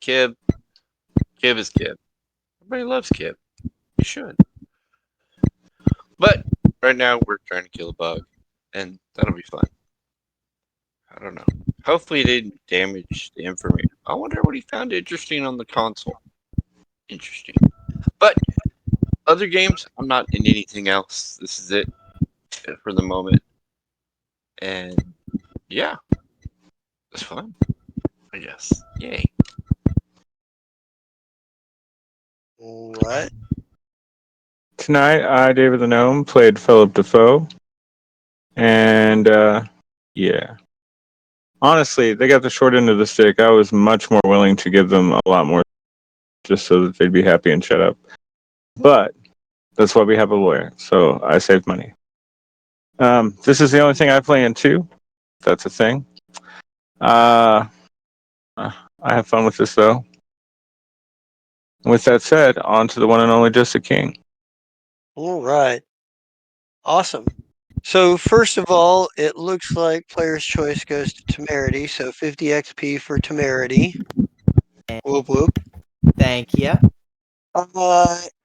Kib. Kib is Kib. Everybody loves Kib. You should. But right now we're trying to kill a bug, and that'll be fun. I don't know. Hopefully it didn't damage the information. I wonder what he found interesting on the console. Interesting. But other games, I'm not in anything else. This is it for the moment. And yeah, it's fun. I guess. Yay. All right. Tonight, I, David the Gnome, played Philip Defoe. And, yeah. Honestly, they got the short end of the stick. I was much more willing to give them a lot more just so that they'd be happy and shut up. But that's why we have a lawyer. So I saved money. This is the only thing I play in too. That's a thing. I have fun with this, though. With that said, on to the one and only Just a King. All right. Awesome. So first of all, it looks like player's choice goes to Temerity, so 50 XP for Temerity. Whoop whoop. Thank you.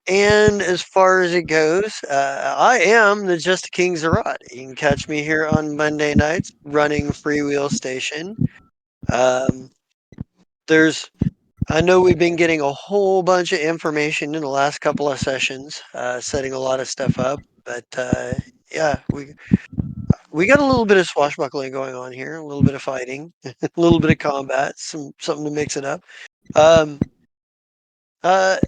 And as far as it goes, I am the Just a King Zerat. You can catch me here on Monday nights running Freewheel Station. There's I know we've been getting a whole bunch of information in the last couple of sessions, setting a lot of stuff up, but yeah, we got a little bit of swashbuckling going on here, a little bit of fighting, a little bit of combat, something to mix it up. Um, uh,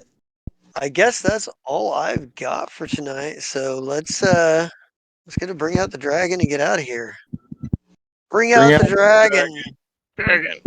I guess that's all I've got for tonight. So let's get to bring out the dragon and get out of here. Bring Bring out out the the dragon. Dragon.